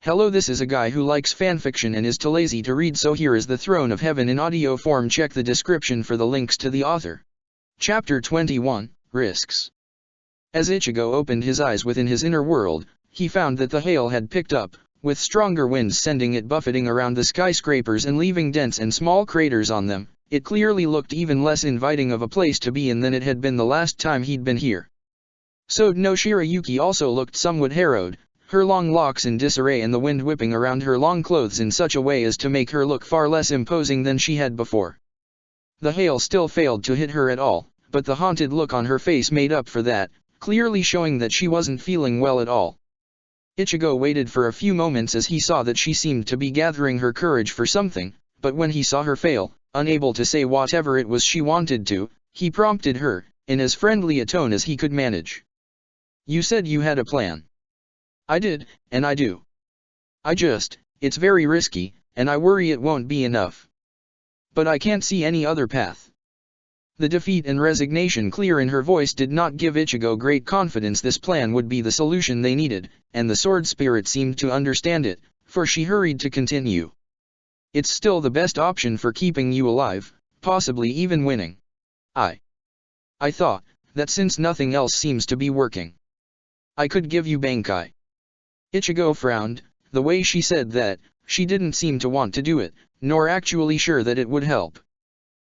Hello, this is a guy who likes fanfiction and is too lazy to read, so here is the Throne of Heaven in audio form. Check the description for the links to the author. Chapter 21, Risks. As Ichigo opened his eyes within his inner world, he found that the hail had picked up, with stronger winds sending it buffeting around the skyscrapers and leaving dents and small craters on them. It clearly looked even less inviting of a place to be in than it had been the last time he'd been here. Sode no Shirayuki also looked somewhat harrowed, her long locks in disarray and the wind whipping around her long clothes in such a way as to make her look far less imposing than she had before. The hail still failed to hit her at all, but the haunted look on her face made up for that, clearly showing that she wasn't feeling well at all. Ichigo waited for a few moments as he saw that she seemed to be gathering her courage for something, but when he saw her fail, unable to say whatever it was she wanted to, he prompted her, in as friendly a tone as he could manage. "You said you had a plan." "I did, and I do. It's very risky, and I worry it won't be enough. But I can't see any other path." The defeat and resignation clear in her voice did not give Ichigo great confidence this plan would be the solution they needed, and the sword spirit seemed to understand it, for she hurried to continue. "It's still the best option for keeping you alive, possibly even winning. I thought that since nothing else seems to be working, I could give you Bankai." Ichigo frowned. The way she said that, she didn't seem to want to do it, nor actually sure that it would help.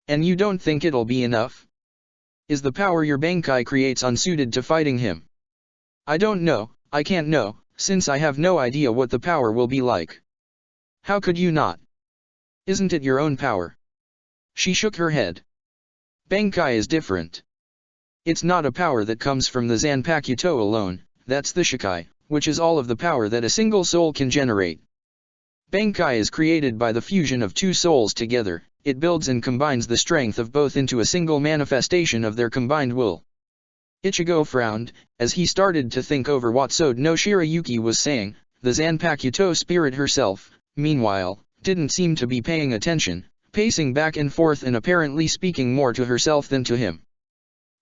"And you don't think it'll be enough? Is the power your Bankai creates unsuited to fighting him?" "I don't know, I can't know, since I have no idea what the power will be like." "How could you not? Isn't it your own power?" She shook her head. "Bankai is different. It's not a power that comes from the Zanpakuto alone, that's the Shikai, which is all of the power that a single soul can generate. Bankai is created by the fusion of two souls together. It builds and combines the strength of both into a single manifestation of their combined will." Ichigo frowned, as he started to think over what Sode no Shirayuki was saying. The Zanpakuto spirit herself, meanwhile, didn't seem to be paying attention, pacing back and forth and apparently speaking more to herself than to him.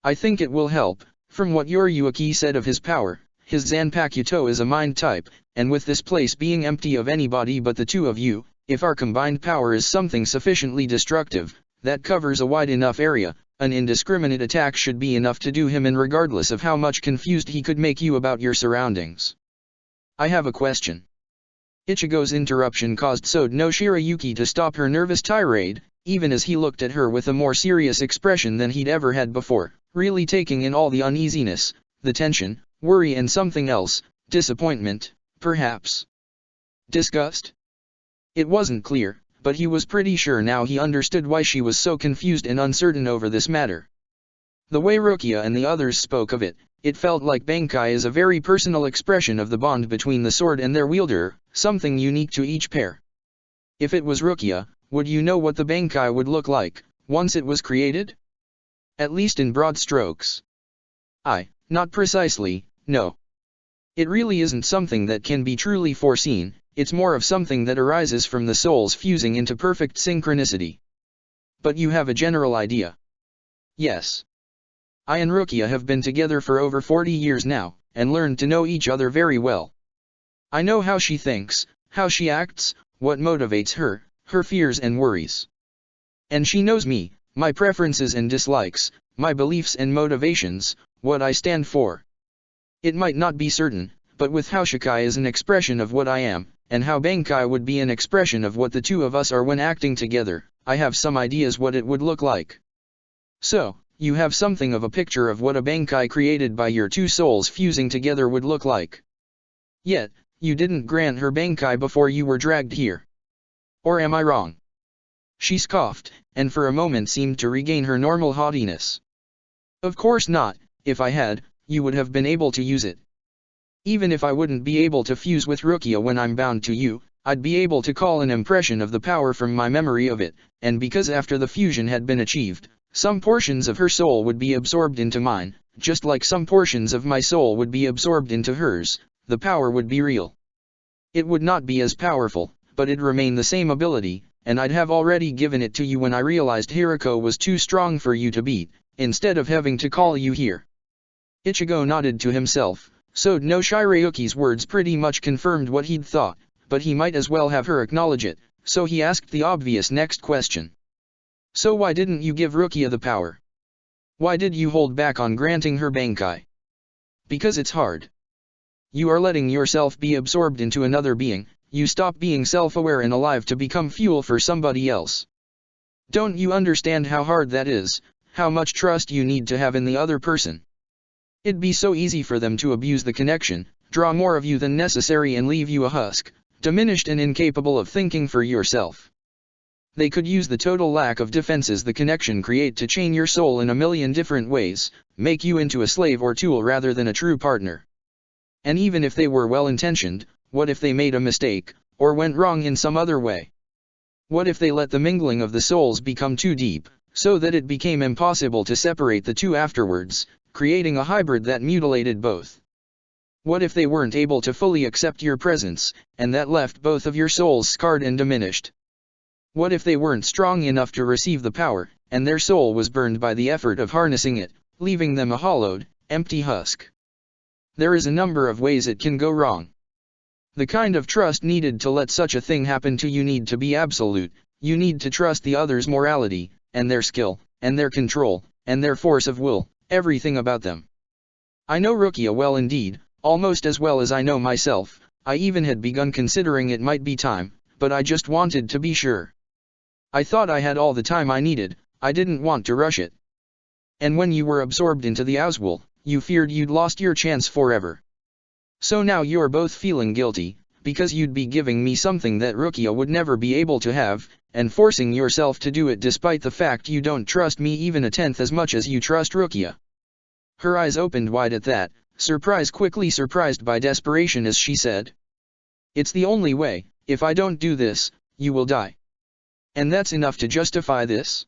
"I think it will help. From what Yoriyuki said of his power, his Zanpakuto is a mind type, and with this place being empty of anybody but the two of you, if our combined power is something sufficiently destructive, that covers a wide enough area, an indiscriminate attack should be enough to do him in regardless of how much confused he could make you about your surroundings." "I have a question." Ichigo's interruption caused Sode no Shirayuki to stop her nervous tirade, even as he looked at her with a more serious expression than he'd ever had before, really taking in all the uneasiness, the tension, worry and something else, disappointment, perhaps. Disgust? It wasn't clear, but he was pretty sure now he understood why she was so confused and uncertain over this matter. The way Rukia and the others spoke of it, it felt like Bankai is a very personal expression of the bond between the sword and their wielder, something unique to each pair. If it was Rukia, would you know what the Bankai would look like, once it was created? At least in broad strokes. Not precisely, no. It really isn't something that can be truly foreseen, it's more of something that arises from the souls fusing into perfect synchronicity. But you have a general idea. Yes. I and Rukia have been together for over 40 years now, and learned to know each other very well. I know how she thinks, how she acts, what motivates her, her fears and worries. And she knows me, my preferences and dislikes, my beliefs and motivations, what I stand for. It might not be certain, but with how Shikai is an expression of what I am, and how Bankai would be an expression of what the two of us are when acting together, I have some ideas what it would look like. So, you have something of a picture of what a Bankai created by your two souls fusing together would look like. Yet, you didn't grant her Bankai before you were dragged here. Or am I wrong? She scoffed, and for a moment seemed to regain her normal haughtiness. Of course not, if I had, you would have been able to use it. Even if I wouldn't be able to fuse with Rukia when I'm bound to you, I'd be able to call an impression of the power from my memory of it, and because after the fusion had been achieved, some portions of her soul would be absorbed into mine, just like some portions of my soul would be absorbed into hers, the power would be real. It would not be as powerful, but it'd remain the same ability, and I'd have already given it to you when I realized Hiriko was too strong for you to beat, instead of having to call you here. Ichigo nodded to himself. Sode no Shirayuki's words pretty much confirmed what he'd thought, but he might as well have her acknowledge it, so he asked the obvious next question. So why didn't you give Rukia the power? Why did you hold back on granting her Bankai? Because it's hard. You are letting yourself be absorbed into another being, you stop being self-aware and alive to become fuel for somebody else. Don't you understand how hard that is, how much trust you need to have in the other person? It'd be so easy for them to abuse the connection, draw more of you than necessary and leave you a husk, diminished and incapable of thinking for yourself. They could use the total lack of defenses the connection create to chain your soul in a million different ways, make you into a slave or tool rather than a true partner. And even if they were well-intentioned, what if they made a mistake, or went wrong in some other way? What if they let the mingling of the souls become too deep, so that it became impossible to separate the two afterwards, creating a hybrid that mutilated both? What if they weren't able to fully accept your presence, and that left both of your souls scarred and diminished? What if they weren't strong enough to receive the power, and their soul was burned by the effort of harnessing it, leaving them a hollowed, empty husk? There is a number of ways it can go wrong. The kind of trust needed to let such a thing happen to you need to be absolute. You need to trust the other's morality, and their skill, and their control, and their force of will, everything about them. I know Rukia well indeed, almost as well as I know myself. I even had begun considering it might be time, but I just wanted to be sure. I thought I had all the time I needed, I didn't want to rush it. And when you were absorbed into the Aswul, you feared you'd lost your chance forever. So now you're both feeling guilty, because you'd be giving me something that Rukia would never be able to have, and forcing yourself to do it despite the fact you don't trust me even a tenth as much as you trust Rukia. Her eyes opened wide at that, surprise quickly surprised by desperation as she said. It's the only way, if I don't do this, you will die. And that's enough to justify this?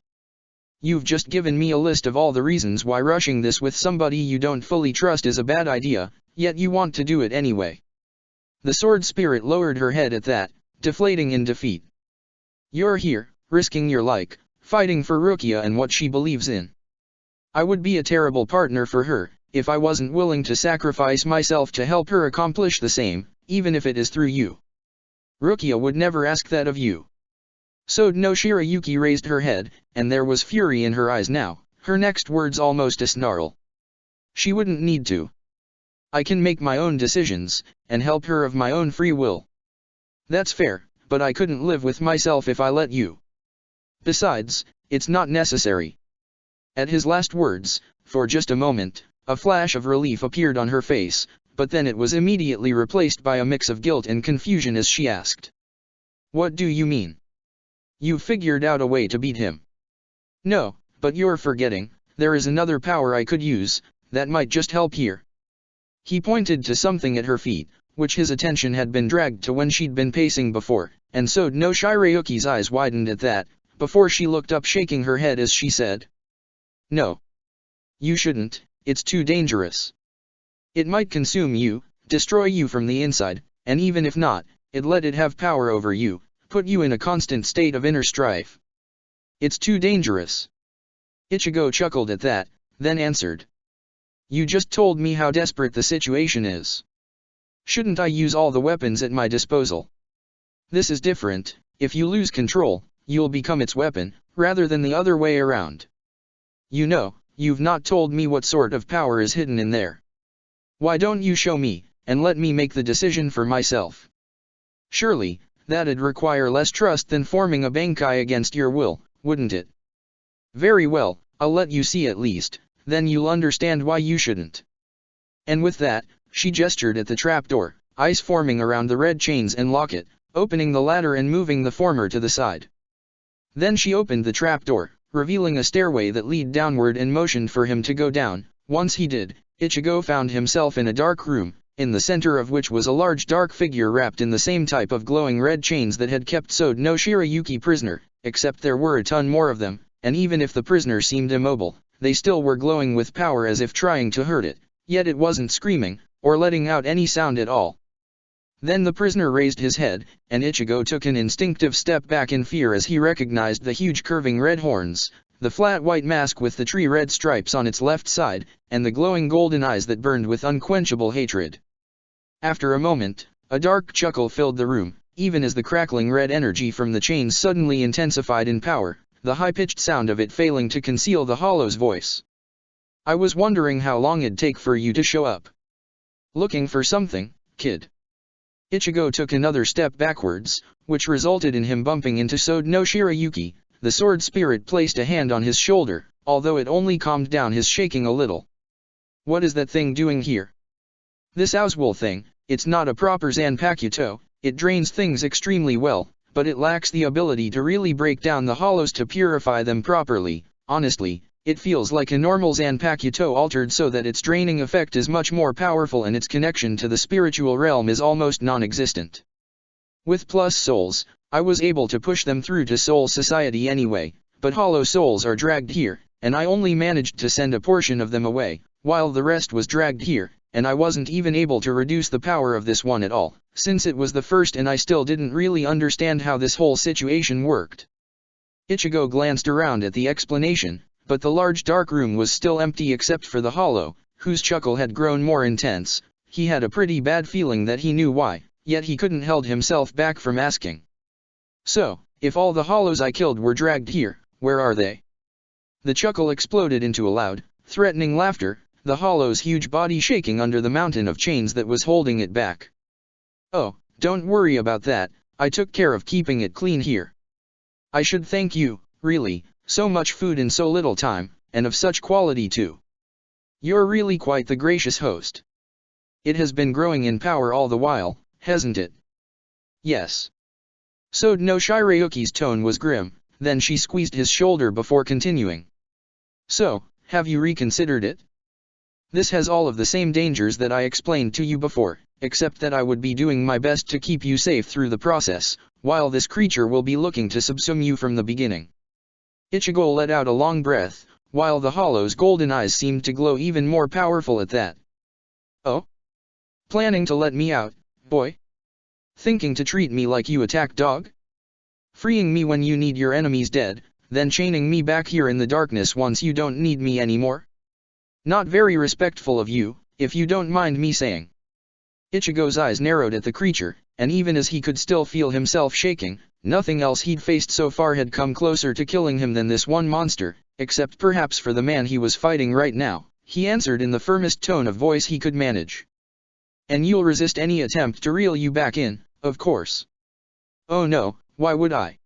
You've just given me a list of all the reasons why rushing this with somebody you don't fully trust is a bad idea, yet you want to do it anyway. The sword spirit lowered her head at that, deflating in defeat. You're here, risking your like, fighting for Rukia and what she believes in. I would be a terrible partner for her, if I wasn't willing to sacrifice myself to help her accomplish the same, even if it is through you. Rukia would never ask that of you. So no Shirayuki raised her head, and there was fury in her eyes now, her next words almost a snarl. She wouldn't need to. I can make my own decisions, and help her of my own free will. That's fair, but I couldn't live with myself if I let you. Besides, it's not necessary. At his last words, for just a moment, a flash of relief appeared on her face, but then it was immediately replaced by a mix of guilt and confusion as she asked. What do you mean? You figured out a way to beat him? No, but you're forgetting, there is another power I could use, that might just help here. He pointed to something at her feet, which his attention had been dragged to when she'd been pacing before, and so no Shirayuki's eyes widened at that, before she looked up shaking her head as she said. No. You shouldn't, it's too dangerous. It might consume you, destroy you from the inside, and even if not, it'd let it have power over you, put you in a constant state of inner strife. It's too dangerous. Ichigo chuckled at that, then answered. You just told me how desperate the situation is. Shouldn't I use all the weapons at my disposal? This is different. If you lose control, you'll become its weapon, rather than the other way around. You know, you've not told me what sort of power is hidden in there. Why don't you show me, and let me make the decision for myself? Surely, that'd require less trust than forming a Bankai against your will, wouldn't it? Very well, I'll let you see at least, then you'll understand why you shouldn't. And with that, she gestured at the trapdoor, ice forming around the red chains and locket, opening the latter and moving the former to the side. Then she opened the trapdoor, revealing a stairway that led downward and motioned for him to go down. Once he did, Ichigo found himself in a dark room, in the center of which was a large dark figure wrapped in the same type of glowing red chains that had kept Sode no Shirayuki prisoner, except there were a ton more of them, and even if the prisoner seemed immobile, they still were glowing with power as if trying to hurt it, yet it wasn't screaming, or letting out any sound at all. Then the prisoner raised his head, and Ichigo took an instinctive step back in fear as he recognized the huge curving red horns, the flat white mask with the tree red stripes on its left side, and the glowing golden eyes that burned with unquenchable hatred. After a moment, a dark chuckle filled the room, even as the crackling red energy from the chains suddenly intensified in power, the high-pitched sound of it failing to conceal the hollow's voice. "I was wondering how long it'd take for you to show up. Looking for something, kid?" Ichigo took another step backwards, which resulted in him bumping into Sode no Shirayuki. The sword spirit placed a hand on his shoulder, although it only calmed down his shaking a little. "What is that thing doing here?" "This Owswell thing, it's not a proper Zanpakuto, it drains things extremely well, but it lacks the ability to really break down the hollows to purify them properly. Honestly, it feels like a normal Zanpakuto altered so that its draining effect is much more powerful and its connection to the spiritual realm is almost non-existent. With plus souls, I was able to push them through to Soul Society anyway, but hollow souls are dragged here, and I only managed to send a portion of them away, while the rest was dragged here, and I wasn't even able to reduce the power of this one at all, since it was the first and I still didn't really understand how this whole situation worked." Ichigo glanced around at the explanation, but the large dark room was still empty except for the hollow, whose chuckle had grown more intense. He had a pretty bad feeling that he knew why, yet he couldn't hold himself back from asking. "So, if all the hollows I killed were dragged here, where are they?" The chuckle exploded into a loud, threatening laughter, the hollow's huge body shaking under the mountain of chains that was holding it back. "Oh, don't worry about that, I took care of keeping it clean here." "I should thank you, really, so much food in so little time, and of such quality too. You're really quite the gracious host. It has been growing in power all the while, hasn't it?" "Yes." Sode no Shirayuki's tone was grim, then she squeezed his shoulder before continuing. "So, have you reconsidered it? This has all of the same dangers that I explained to you before, except that I would be doing my best to keep you safe through the process, while this creature will be looking to subsume you from the beginning." Ichigo let out a long breath, while the hollow's golden eyes seemed to glow even more powerful at that. "Oh? Planning to let me out, boy? Thinking to treat me like you attack dog? Freeing me when you need your enemies dead, then chaining me back here in the darkness once you don't need me anymore? Not very respectful of you, if you don't mind me saying." Ichigo's eyes narrowed at the creature, and even as he could still feel himself shaking, nothing else he'd faced so far had come closer to killing him than this one monster, except perhaps for the man he was fighting right now. He answered in the firmest tone of voice he could manage. "And you'll resist any attempt to reel you back in, of course." "Oh no, why would I?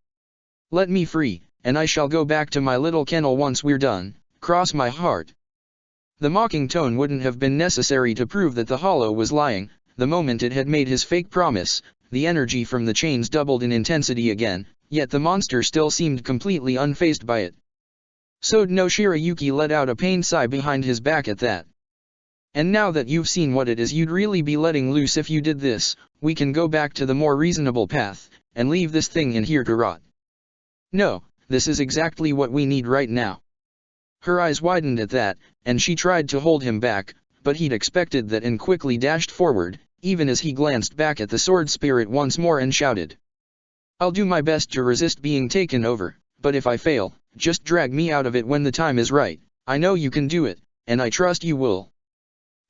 Let me free, and I shall go back to my little kennel once we're done, cross my heart." The mocking tone wouldn't have been necessary to prove that the hollow was lying. The moment it had made his fake promise, the energy from the chains doubled in intensity again, yet the monster still seemed completely unfazed by it. Sode no Shirayuki let out a pained sigh behind his back at that. "And now that you've seen what it is you'd really be letting loose if you did this, we can go back to the more reasonable path, and leave this thing in here to rot." "No, this is exactly what we need right now." Her eyes widened at that, and she tried to hold him back, but he'd expected that and quickly dashed forward, even as he glanced back at the sword spirit once more and shouted. "I'll do my best to resist being taken over, but if I fail, just drag me out of it when the time is right. I know you can do it, and I trust you will."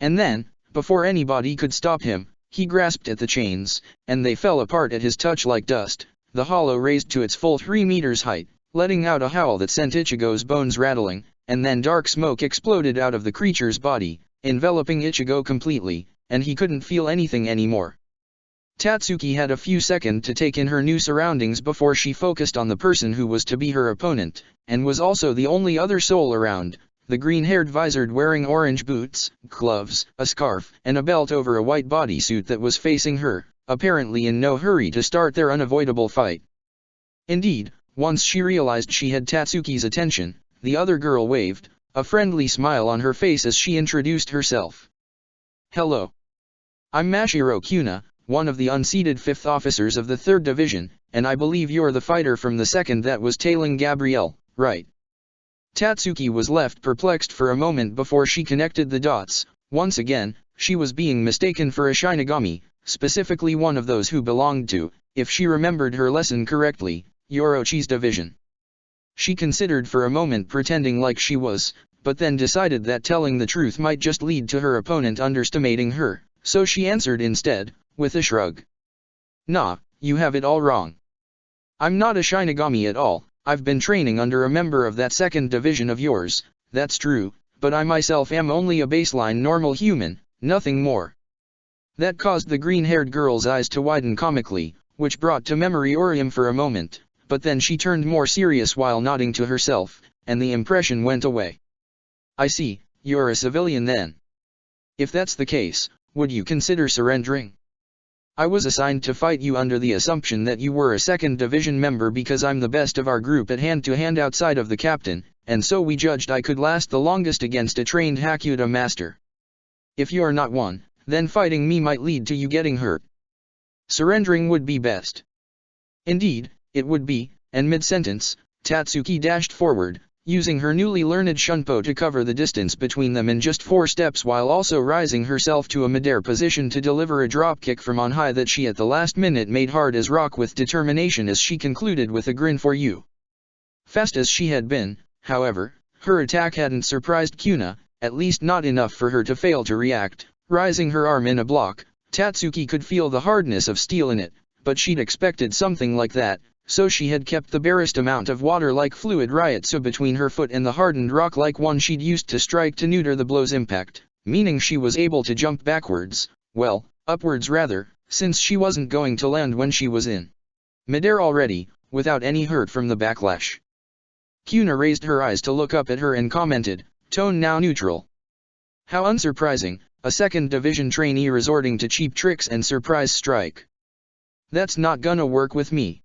And then, before anybody could stop him, he grasped at the chains, and they fell apart at his touch like dust. The hollow raised to its full 3 meters height, letting out a howl that sent Ichigo's bones rattling, and then dark smoke exploded out of the creature's body, enveloping Ichigo completely, and he couldn't feel anything anymore. Tatsuki had a few seconds to take in her new surroundings before she focused on the person who was to be her opponent, and was also the only other soul around, the green-haired visored wearing orange boots, gloves, a scarf, and a belt over a white bodysuit that was facing her, apparently in no hurry to start their unavoidable fight. Indeed, once she realized she had Tatsuki's attention, the other girl waved, a friendly smile on her face as she introduced herself. "Hello. I'm Mashiro Kuna, one of the unseated 5th officers of the 3rd Division, and I believe you're the fighter from the 2nd that was tailing Gabrielle, right?" Tatsuki was left perplexed for a moment before she connected the dots. Once again, she was being mistaken for a Shinigami, specifically one of those who belonged to, if she remembered her lesson correctly, Orochi's division. She considered for a moment pretending like she was, but then decided that telling the truth might just lead to her opponent underestimating her, so she answered instead, with a shrug. "Nah, you have it all wrong. I'm not a Shinigami at all. I've been training under a member of that second division of yours, that's true, but I myself am only a baseline normal human, nothing more. That caused the green-haired girl's eyes to widen comically, which brought to memory Orium for a moment, but then she turned more serious while nodding to herself, and the impression went away. I see, you're a civilian then. If that's the case, would you consider surrendering? I was assigned to fight you under the assumption that you were a second division member because I'm the best of our group at hand-to-hand outside of the captain, and so we judged I could last the longest against a trained Hakuta master. If you're not one, then fighting me might lead to you getting hurt. Surrendering would be best. Indeed, it would be, and mid-sentence, Tatsuki dashed forward, using her newly learned Shunpo to cover the distance between them in just 4 steps while also rising herself to a midair position to deliver a dropkick from on high that she at the last minute made hard as rock with determination as she concluded with a grin for you. Fast as she had been, however, her attack hadn't surprised Kuna, at least not enough for her to fail to react. Rising her arm in a block, Tatsuki could feel the hardness of steel in it, but she'd expected something like that, so she had kept the barest amount of water-like fluid Ryatsu between her foot and the hardened rock-like one she'd used to strike to neuter the blow's impact, meaning she was able to jump backwards, well, upwards rather, since she wasn't going to land when she was in midair already, without any hurt from the backlash. Kuna raised her eyes to look up at her and commented, tone now neutral. How unsurprising, a second division trainee resorting to cheap tricks and surprise strike. That's not gonna work with me.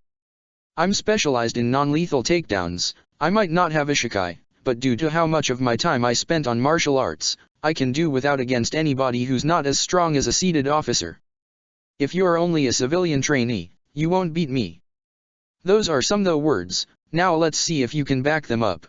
I'm specialized in non-lethal takedowns. I might not have Ishikai, but due to how much of my time I spent on martial arts, I can do without against anybody who's not as strong as a seated officer. If you're only a civilian trainee, you won't beat me. Those are some though words, now let's see if you can back them up.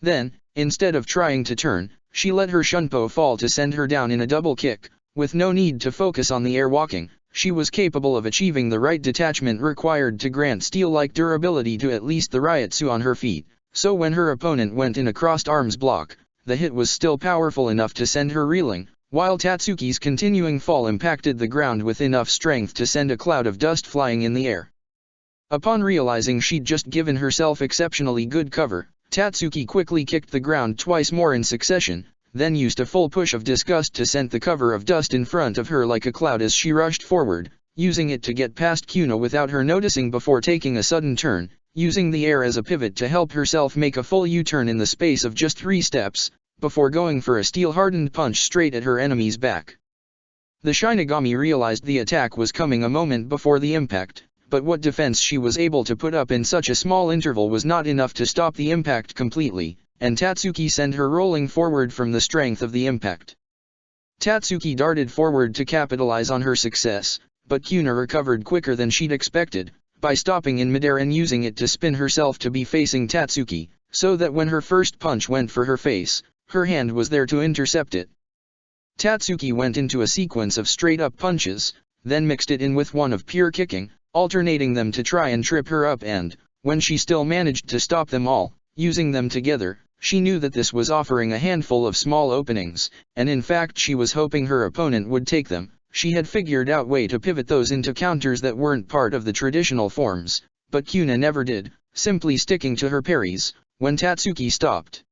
Then, instead of trying to turn, she let her Shunpo fall to send her down in a double kick, with no need to focus on the air walking. She was capable of achieving the right detachment required to grant steel-like durability to at least the Ryatsu on her feet, so when her opponent went in a crossed arms block, the hit was still powerful enough to send her reeling, while Tatsuki's continuing fall impacted the ground with enough strength to send a cloud of dust flying in the air. Upon realizing she'd just given herself exceptionally good cover, Tatsuki quickly kicked the ground twice more in succession, then used a full push of disgust to send the cover of dust in front of her like a cloud as she rushed forward, using it to get past Kuna without her noticing before taking a sudden turn, using the air as a pivot to help herself make a full U-turn in the space of just 3 steps, before going for a steel-hardened punch straight at her enemy's back. The Shinigami realized the attack was coming a moment before the impact, but what defense she was able to put up in such a small interval was not enough to stop the impact completely, and Tatsuki sent her rolling forward from the strength of the impact. Tatsuki darted forward to capitalize on her success, but Kuna recovered quicker than she'd expected, by stopping in midair and using it to spin herself to be facing Tatsuki, so that when her first punch went for her face, her hand was there to intercept it. Tatsuki went into a sequence of straight-up punches, then mixed it in with one of pure kicking, alternating them to try and trip her up and, when she still managed to stop them all, using them together, she knew that this was offering a handful of small openings, and in fact she was hoping her opponent would take them. She had figured out a way to pivot those into counters that weren't part of the traditional forms, but Kuna never did, simply sticking to her parries. When Tatsuki stopped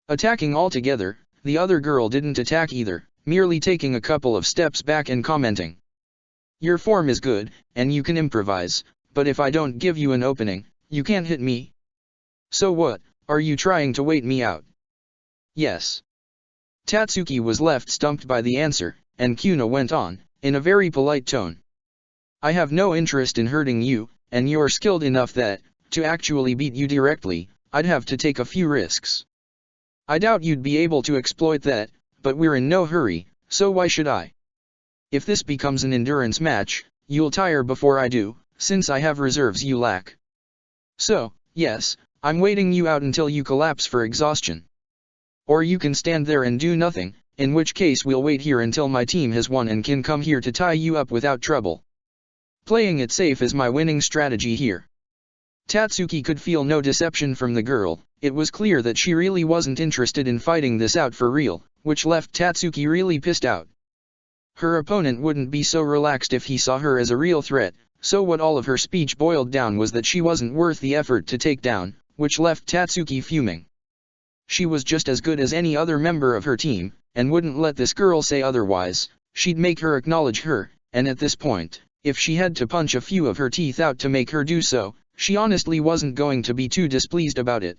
attacking altogether, the other girl didn't attack either, merely taking a couple of steps back and commenting, "Your form is good, and you can improvise, but if I don't give you an opening, you can't hit me. So what? Are you trying to wait me out?" "Yes." Tatsuki was left stumped by the answer, and Kuna went on, in a very polite tone. "I have no interest in hurting you, and you're skilled enough that, to actually beat you directly, I'd have to take a few risks. I doubt you'd be able to exploit that, but we're in no hurry, so why should I? If this becomes an endurance match, you'll tire before I do, since I have reserves you lack. So, yes, I'm waiting you out until you collapse for exhaustion. Or you can stand there and do nothing, in which case we'll wait here until my team has won and can come here to tie you up without trouble. Playing it safe is my winning strategy here." Tatsuki could feel no deception from the girl. It was clear that she really wasn't interested in fighting this out for real, which left Tatsuki really pissed out. Her opponent wouldn't be so relaxed if he saw her as a real threat, so what all of her speech boiled down was that she wasn't worth the effort to take down, which left Tatsuki fuming. She was just as good as any other member of her team, and wouldn't let this girl say otherwise. She'd make her acknowledge her, and at this point, if she had to punch a few of her teeth out to make her do so, she honestly wasn't going to be too displeased about it.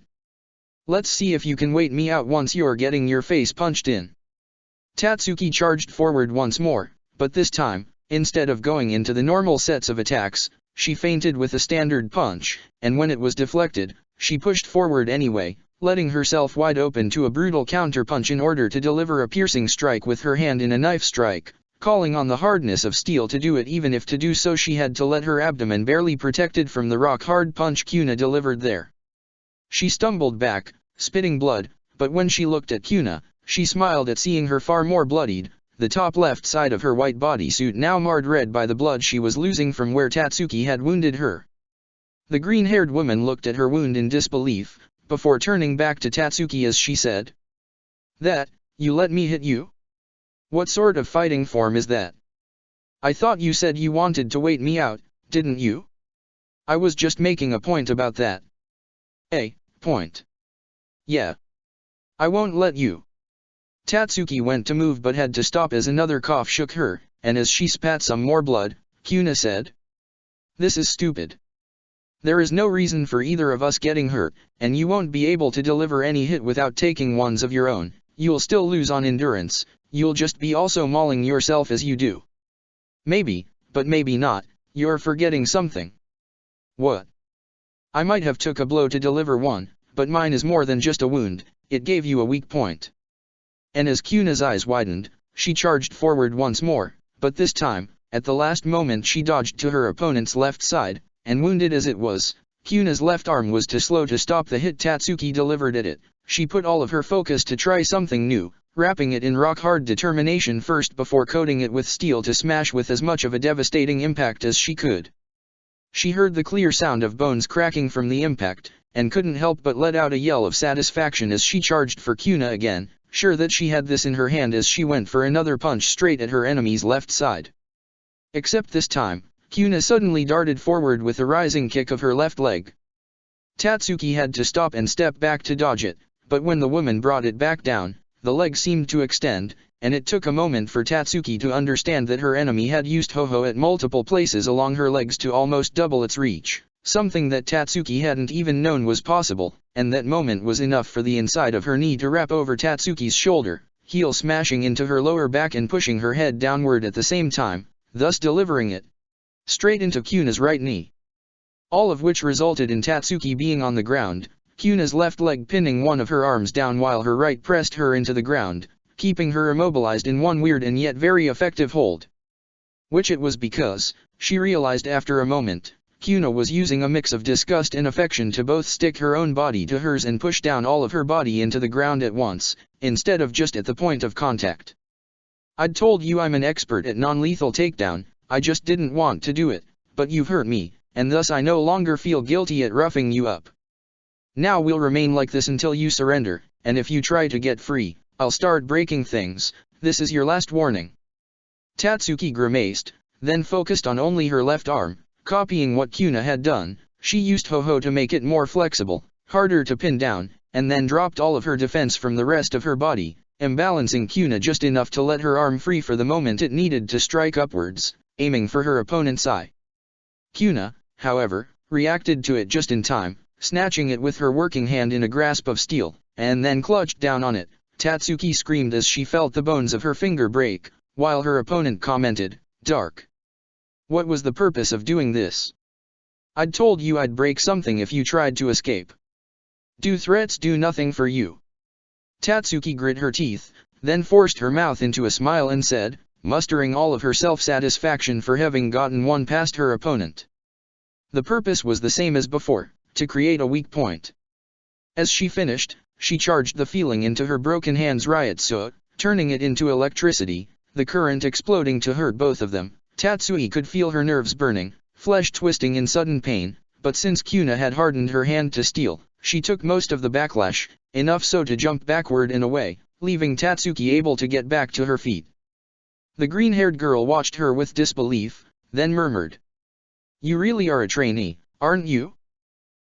Let's see if you can wait me out once you're getting your face punched in. Tatsuki charged forward once more, but this time, instead of going into the normal sets of attacks, she feinted with a standard punch, and when it was deflected, she pushed forward anyway, letting herself wide open to a brutal counterpunch in order to deliver a piercing strike with her hand in a knife strike, calling on the hardness of steel to do it, even if to do so she had to let her abdomen barely protected from the rock-hard punch Kuna delivered there. She stumbled back, spitting blood, but when she looked at Kuna, she smiled at seeing her far more bloodied, the top left side of her white bodysuit now marred red by the blood she was losing from where Tatsuki had wounded her. The green-haired woman looked at her wound in disbelief, before turning back to Tatsuki as she said, "That, you let me hit you? What sort of fighting form is that? I thought you said you wanted to wait me out, didn't you? I was just making a point about that." "A point? Yeah. I won't let you." Tatsuki went to move but had to stop as another cough shook her, and as she spat some more blood, Kuna said, "This is stupid. There is no reason for either of us getting hurt, and you won't be able to deliver any hit without taking ones of your own. You'll still lose on endurance, you'll just be also mauling yourself as you do. Maybe, but maybe not, you're forgetting something." "What?" "I might have took a blow to deliver one, but mine is more than just a wound, it gave you a weak point." And as Kuna's eyes widened, she charged forward once more, but this time, at the last moment she dodged to her opponent's left side, and wounded as it was, Kuna's left arm was too slow to stop the hit Tatsuki delivered at it. She put all of her focus to try something new, wrapping it in rock-hard determination first before coating it with steel to smash with as much of a devastating impact as she could. She heard the clear sound of bones cracking from the impact, and couldn't help but let out a yell of satisfaction as she charged for Kuna again, sure that she had this in her hand as she went for another punch straight at her enemy's left side. Except this time, Kuna suddenly darted forward with a rising kick of her left leg. Tatsuki had to stop and step back to dodge it, but when the woman brought it back down, the leg seemed to extend, and it took a moment for Tatsuki to understand that her enemy had used Ho-Ho at multiple places along her legs to almost double its reach, something that Tatsuki hadn't even known was possible, and that moment was enough for the inside of her knee to wrap over Tatsuki's shoulder, heel smashing into her lower back and pushing her head downward at the same time, thus delivering it straight into Kuna's right knee. All of which resulted in Tatsuki being on the ground, Kuna's left leg pinning one of her arms down while her right pressed her into the ground, keeping her immobilized in one weird and yet very effective hold. Which it was because, she realized after a moment, Kuna was using a mix of disgust and affection to both stick her own body to hers and push down all of her body into the ground at once, instead of just at the point of contact. "I'd told you I'm an expert at non-lethal takedown, I just didn't want to do it, but you've hurt me, and thus I no longer feel guilty at roughing you up. Now we'll remain like this until you surrender, and if you try to get free, I'll start breaking things. This is your last warning." Tatsuki grimaced, then focused on only her left arm, copying what Kuna had done. She used Ho-Ho to make it more flexible, harder to pin down, and then dropped all of her defense from the rest of her body, imbalancing Kuna just enough to let her arm free for the moment it needed to strike upwards, aiming for her opponent's eye. Kuna, however, reacted to it just in time, snatching it with her working hand in a grasp of steel, and then clutched down on it. Tatsuki screamed as she felt the bones of her finger break, while her opponent commented, "Dark. What was the purpose of doing this? I'd told you I'd break something if you tried to escape. Do threats do nothing for you?" Tatsuki grit her teeth, then forced her mouth into a smile and said, mustering all of her self-satisfaction for having gotten one past her opponent. The purpose was the same as before, to create a weak point. As she finished, she charged the feeling into her broken hand's Ryutsu, turning it into electricity, the current exploding to hurt both of them. Tatsuki could feel her nerves burning, flesh twisting in sudden pain, but since Kuna had hardened her hand to steel, she took most of the backlash, enough so to jump backward and away, leaving Tatsuki able to get back to her feet. The green-haired girl watched her with disbelief, then murmured, You really are a trainee, aren't you?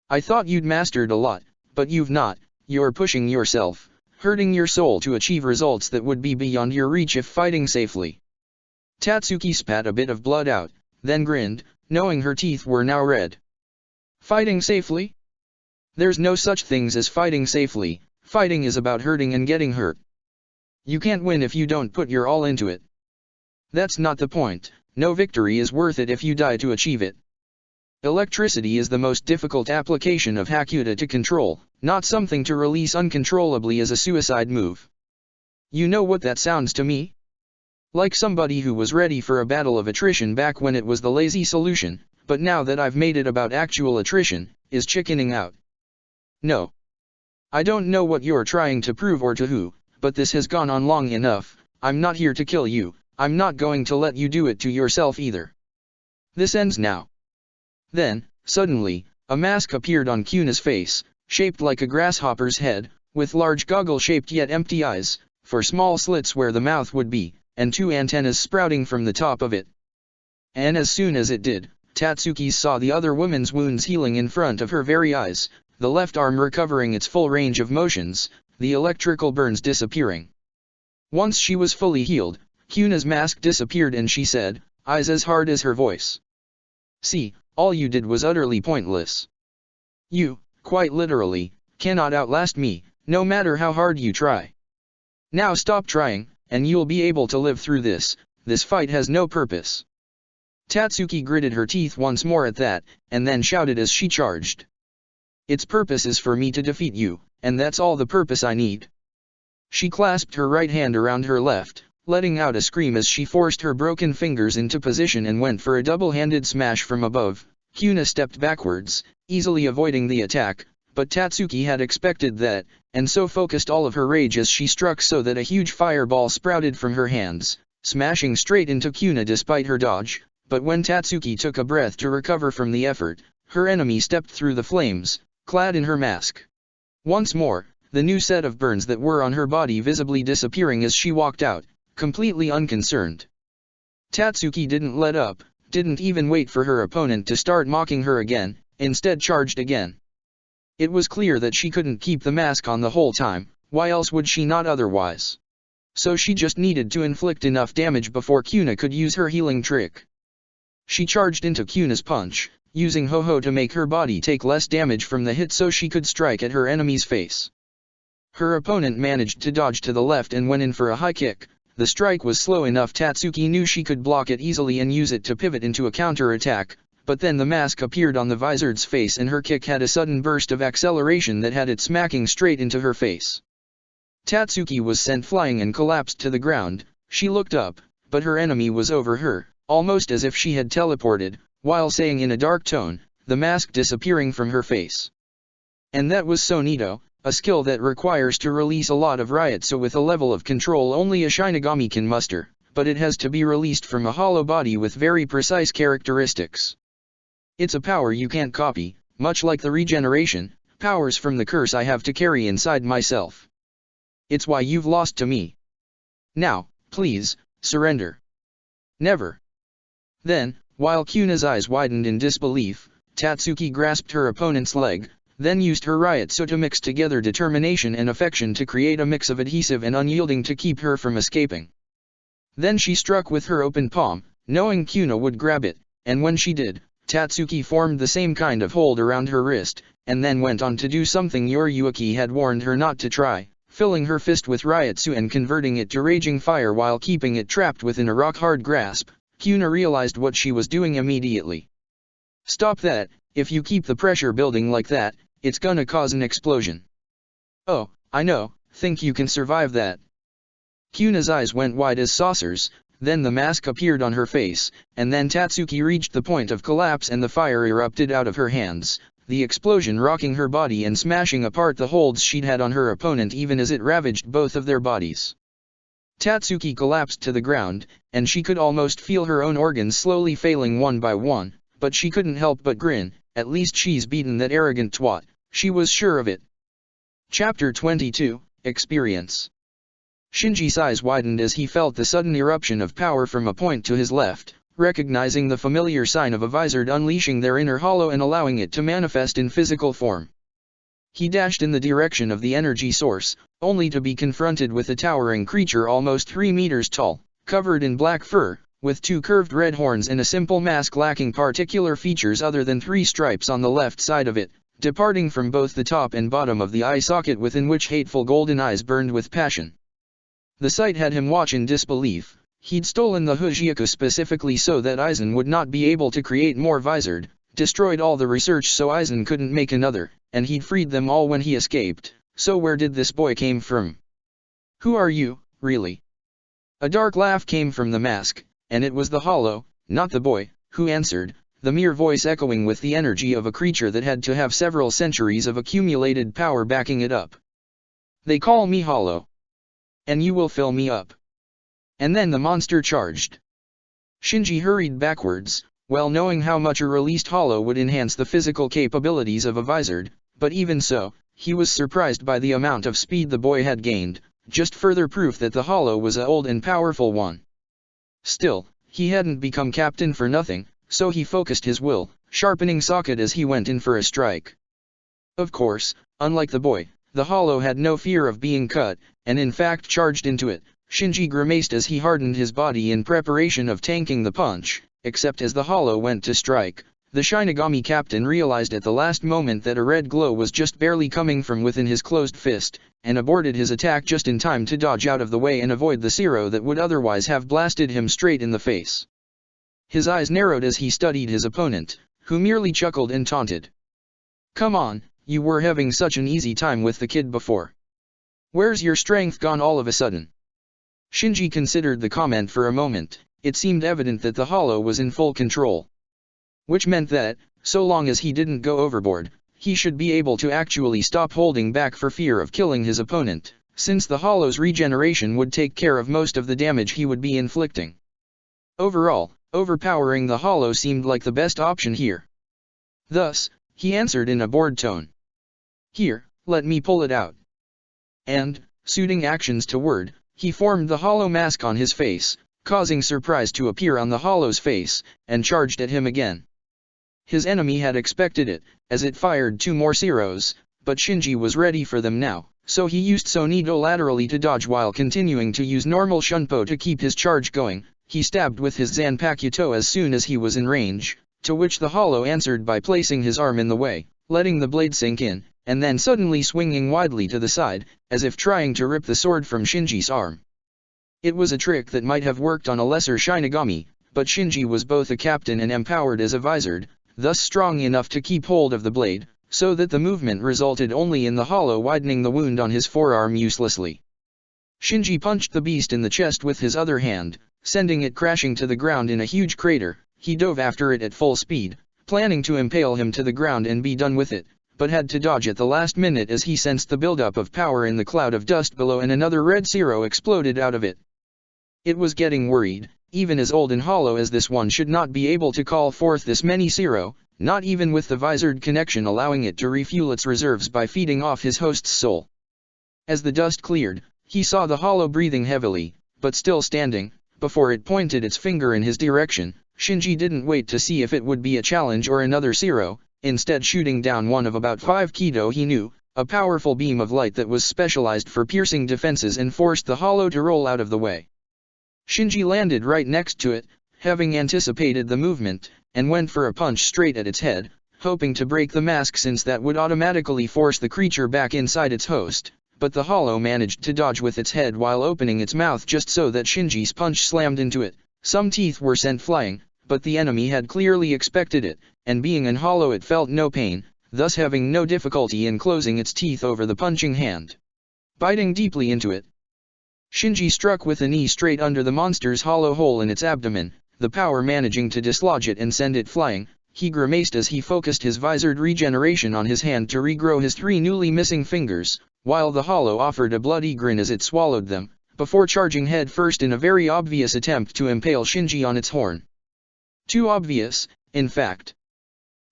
I thought you'd mastered a lot, but you've not. You're pushing yourself, hurting your soul to achieve results that would be beyond your reach if fighting safely. Tatsuki spat a bit of blood out, then grinned, knowing her teeth were now red. Fighting safely? There's no such things as fighting safely. Fighting is about hurting and getting hurt. You can't win if you don't put your all into it. That's not the point. No victory is worth it if you die to achieve it. Electricity is the most difficult application of Hakuta to control, not something to release uncontrollably as a suicide move. You know what that sounds to me? Like somebody who was ready for a battle of attrition back when it was the lazy solution, but now that I've made it about actual attrition, is chickening out. No. I don't know what you're trying to prove or to who, but this has gone on long enough. I'm not here to kill you. I'm not going to let you do it to yourself either. This ends now. Then, suddenly, a mask appeared on Kuna's face, shaped like a grasshopper's head, with large goggle-shaped yet empty eyes, for small slits where the mouth would be, and two antennas sprouting from the top of it. And as soon as it did, Tatsuki saw the other woman's wounds healing in front of her very eyes, the left arm recovering its full range of motions, the electrical burns disappearing. Once she was fully healed, Kuna's mask disappeared and she said, eyes as hard as her voice. See, all you did was utterly pointless. You, quite literally, cannot outlast me, no matter how hard you try. Now stop trying, and you'll be able to live through this. This fight has no purpose. Tatsuki gritted her teeth once more at that, and then shouted as she charged. Its purpose is for me to defeat you, and that's all the purpose I need. She clasped her right hand around her left, letting out a scream as she forced her broken fingers into position and went for a double-handed smash from above. Kuna stepped backwards, easily avoiding the attack, but Tatsuki had expected that, and so focused all of her rage as she struck so that a huge fireball sprouted from her hands, smashing straight into Kuna despite her dodge. But when Tatsuki took a breath to recover from the effort, her enemy stepped through the flames, clad in her mask. Once more, the new set of burns that were on her body visibly disappearing as she walked out, completely unconcerned. Tatsuki didn't let up, didn't even wait for her opponent to start mocking her again, instead charged again. It was clear that she couldn't keep the mask on the whole time, why else would she not otherwise? So she just needed to inflict enough damage before Kuna could use her healing trick. She charged into Kuna's punch, using Ho-Ho to make her body take less damage from the hit so she could strike at her enemy's face. Her opponent managed to dodge to the left and went in for a high kick. The strike was slow enough Tatsuki knew she could block it easily and use it to pivot into a counter-attack, but then the mask appeared on the visored's face and her kick had a sudden burst of acceleration that had it smacking straight into her face. Tatsuki was sent flying and collapsed to the ground. She looked up, but her enemy was over her, almost as if she had teleported, while saying in a dark tone, the mask disappearing from her face. And that was Sonito, a skill that requires to release a lot of Ryotsu with a level of control only a Shinigami can muster, but it has to be released from a hollow body with very precise characteristics. It's a power you can't copy, much like the regeneration powers from the curse I have to carry inside myself. It's why you've lost to me. Now, please, surrender. Never. Then, while Kuna's eyes widened in disbelief, Tatsuki grasped her opponent's leg, then used her Ryotsu to mix together determination and affection to create a mix of adhesive and unyielding to keep her from escaping. Then she struck with her open palm, knowing Kuna would grab it, and when she did, Tatsuki formed the same kind of hold around her wrist, and then went on to do something Yoriyuki had warned her not to try, filling her fist with Ryotsu and converting it to raging fire while keeping it trapped within a rock-hard grasp. Kuna realized what she was doing immediately. Stop that, if you keep the pressure building like that, it's gonna cause an explosion. Oh, I know, think you can survive that? Kuna's eyes went wide as saucers, then the mask appeared on her face, and then Tatsuki reached the point of collapse and the fire erupted out of her hands, the explosion rocking her body and smashing apart the holds she'd had on her opponent even as it ravaged both of their bodies. Tatsuki collapsed to the ground, and she could almost feel her own organs slowly failing one by one, but she couldn't help but grin. At least she's beaten that arrogant twat, she was sure of it. Chapter 22, Experience. Shinji's eyes widened as he felt the sudden eruption of power from a point to his left, recognizing the familiar sign of a Vizard unleashing their inner hollow and allowing it to manifest in physical form. He dashed in the direction of the energy source, only to be confronted with a towering creature almost 3 meters tall, covered in black fur, with 2 curved red horns and a simple mask lacking particular features other than 3 stripes on the left side of it, departing from both the top and bottom of the eye socket within which hateful golden eyes burned with passion. The sight had him watch in disbelief. He'd stolen the Hujiaku specifically so that Aizen would not be able to create more Vizard, destroyed all the research so Aizen couldn't make another, and he'd freed them all when he escaped. So where did this boy came from? Who are you, really? A dark laugh came from the mask, and it was the Hollow, not the boy, who answered, the mere voice echoing with the energy of a creature that had to have several centuries of accumulated power backing it up. They call me Hollow. And you will fill me up. And then the monster charged. Shinji hurried backwards, well knowing how much a released Hollow would enhance the physical capabilities of a Vizard, but even so, he was surprised by the amount of speed the boy had gained, just further proof that the Hollow was an old and powerful one. Still, he hadn't become captain for nothing, so he focused his will, sharpening socket as he went in for a strike. Of course, unlike the boy, the Hollow had no fear of being cut, and in fact charged into it. Shinji grimaced as he hardened his body in preparation of tanking the punch, except as the Hollow went to strike, the Shinigami captain realized at the last moment that a red glow was just barely coming from within his closed fist, and aborted his attack just in time to dodge out of the way and avoid the Zero that would otherwise have blasted him straight in the face. His eyes narrowed as he studied his opponent, who merely chuckled and taunted. Come on, you were having such an easy time with the kid before. Where's your strength gone all of a sudden? Shinji considered the comment for a moment. It seemed evident that the Hollow was in full control. Which meant that, so long as he didn't go overboard, he should be able to actually stop holding back for fear of killing his opponent, since the Hollow's regeneration would take care of most of the damage he would be inflicting. Overall, overpowering the Hollow seemed like the best option here. Thus, he answered in a bored tone. Here, let me pull it out. And, suiting actions to word, he formed the Hollow mask on his face, causing surprise to appear on the Hollow's face, and charged at him again. His enemy had expected it, as it fired 2 more Zeros, but Shinji was ready for them now, so he used Sonido laterally to dodge while continuing to use normal Shunpo to keep his charge going. He stabbed with his Zanpakuto as soon as he was in range, to which the Hollow answered by placing his arm in the way, letting the blade sink in, and then suddenly swinging widely to the side, as if trying to rip the sword from Shinji's arm. It was a trick that might have worked on a lesser Shinigami, but Shinji was both a captain and empowered as a Vizard, thus strong enough to keep hold of the blade, so that the movement resulted only in the Hollow widening the wound on his forearm uselessly. Shinji punched the beast in the chest with his other hand, sending it crashing to the ground in a huge crater. He dove after it at full speed, planning to impale him to the ground and be done with it, but had to dodge at the last minute as he sensed the buildup of power in the cloud of dust below and another red Zero exploded out of it. It was getting worried. Even as old and hollow as this one should not be able to call forth this many Zero, not even with the Vizard connection allowing it to refuel its reserves by feeding off his host's soul. As the dust cleared, he saw the Hollow breathing heavily, but still standing. Before it pointed its finger in his direction, Shinji didn't wait to see if it would be a challenge or another Zero, instead shooting down one of about 5 Kido he knew, a powerful beam of light that was specialized for piercing defenses and forced the Hollow to roll out of the way. Shinji landed right next to it, having anticipated the movement, and went for a punch straight at its head, hoping to break the mask since that would automatically force the creature back inside its host, but the Hollow managed to dodge with its head while opening its mouth just so that Shinji's punch slammed into it. Some teeth were sent flying, but the enemy had clearly expected it, and being an Hollow it felt no pain, thus having no difficulty in closing its teeth over the punching hand. Biting deeply into it, Shinji struck with a knee straight under the monster's hollow hole in its abdomen, the power managing to dislodge it and send it flying. He grimaced as he focused his Vizard regeneration on his hand to regrow his 3 newly missing fingers, while the Hollow offered a bloody grin as it swallowed them, before charging head first in a very obvious attempt to impale Shinji on its horn. Too obvious, in fact.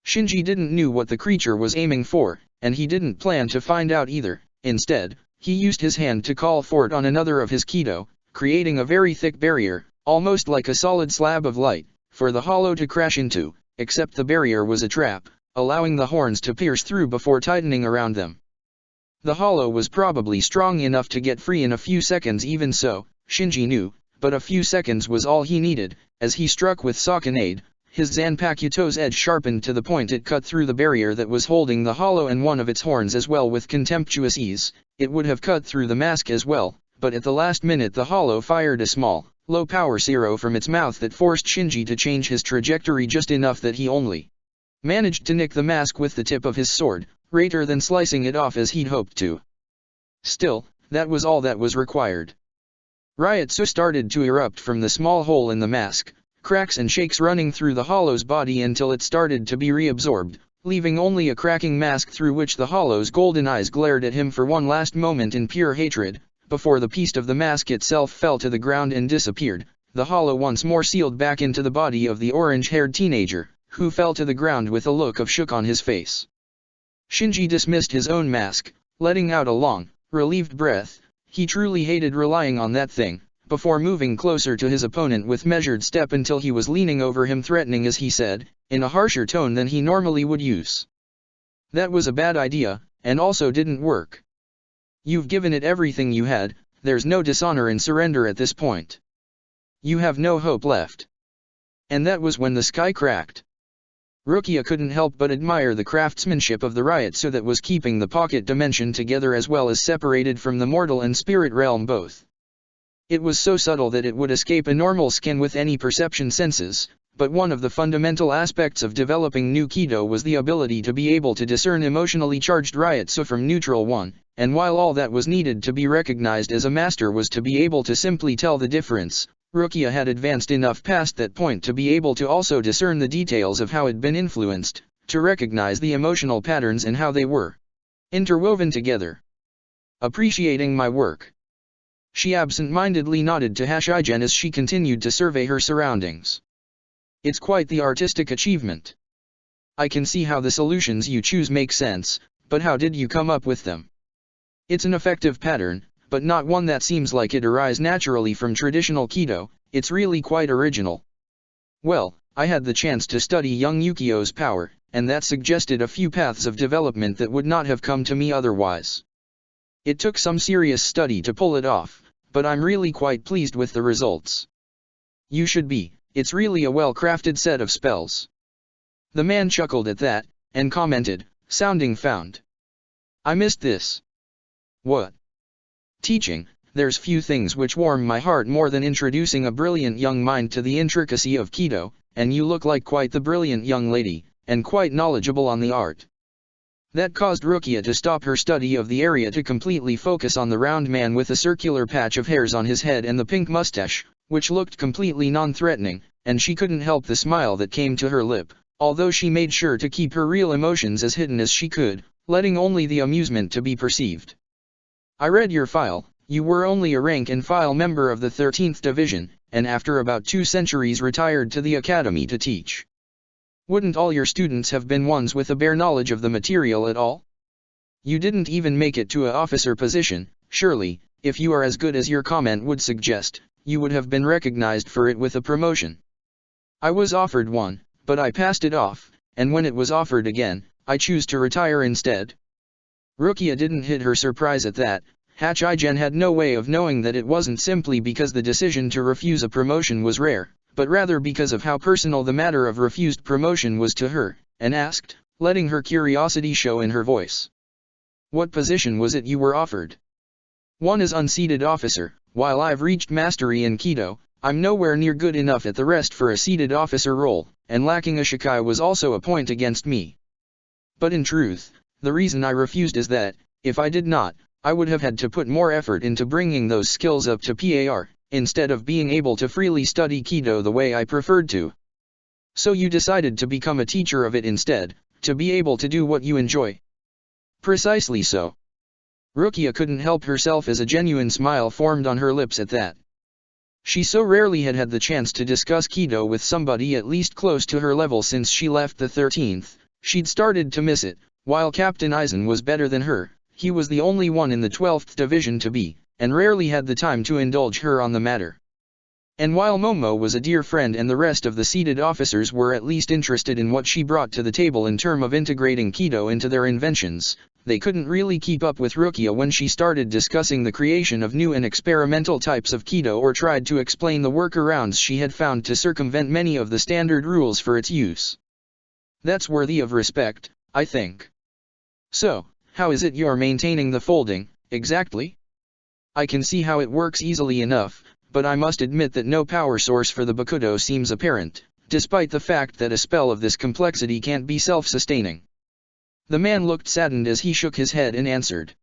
Shinji didn't know what the creature was aiming for, and he didn't plan to find out either. Instead, he used his hand to call for it on another of his Kido, creating a very thick barrier, almost like a solid slab of light, for the hollow to crash into, except the barrier was a trap, allowing the horns to pierce through before tightening around them. The hollow was probably strong enough to get free in a few seconds. Even so, Shinji knew, but a few seconds was all he needed. As he struck with Sakanade, his Zanpakuto's edge sharpened to the point it cut through the barrier that was holding the hollow and one of its horns as well. With contemptuous ease, it would have cut through the mask as well, but at the last minute the hollow fired a small, low-power Zero from its mouth that forced Shinji to change his trajectory just enough that he only managed to nick the mask with the tip of his sword, rather than slicing it off as he'd hoped to. Still, that was all that was required. Ryotsu started to erupt from the small hole in the mask, cracks and shakes running through the hollow's body until it started to be reabsorbed, leaving only a cracking mask through which the hollow's golden eyes glared at him for one last moment in pure hatred. Before the piece of the mask itself fell to the ground and disappeared, the hollow once more sealed back into the body of the orange-haired teenager, who fell to the ground with a look of shock on his face. Shinji dismissed his own mask, letting out a long, relieved breath. He truly hated relying on that thing, before moving closer to his opponent with measured step until he was leaning over him, threatening as he said, in a harsher tone than he normally would use. That was a bad idea, and also didn't work. You've given it everything you had, there's no dishonor in surrender at this point. You have no hope left. And that was when the sky cracked. Rukia couldn't help but admire the craftsmanship of the Ryotsu that was keeping the pocket dimension together as well as separated from the mortal and spirit realm both. It was so subtle that it would escape a normal skin with any perception senses, but one of the fundamental aspects of developing new Kido was the ability to be able to discern emotionally charged Ryotsu from neutral one, and while all that was needed to be recognized as a master was to be able to simply tell the difference, Rukia had advanced enough past that point to be able to also discern the details of how it had been influenced, to recognize the emotional patterns and how they were interwoven together. Appreciating my work. She absent-mindedly nodded to Hashigen as she continued to survey her surroundings. It's quite the artistic achievement. I can see how the solutions you choose make sense, but how did you come up with them? It's an effective pattern, but not one that seems like it arises naturally from traditional Kido. It's really quite original. Well, I had the chance to study young Yukio's power, and that suggested a few paths of development that would not have come to me otherwise. It took some serious study to pull it off, but I'm really quite pleased with the results. You should be. It's really a well-crafted set of spells. The man chuckled at that, and commented, sounding found. I missed this. What? Teaching. There's few things which warm my heart more than introducing a brilliant young mind to the intricacy of Kido, and you look like quite the brilliant young lady, and quite knowledgeable on the art. That caused Rukia to stop her study of the area to completely focus on the round man with a circular patch of hairs on his head and the pink mustache, which looked completely non-threatening, and she couldn't help the smile that came to her lip, although she made sure to keep her real emotions as hidden as she could, letting only the amusement to be perceived. I read your file. You were only a rank-and-file member of the 13th Division, and after about 2 centuries retired to the academy to teach. Wouldn't all your students have been ones with a bare knowledge of the material at all? You didn't even make it to an officer position. Surely, if you are as good as your comment would suggest, you would have been recognized for it with a promotion. I was offered one, but I passed it off, and when it was offered again, I chose to retire instead. Rukia didn't hide her surprise at that. Hashigen had no way of knowing that it wasn't simply because the decision to refuse a promotion was rare, but rather because of how personal the matter of refused promotion was to her, and asked, letting her curiosity show in her voice. What position was it you were offered? One is unseated officer. While I've reached mastery in Kido, I'm nowhere near good enough at the rest for a seated officer role, and lacking a Shikai was also a point against me. But in truth, the reason I refused is that, if I did not, I would have had to put more effort into bringing those skills up to par, instead of being able to freely study Kido the way I preferred to. So you decided to become a teacher of it instead, to be able to do what you enjoy. Precisely so. Rukia couldn't help herself as a genuine smile formed on her lips at that. She so rarely had the chance to discuss Kido with somebody at least close to her level since she left the 13th, she'd started to miss it. While Captain Aizen was better than her, he was the only one in the 12th Division to be, and rarely had the time to indulge her on the matter. And while Momo was a dear friend and the rest of the seated officers were at least interested in what she brought to the table in terms of integrating Kido into their inventions, they couldn't really keep up with Rukia when she started discussing the creation of new and experimental types of Kido or tried to explain the workarounds she had found to circumvent many of the standard rules for its use. That's worthy of respect, I think. So, how is it you're maintaining the folding, exactly? I can see how it works easily enough, but I must admit that no power source for the Bakudo seems apparent, despite the fact that a spell of this complexity can't be self-sustaining. The man looked saddened as he shook his head and answered.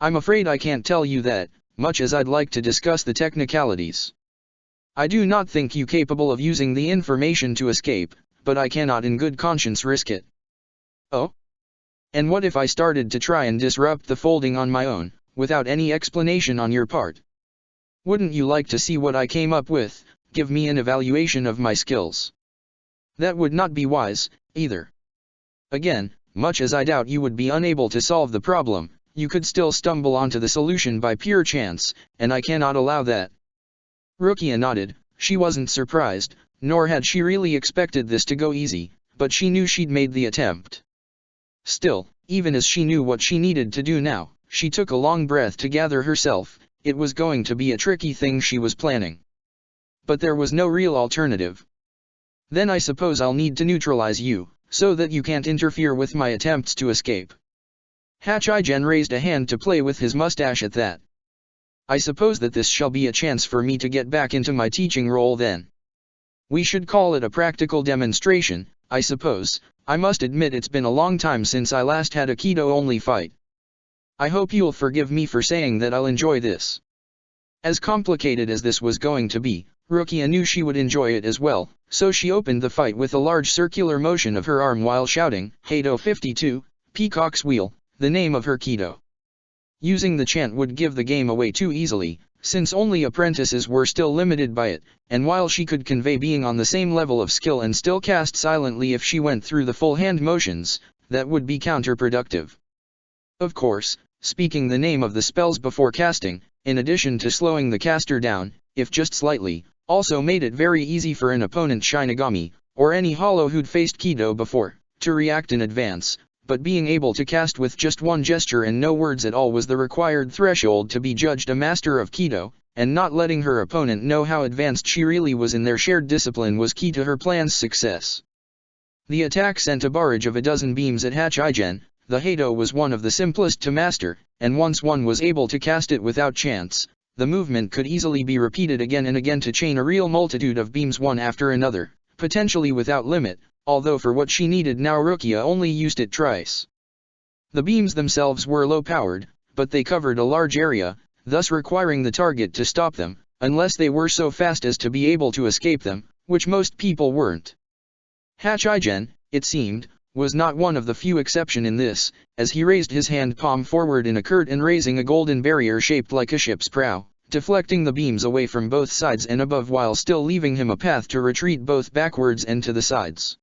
I'm afraid I can't tell you that, much as I'd like to discuss the technicalities. I do not think you capable of using the information to escape, but I cannot in good conscience risk it. Oh? And what if I started to try and disrupt the folding on my own, without any explanation on your part? Wouldn't you like to see what I came up with, give me an evaluation of my skills? That would not be wise, either. Again, much as I doubt you would be unable to solve the problem, you could still stumble onto the solution by pure chance, and I cannot allow that. Rukia nodded. She wasn't surprised, nor had she really expected this to go easy, but she knew she'd made the attempt. Still, even as she knew what she needed to do now, she took a long breath to gather herself. It was going to be a tricky thing she was planning. But there was no real alternative. Then I suppose I'll need to neutralize you, so that you can't interfere with my attempts to escape. Hachigen raised a hand to play with his mustache at that. I suppose that this shall be a chance for me to get back into my teaching role then. We should call it a practical demonstration, I suppose. I must admit it's been a long time since I last had a Kido-only fight. I hope you'll forgive me for saying that I'll enjoy this. As complicated as this was going to be, Rukia knew she would enjoy it as well, so she opened the fight with a large circular motion of her arm while shouting, Heido 52, Peacock's Wheel, the name of her Kido. Using the chant would give the game away too easily, since only apprentices were still limited by it, and while she could convey being on the same level of skill and still cast silently if she went through the full hand motions, that would be counterproductive. Of course, speaking the name of the spells before casting, in addition to slowing the caster down, if just slightly, also made it very easy for an opponent Shinigami, or any hollow who'd faced Kido before, to react in advance, but being able to cast with just one gesture and no words at all was the required threshold to be judged a master of Kido, and not letting her opponent know how advanced she really was in their shared discipline was key to her plan's success. The attack sent a barrage of a dozen beams at Hachigen. The Heido was one of the simplest to master, and once one was able to cast it without chance, the movement could easily be repeated again and again to chain a real multitude of beams one after another, potentially without limit, although for what she needed now Rukia only used it twice. The beams themselves were low-powered, but they covered a large area, thus requiring the target to stop them, unless they were so fast as to be able to escape them, which most people weren't. Hachigen, it seemed, was not one of the few exception in this, as he raised his hand palm forward in a curtain raising a golden barrier shaped like a ship's prow, deflecting the beams away from both sides and above while still leaving him a path to retreat both backwards and to the sides.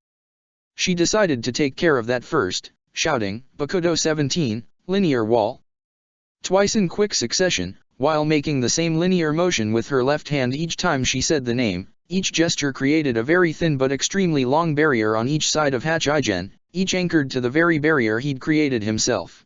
She decided to take care of that first, shouting, Bakudo 17, linear wall. Twice in quick succession, while making the same linear motion with her left hand each time she said the name, each gesture created a very thin but extremely long barrier on each side of Hachigen, each anchored to the very barrier he'd created himself.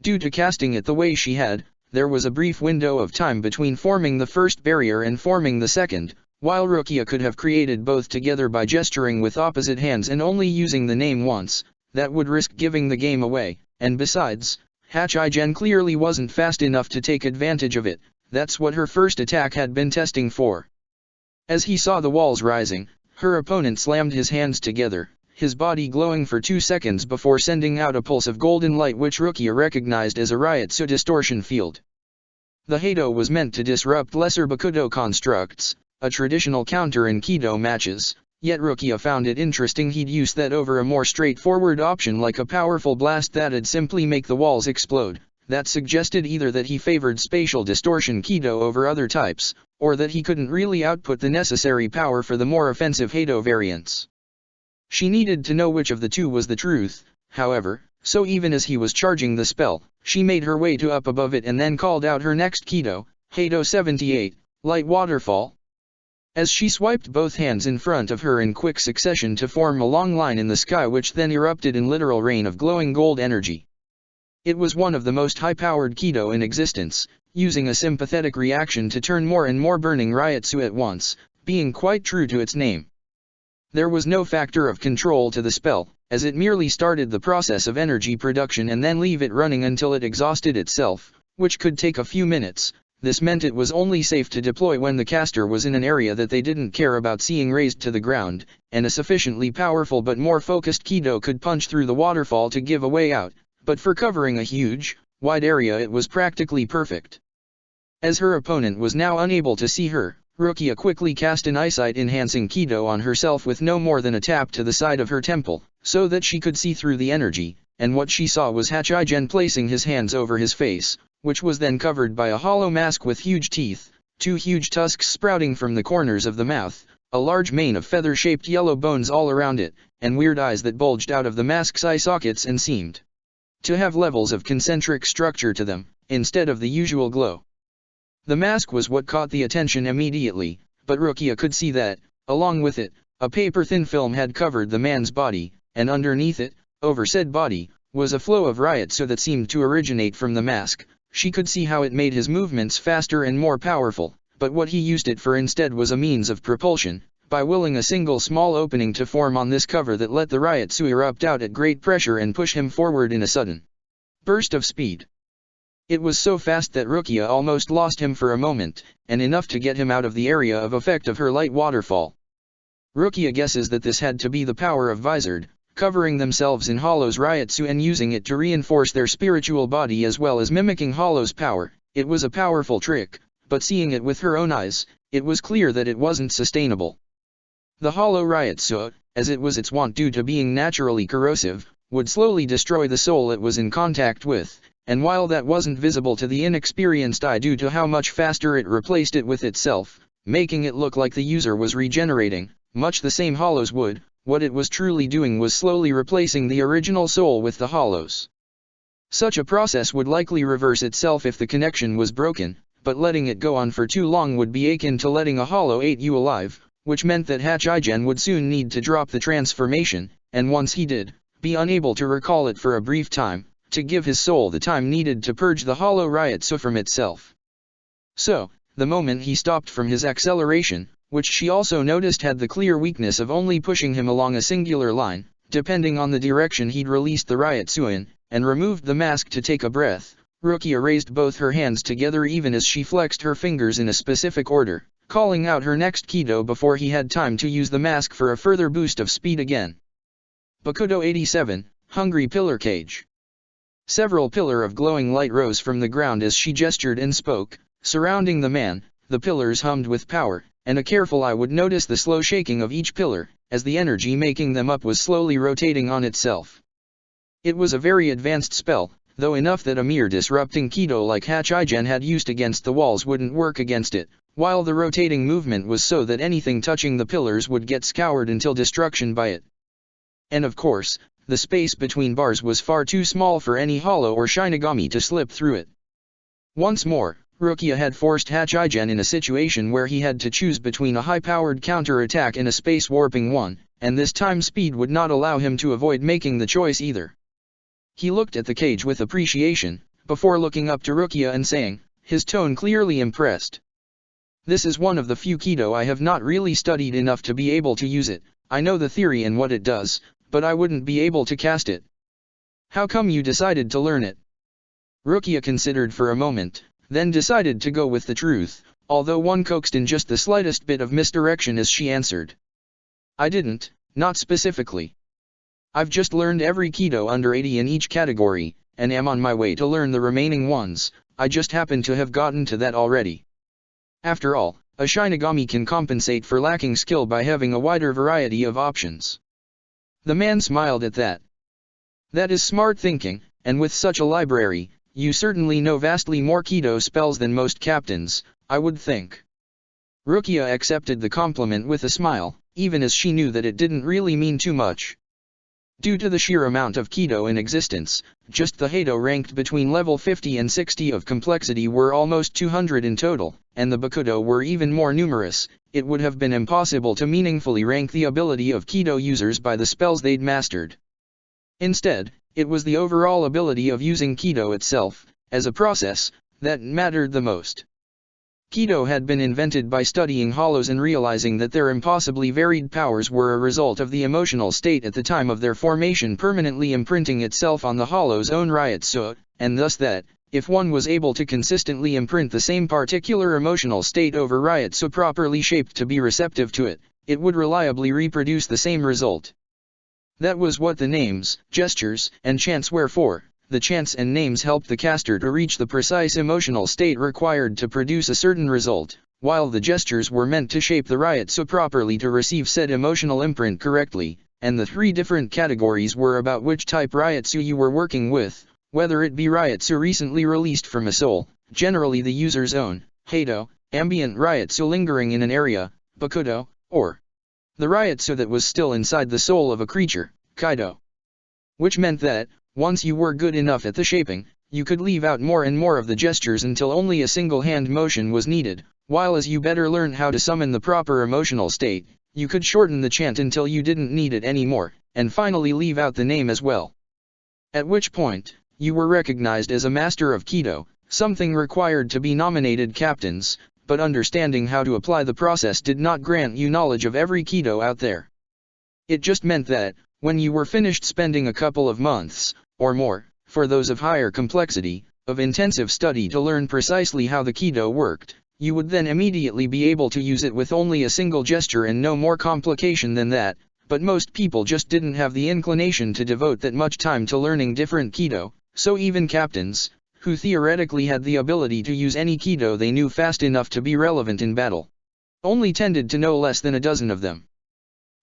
Due to casting it the way she had, there was a brief window of time between forming the first barrier and forming the second, while Rukia could have created both together by gesturing with opposite hands and only using the name once. That would risk giving the game away, and besides, Hachigen clearly wasn't fast enough to take advantage of it. That's what her first attack had been testing for. As he saw the walls rising, her opponent slammed his hands together, his body glowing for 2 seconds before sending out a pulse of golden light which Rukia recognized as a Ryotsu distortion field. The Heido was meant to disrupt lesser Bakudo constructs, a traditional counter in Kido matches, yet Rukia found it interesting he'd use that over a more straightforward option like a powerful blast that'd simply make the walls explode. That suggested either that he favored spatial distortion Kido over other types, or that he couldn't really output the necessary power for the more offensive Heido variants. She needed to know which of the two was the truth, however, so even as he was charging the spell, she made her way to up above it and then called out her next Kido, Heido 78, Light Waterfall. as she swiped both hands in front of her in quick succession to form a long line in the sky which then erupted in literal rain of glowing gold energy. It was one of the most high-powered Kido in existence, using a sympathetic reaction to turn more and more burning Ryotsu at once, being quite true to its name. There was no factor of control to the spell, as it merely started the process of energy production and then leave it running until it exhausted itself, which could take a few minutes. This meant it was only safe to deploy when the caster was in an area that they didn't care about seeing razed to the ground, and a sufficiently powerful but more focused Kido could punch through the waterfall to give a way out, but for covering a huge, wide area it was practically perfect. As her opponent was now unable to see her, Rukia quickly cast an eyesight-enhancing Kido on herself with no more than a tap to the side of her temple, so that she could see through the energy, and what she saw was Hachigen placing his hands over his face, which was then covered by a hollow mask with huge teeth, 2 huge tusks sprouting from the corners of the mouth, a large mane of feather-shaped yellow bones all around it, and weird eyes that bulged out of the mask's eye sockets and seemed to have levels of concentric structure to them, instead of the usual glow. The mask was what caught the attention immediately, but Rukia could see that, along with it, a paper-thin film had covered the man's body, and underneath it, over said body, was a flow of Ryotsu that seemed to originate from the mask. She could see how it made his movements faster and more powerful, but what he used it for instead was a means of propulsion, by willing a single small opening to form on this cover that let the Ryotsu erupt out at great pressure and push him forward in a sudden burst of speed. It was so fast that Rukia almost lost him for a moment, and enough to get him out of the area of effect of her light waterfall. Rukia guesses that this had to be the power of Vizard, covering themselves in Hollow's Ryotsu and using it to reinforce their spiritual body as well as mimicking Hollow's power. It was a powerful trick, but seeing it with her own eyes, it was clear that it wasn't sustainable. The Hollow Ryotsu, as it was its wont due to being naturally corrosive, would slowly destroy the soul it was in contact with, and while that wasn't visible to the inexperienced eye due to how much faster it replaced it with itself, making it look like the user was regenerating, much the same Hollows would, what it was truly doing was slowly replacing the original soul with the Hollows. Such a process would likely reverse itself if the connection was broken, but letting it go on for too long would be akin to letting a Hollow eat you alive, which meant that Hachigen would soon need to drop the transformation, and once he did, be unable to recall it for a brief time, to give his soul the time needed to purge the Hollow Ryotsu from itself. So, the moment he stopped from his acceleration, which she also noticed had the clear weakness of only pushing him along a singular line, depending on the direction he'd released the Ryotsu in, and removed the mask to take a breath, Rukia raised both her hands together even as she flexed her fingers in a specific order, calling out her next Kido before he had time to use the mask for a further boost of speed again. Bakudo 87, Hungry Pillar Cage. Several pillar of glowing light rose from the ground as she gestured and spoke, surrounding the man. The pillars hummed with power, and a careful eye would notice the slow shaking of each pillar, as the energy making them up was slowly rotating on itself. It was a very advanced spell, though enough that a mere disrupting Kido like Hachigen had used against the walls wouldn't work against it, while the rotating movement was so that anything touching the pillars would get scoured until destruction by it. And of course, the space between bars was far too small for any Hollow or Shinigami to slip through it. Once more, Rukia had forced Hachigen in a situation where he had to choose between a high-powered counter-attack and a space-warping one, and this time speed would not allow him to avoid making the choice either. He looked at the cage with appreciation, before looking up to Rukia and saying, his tone clearly impressed. This is one of the few Kido I have not really studied enough to be able to use it. I know the theory and what it does, but I wouldn't be able to cast it. How come you decided to learn it? Rukia considered for a moment, then decided to go with the truth, although one coaxed in just the slightest bit of misdirection as she answered. I didn't, not specifically. I've just learned every Kido under 80 in each category, and am on my way to learn the remaining ones. I just happen to have gotten to that already. After all, a Shinigami can compensate for lacking skill by having a wider variety of options. The man smiled at that. That is smart thinking, and with such a library, you certainly know vastly more Kido spells than most captains, I would think. Rukia accepted the compliment with a smile, even as she knew that it didn't really mean too much. Due to the sheer amount of Kido in existence, just the Heido ranked between level 50 and 60 of complexity were almost 200 in total, and the Bakudo were even more numerous. It would have been impossible to meaningfully rank the ability of Kido users by the spells they'd mastered. Instead, it was the overall ability of using Kido itself, as a process, that mattered the most. Kido had been invented by studying hollows and realizing that their impossibly varied powers were a result of the emotional state at the time of their formation permanently imprinting itself on the hollow's own Ryotsu, and thus that, if one was able to consistently imprint the same particular emotional state over Ryotsu properly shaped to be receptive to it, it would reliably reproduce the same result. That was what the names, gestures, and chants were for. The chants and names helped the caster to reach the precise emotional state required to produce a certain result, while the gestures were meant to shape the Ryotsu properly to receive said emotional imprint correctly, and the three different categories were about which type Ryotsu you were working with, whether it be Ryotsu recently released from a soul, generally the user's own, Heido, ambient Ryotsu lingering in an area, Bakudo, or the Ryotsu that was still inside the soul of a creature, Kaido. Which meant that, once you were good enough at the shaping, you could leave out more and more of the gestures until only a single hand motion was needed, while as you better learned how to summon the proper emotional state, you could shorten the chant until you didn't need it anymore, and finally leave out the name as well. At which point, you were recognized as a master of Kido, something required to be nominated captains, but understanding how to apply the process did not grant you knowledge of every Kido out there. It just meant that, when you were finished spending a couple of months, or more, for those of higher complexity, of intensive study to learn precisely how the Kido worked, you would then immediately be able to use it with only a single gesture and no more complication than that, but most people just didn't have the inclination to devote that much time to learning different Kido, so even captains, who theoretically had the ability to use any Kido they knew fast enough to be relevant in battle, only tended to know less than a dozen of them.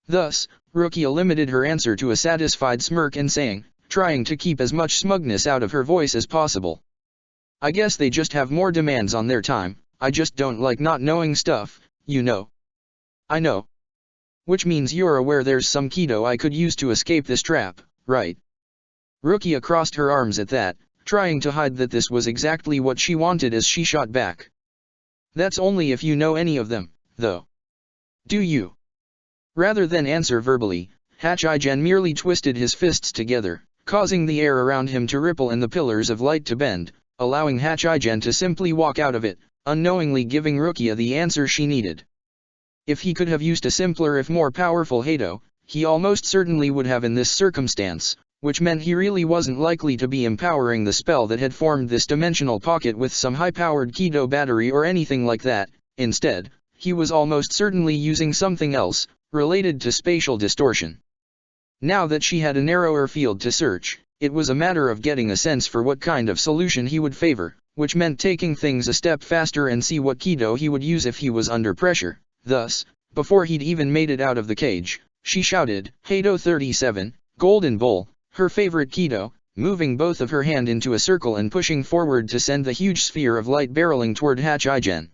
Thus, Rukia limited her answer to a satisfied smirk and saying, trying to keep as much smugness out of her voice as possible, I guess they just have more demands on their time, I just don't like not knowing stuff, you know. I know. Which means you're aware there's some Kido I could use to escape this trap, right? Rukia crossed her arms at that, trying to hide that this was exactly what she wanted as she shot back. That's only if you know any of them, though. Do you? Rather than answer verbally, Hachigen merely twisted his fists together, causing the air around him to ripple and the pillars of light to bend, allowing Hachigen to simply walk out of it, unknowingly giving Rukia the answer she needed. If he could have used a simpler if more powerful Heido, he almost certainly would have in this circumstance, which meant he really wasn't likely to be empowering the spell that had formed this dimensional pocket with some high-powered Kido battery or anything like that. Instead, he was almost certainly using something else, related to spatial distortion. Now that she had a narrower field to search, it was a matter of getting a sense for what kind of solution he would favor, which meant taking things a step faster and see what Kido he would use if he was under pressure. Thus, before he'd even made it out of the cage, she shouted, Heido 37, Golden Bull, her favorite Kido, moving both of her hand into a circle and pushing forward to send the huge sphere of light barreling toward Hachigen.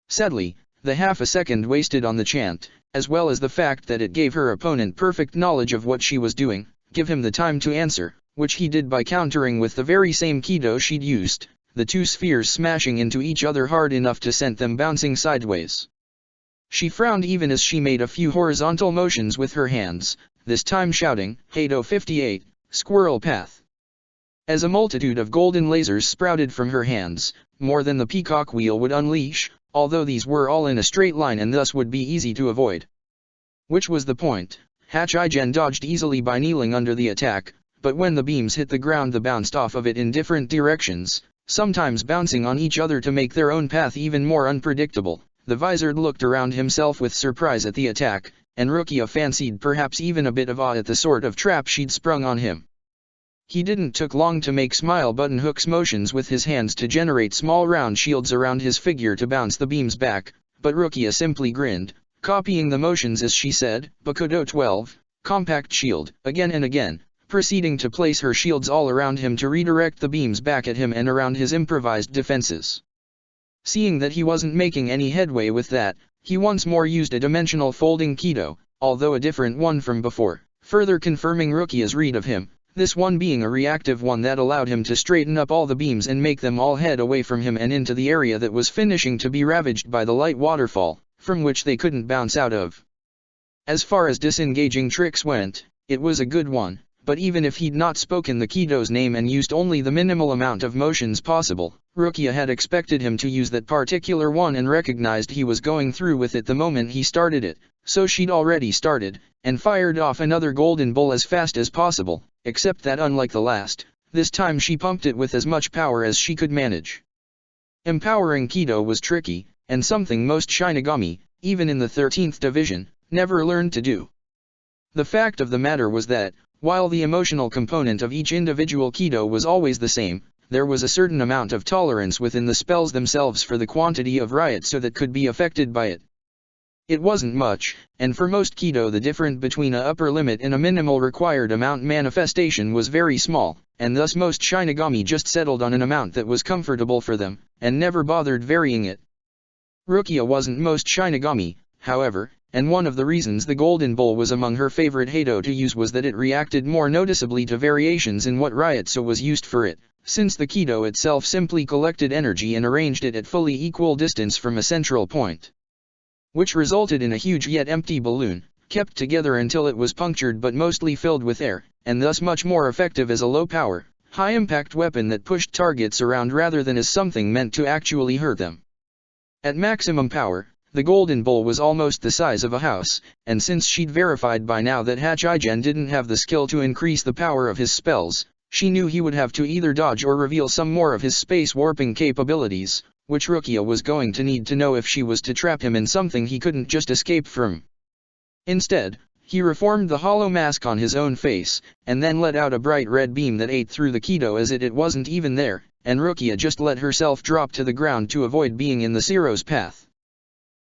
Sadly, the half a second wasted on the chant, as well as the fact that it gave her opponent perfect knowledge of what she was doing, give him the time to answer, which he did by countering with the very same Kido she'd used, the two spheres smashing into each other hard enough to send them bouncing sideways. She frowned even as she made a few horizontal motions with her hands, this time shouting, Heido 58, Squirrel Path. As a multitude of golden lasers sprouted from her hands, more than the peacock wheel would unleash, although these were all in a straight line and thus would be easy to avoid. Which was the point. Hachigen dodged easily by kneeling under the attack, but when the beams hit the ground they bounced off of it in different directions, sometimes bouncing on each other to make their own path even more unpredictable. The Vizard looked around himself with surprise at the attack, and Rukia fancied perhaps even a bit of awe at the sort of trap she'd sprung on him. He didn't took long to make smile button hooks motions with his hands to generate small round shields around his figure to bounce the beams back, but Rukia simply grinned, copying the motions as she said, Bakudo 12, compact shield, again and again, proceeding to place her shields all around him to redirect the beams back at him and around his improvised defenses. Seeing that he wasn't making any headway with that, he once more used a dimensional folding Kido, although a different one from before, further confirming Rukia's read of him, this one being a reactive one that allowed him to straighten up all the beams and make them all head away from him and into the area that was finishing to be ravaged by the light waterfall, from which they couldn't bounce out of. As far as disengaging tricks went, it was a good one, but even if he'd not spoken the Kido's name and used only the minimal amount of motions possible, Rukia had expected him to use that particular one and recognized he was going through with it the moment he started it, so she'd already started, and fired off another golden bull as fast as possible, except that unlike the last, this time she pumped it with as much power as she could manage. Empowering Kido was tricky, and something most Shinigami, even in the 13th division, never learned to do. The fact of the matter was that, while the emotional component of each individual Kido was always the same, there was a certain amount of tolerance within the spells themselves for the quantity of riot so that could be affected by it. It wasn't much, and for most Kido the difference between a upper limit and a minimal required amount manifestation was very small, and thus most Shinigami just settled on an amount that was comfortable for them, and never bothered varying it. Rukia wasn't most Shinigami, however, and one of the reasons the Golden Bull was among her favorite Hado to use was that it reacted more noticeably to variations in what Ryotsu was used for it, since the Kido itself simply collected energy and arranged it at fully equal distance from a central point, which resulted in a huge yet empty balloon, kept together until it was punctured but mostly filled with air, and thus much more effective as a low-power, high-impact weapon that pushed targets around rather than as something meant to actually hurt them. At maximum power, the Golden Bull was almost the size of a house, and since she'd verified by now that Hachigen didn't have the skill to increase the power of his spells, she knew he would have to either dodge or reveal some more of his space warping capabilities, which Rukia was going to need to know if she was to trap him in something he couldn't just escape from. Instead, he reformed the hollow mask on his own face, and then let out a bright red beam that ate through the Kido as it wasn't even there, and Rukia just let herself drop to the ground to avoid being in the Zero's path.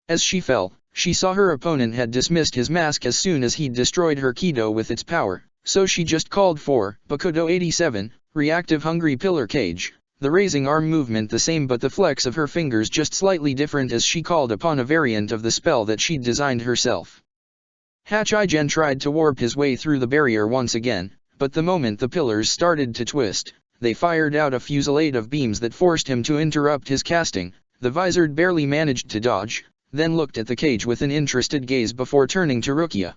As she fell, she saw her opponent had dismissed his mask as soon as he'd destroyed her Kido with its power, so she just called for Bakudo 87, Reactive Hungry Pillar Cage, the raising arm movement the same but the flex of her fingers just slightly different as she called upon a variant of the spell that she'd designed herself. Hachigen tried to warp his way through the barrier once again, but the moment the pillars started to twist, they fired out a fusillade of beams that forced him to interrupt his casting. The Visored barely managed to dodge, then looked at the cage with an interested gaze before turning to Rukia.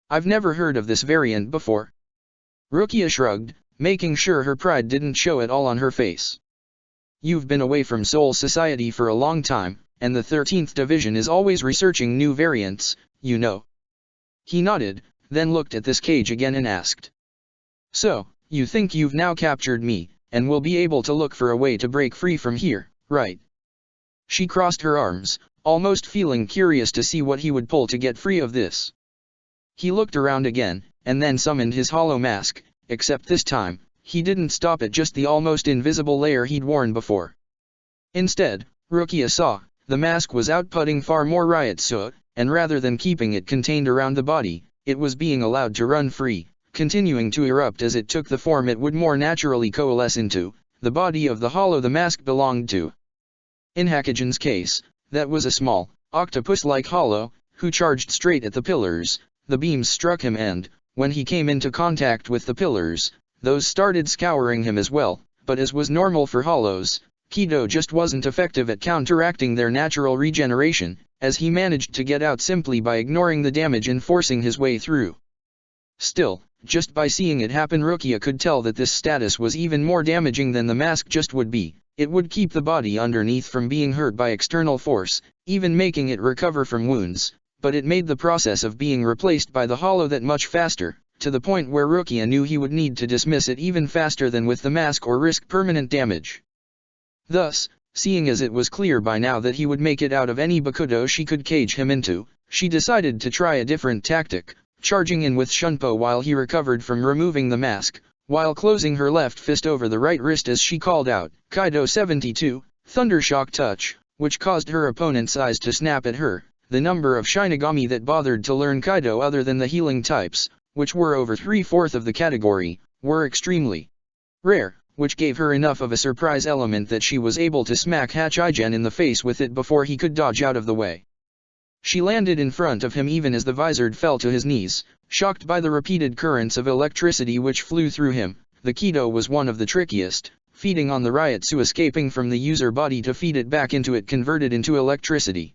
"I've never heard of this variant before." Rukia shrugged, making sure her pride didn't show at all on her face. "You've been away from Soul Society for a long time, and the 13th Division is always researching new variants, you know." He nodded, then looked at this cage again and asked, "So, you think you've now captured me, and will be able to look for a way to break free from here, right?" She crossed her arms, almost feeling curious to see what he would pull to get free of this. He looked around again, and then summoned his hollow mask, except this time, he didn't stop at just the almost invisible layer he'd worn before. Instead, Rukia saw, the mask was outputting far more Ryotsu, and rather than keeping it contained around the body, it was being allowed to run free, continuing to erupt as it took the form it would more naturally coalesce into, the body of the hollow the mask belonged to. In Hachigen's case, that was a small, octopus-like hollow, who charged straight at the pillars. The beams struck him and, when he came into contact with the pillars, those started scouring him as well, but as was normal for hollows, Kido just wasn't effective at counteracting their natural regeneration, as he managed to get out simply by ignoring the damage and forcing his way through. Still, just by seeing it happen Rukia could tell that this status was even more damaging than the mask just would be. It would keep the body underneath from being hurt by external force, even making it recover from wounds, but it made the process of being replaced by the hollow that much faster, to the point where Rukia knew he would need to dismiss it even faster than with the mask or risk permanent damage. Thus, seeing as it was clear by now that he would make it out of any Bakudo she could cage him into, she decided to try a different tactic, charging in with Shunpo while he recovered from removing the mask, while closing her left fist over the right wrist as she called out, "Kaido 72, Thundershock Touch," which caused her opponent's eyes to snap at her. The number of Shinigami that bothered to learn Kaido other than the healing types, which were over 3/4 of the category, were extremely rare, which gave her enough of a surprise element that she was able to smack Hachigen in the face with it before he could dodge out of the way. She landed in front of him even as the Visored fell to his knees, shocked by the repeated currents of electricity which flew through him. The Kido was one of the trickiest, feeding on the Ryotsu escaping from the user body to feed it back into it converted into electricity.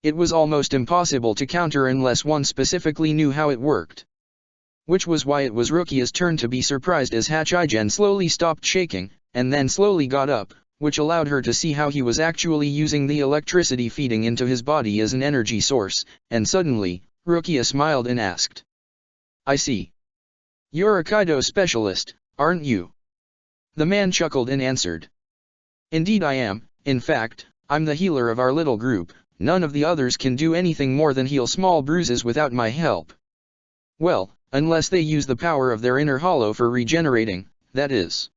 It was almost impossible to counter unless one specifically knew how it worked. Which was why it was Rukia's turn to be surprised as Hachigen slowly stopped shaking, and then slowly got up, which allowed her to see how he was actually using the electricity feeding into his body as an energy source, and suddenly, Rukia smiled and asked. I see. You're a Kaido specialist, aren't you? The man chuckled and answered. Indeed I am. In fact, I'm the healer of our little group. None of the others can do anything more than heal small bruises without my help. Well, unless they use the power of their inner hollow for regenerating, that is.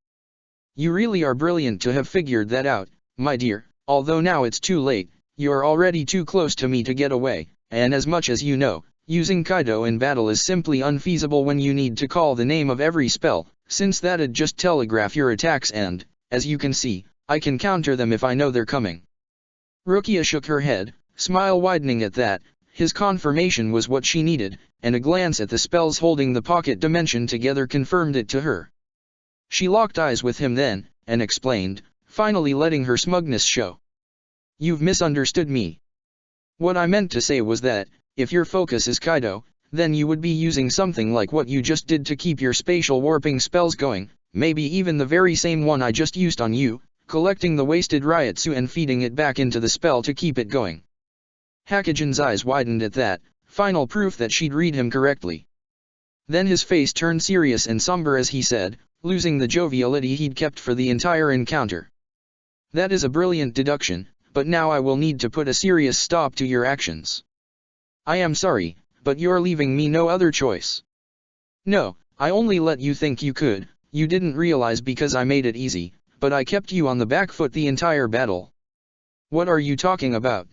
You really are brilliant to have figured that out, my dear, although now it's too late. You're already too close to me to get away, and as much as you know, using Kaido in battle is simply unfeasible when you need to call the name of every spell, since that'd just telegraph your attacks and, as you can see, I can counter them if I know they're coming. Rukia shook her head, smile widening at that. His confirmation was what she needed, and a glance at the spells holding the pocket dimension together confirmed it to her. She locked eyes with him then, and explained, finally letting her smugness show. You've misunderstood me. What I meant to say was that, if your focus is Kaido, then you would be using something like what you just did to keep your spatial warping spells going, maybe even the very same one I just used on you, collecting the wasted Ryotsu and feeding it back into the spell to keep it going. Hachigen's eyes widened at that, final proof that she'd read him correctly. Then his face turned serious and somber as he said, losing the joviality he'd kept for the entire encounter. That is a brilliant deduction, but now I will need to put a serious stop to your actions. I am sorry, but you're leaving me no other choice. No, I only let you think you could. You didn't realize because I made it easy, but I kept you on the back foot the entire battle. What are you talking about?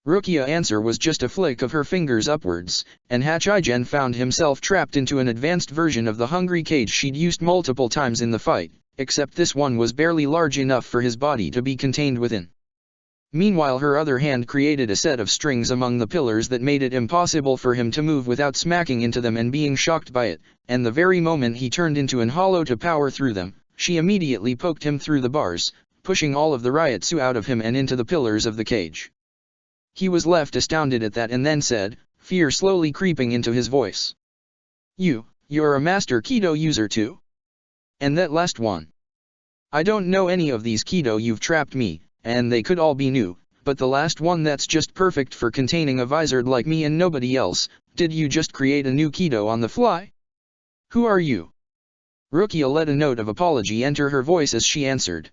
Rukia's answer was just a flick of her fingers upwards, and Hachigen found himself trapped into an advanced version of the hungry cage she'd used multiple times in the fight, except this one was barely large enough for his body to be contained within. Meanwhile her other hand created a set of strings among the pillars that made it impossible for him to move without smacking into them and being shocked by it, and the very moment he turned into an hollow to power through them, she immediately poked him through the bars, pushing all of the Ryotsu out of him and into the pillars of the cage. He was left astounded at that and then said, fear slowly creeping into his voice. You're a master Kido user too? And that last one? I don't know any of these Kido you've trapped me, and they could all be new, but the last one that's just perfect for containing a wizard like me and nobody else, did you just create a new Kido on the fly? Who are you? Rukia let a note of apology enter her voice as she answered.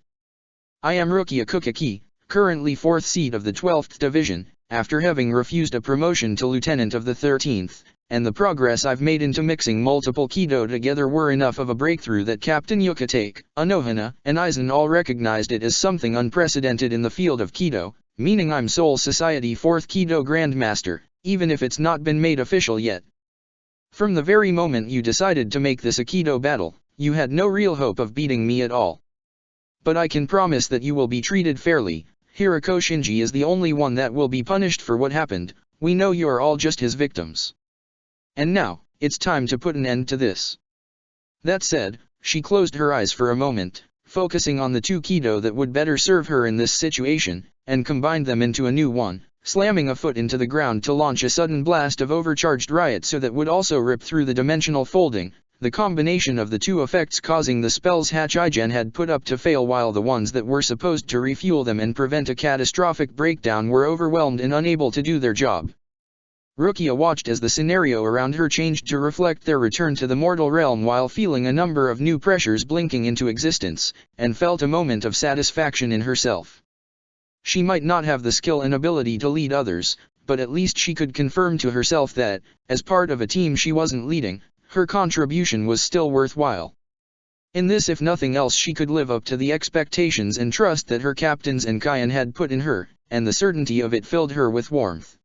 I am Rukia Kukaki, currently 4th seed of the 12th Division, after having refused a promotion to Lieutenant of the 13th, and the progress I've made into mixing multiple Kido together were enough of a breakthrough that Captain Yukatake, Anohana, and Aizen all recognized it as something unprecedented in the field of Kido, meaning I'm Soul Society 4th Kido Grandmaster, even if it's not been made official yet. From the very moment you decided to make this a Kido battle, you had no real hope of beating me at all. But I can promise that you will be treated fairly. Hirako Shinji is the only one that will be punished for what happened. We know you are all just his victims. And now, it's time to put an end to this. That said, she closed her eyes for a moment, focusing on the two Kido that would better serve her in this situation, and combined them into a new one, slamming a foot into the ground to launch a sudden blast of overcharged Ryotsu that would also rip through the dimensional folding, the combination of the two effects causing the spells Hachigen had put up to fail while the ones that were supposed to refuel them and prevent a catastrophic breakdown were overwhelmed and unable to do their job. Rukia watched as the scenario around her changed to reflect their return to the mortal realm while feeling a number of new pressures blinking into existence, and felt a moment of satisfaction in herself. She might not have the skill and ability to lead others, but at least she could confirm to herself that, as part of a team she wasn't leading, her contribution was still worthwhile. In this if nothing else she could live up to the expectations and trust that her captains and Kaien had put in her, and the certainty of it filled her with warmth.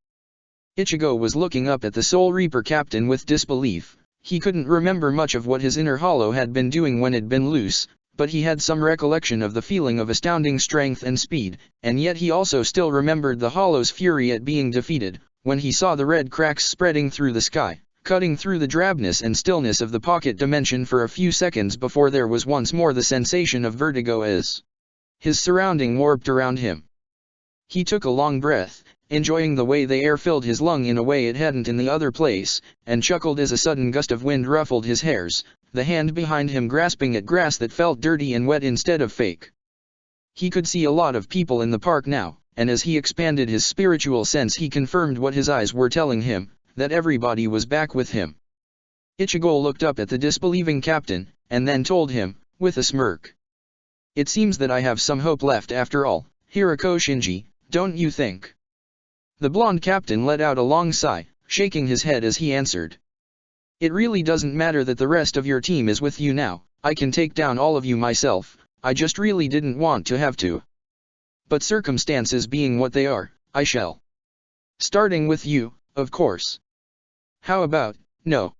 Ichigo was looking up at the Soul Reaper captain with disbelief. He couldn't remember much of what his inner hollow had been doing when it'd been loose, but he had some recollection of the feeling of astounding strength and speed, and yet he also still remembered the hollow's fury at being defeated, when he saw the red cracks spreading through the sky, cutting through the drabness and stillness of the pocket dimension for a few seconds before there was once more the sensation of vertigo as his surrounding warped around him. He took a long breath, enjoying the way the air filled his lung in a way it hadn't in the other place, and chuckled as a sudden gust of wind ruffled his hairs, the hand behind him grasping at grass that felt dirty and wet instead of fake. He could see a lot of people in the park now, and as he expanded his spiritual sense he confirmed what his eyes were telling him, that everybody was back with him. Ichigo looked up at the disbelieving captain, and then told him, with a smirk. "It seems that I have some hope left after all, Hirako Shinji, don't you think?" The blonde captain let out a long sigh, shaking his head as he answered. "It really doesn't matter that the rest of your team is with you now, I can take down all of you myself, I just really didn't want to have to. But circumstances being what they are, I shall. Starting with you, of course. How about, no?"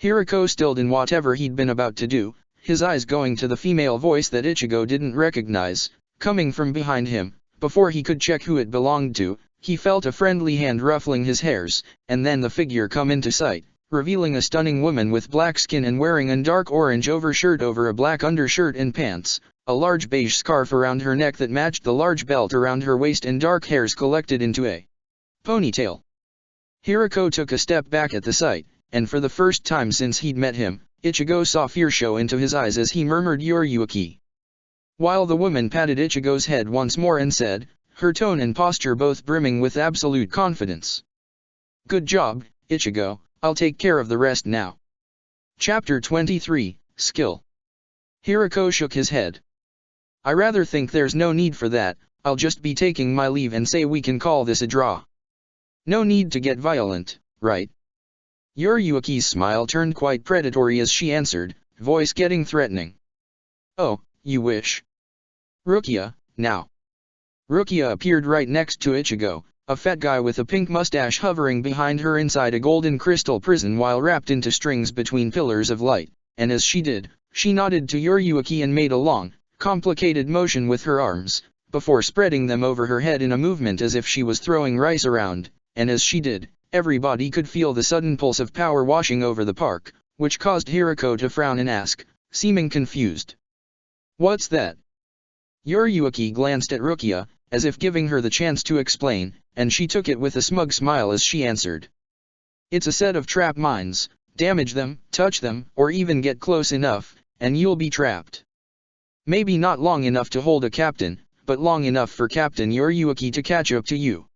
Hirako stilled in whatever he'd been about to do, his eyes going to the female voice that Ichigo didn't recognize, coming from behind him. Before he could check who it belonged to, he felt a friendly hand ruffling his hairs, and then the figure come into sight, revealing a stunning woman with black skin and wearing a dark orange overshirt over a black undershirt and pants, a large beige scarf around her neck that matched the large belt around her waist and dark hairs collected into a ponytail. Hirako took a step back at the sight, and for the first time since he'd met him, Ichigo saw fear show into his eyes as he murmured Yoriyuki. While the woman patted Ichigo's head once more and said, her tone and posture both brimming with absolute confidence. "Good job, Ichigo, I'll take care of the rest now." Chapter 23, Skill. Hirako shook his head. "I rather think there's no need for that, I'll just be taking my leave and say we can call this a draw. No need to get violent, right?" Yoriyuki's smile turned quite predatory as she answered, voice getting threatening. "Oh, you wish. Rukia, now." Rukia appeared right next to Ichigo, a fat guy with a pink mustache hovering behind her inside a golden crystal prison while wrapped into strings between pillars of light, and as she did, she nodded to Yoriyuki and made a long, complicated motion with her arms, before spreading them over her head in a movement as if she was throwing rice around, and as she did, everybody could feel the sudden pulse of power washing over the park, which caused Hirako to frown and ask, seeming confused. "What's that?" Yoriyuki glanced at Rukia, as if giving her the chance to explain, and she took it with a smug smile as she answered. "It's a set of trap mines, damage them, touch them, or even get close enough, and you'll be trapped. Maybe not long enough to hold a captain, but long enough for Captain Yoriyuki to catch up to you.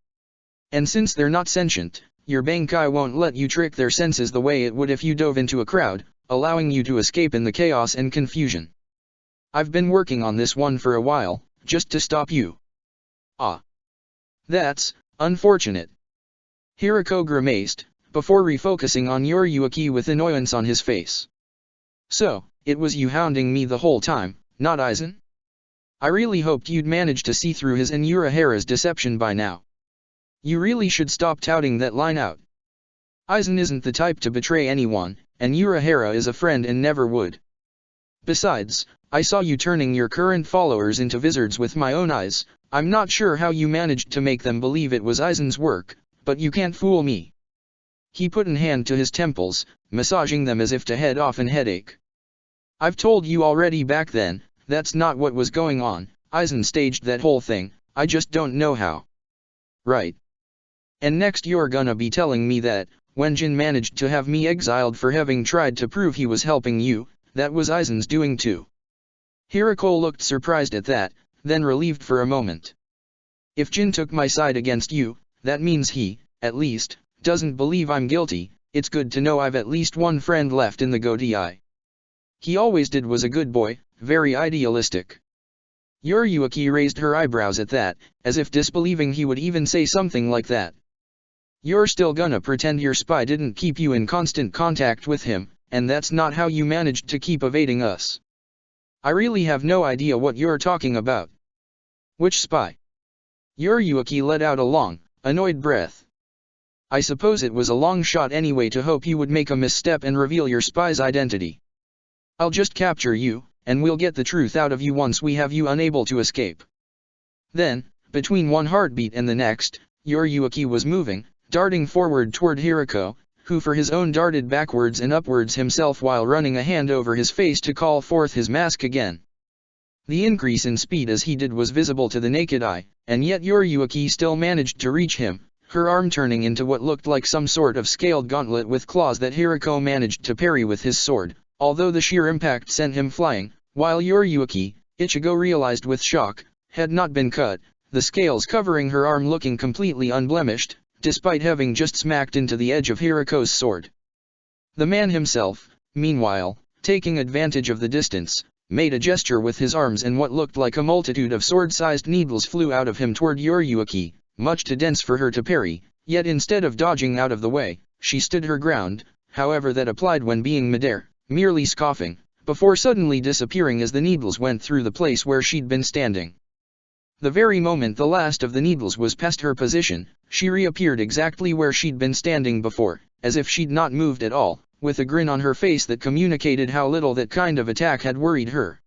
And since they're not sentient, your Bankai won't let you trick their senses the way it would if you dove into a crowd, allowing you to escape in the chaos and confusion. I've been working on this one for a while, just to stop you." "Ah. That's unfortunate." Hirako grimaced, before refocusing on Yoriyuki with annoyance on his face. "So, it was you hounding me the whole time, not Aizen? I really hoped you'd manage to see through his and Urahara's deception by now. You really should stop touting that line out. Aizen isn't the type to betray anyone, and Urahara is a friend and never would. Besides, I saw you turning your current followers into wizards with my own eyes. I'm not sure how you managed to make them believe it was Aizen's work, but you can't fool me." He put an hand to his temples, massaging them as if to head off an headache. "I've told you already back then, that's not what was going on. Aizen staged that whole thing, I just don't know how. Right. And next you're gonna be telling me that, when Jin managed to have me exiled for having tried to prove he was helping you, that was Aizen's doing too." Hirako looked surprised at that, then relieved for a moment. "If Jin took my side against you, that means he, at least, doesn't believe I'm guilty. It's good to know I've at least one friend left in the Godai. He always did was a good boy, very idealistic." Yoriyuki raised her eyebrows at that, as if disbelieving he would even say something like that. "You're still gonna pretend your spy didn't keep you in constant contact with him, and that's not how you managed to keep evading us. I really have no idea what you're talking about." "Which spy?" Yoriyuki let out a long, annoyed breath. "I suppose it was a long shot anyway to hope you would make a misstep and reveal your spy's identity. I'll just capture you, and we'll get the truth out of you once we have you unable to escape." Then, between one heartbeat and the next, Yoriyuki was moving, darting forward toward Hirako, who for his own darted backwards and upwards himself while running a hand over his face to call forth his mask again. The increase in speed as he did was visible to the naked eye, and yet Yoriuki still managed to reach him, her arm turning into what looked like some sort of scaled gauntlet with claws that Hirako managed to parry with his sword, although the sheer impact sent him flying, while Yoriuki, Ichigo realized with shock, had not been cut, the scales covering her arm looking completely unblemished, despite having just smacked into the edge of Hirako's sword. The man himself, meanwhile, taking advantage of the distance, made a gesture with his arms and what looked like a multitude of sword-sized needles flew out of him toward Yoriuki, much too dense for her to parry, yet instead of dodging out of the way, she stood her ground, however that applied when being midair, merely scoffing, before suddenly disappearing as the needles went through the place where she'd been standing. The very moment the last of the needles was past her position, she reappeared exactly where she'd been standing before, as if she'd not moved at all, with a grin on her face that communicated how little that kind of attack had worried her.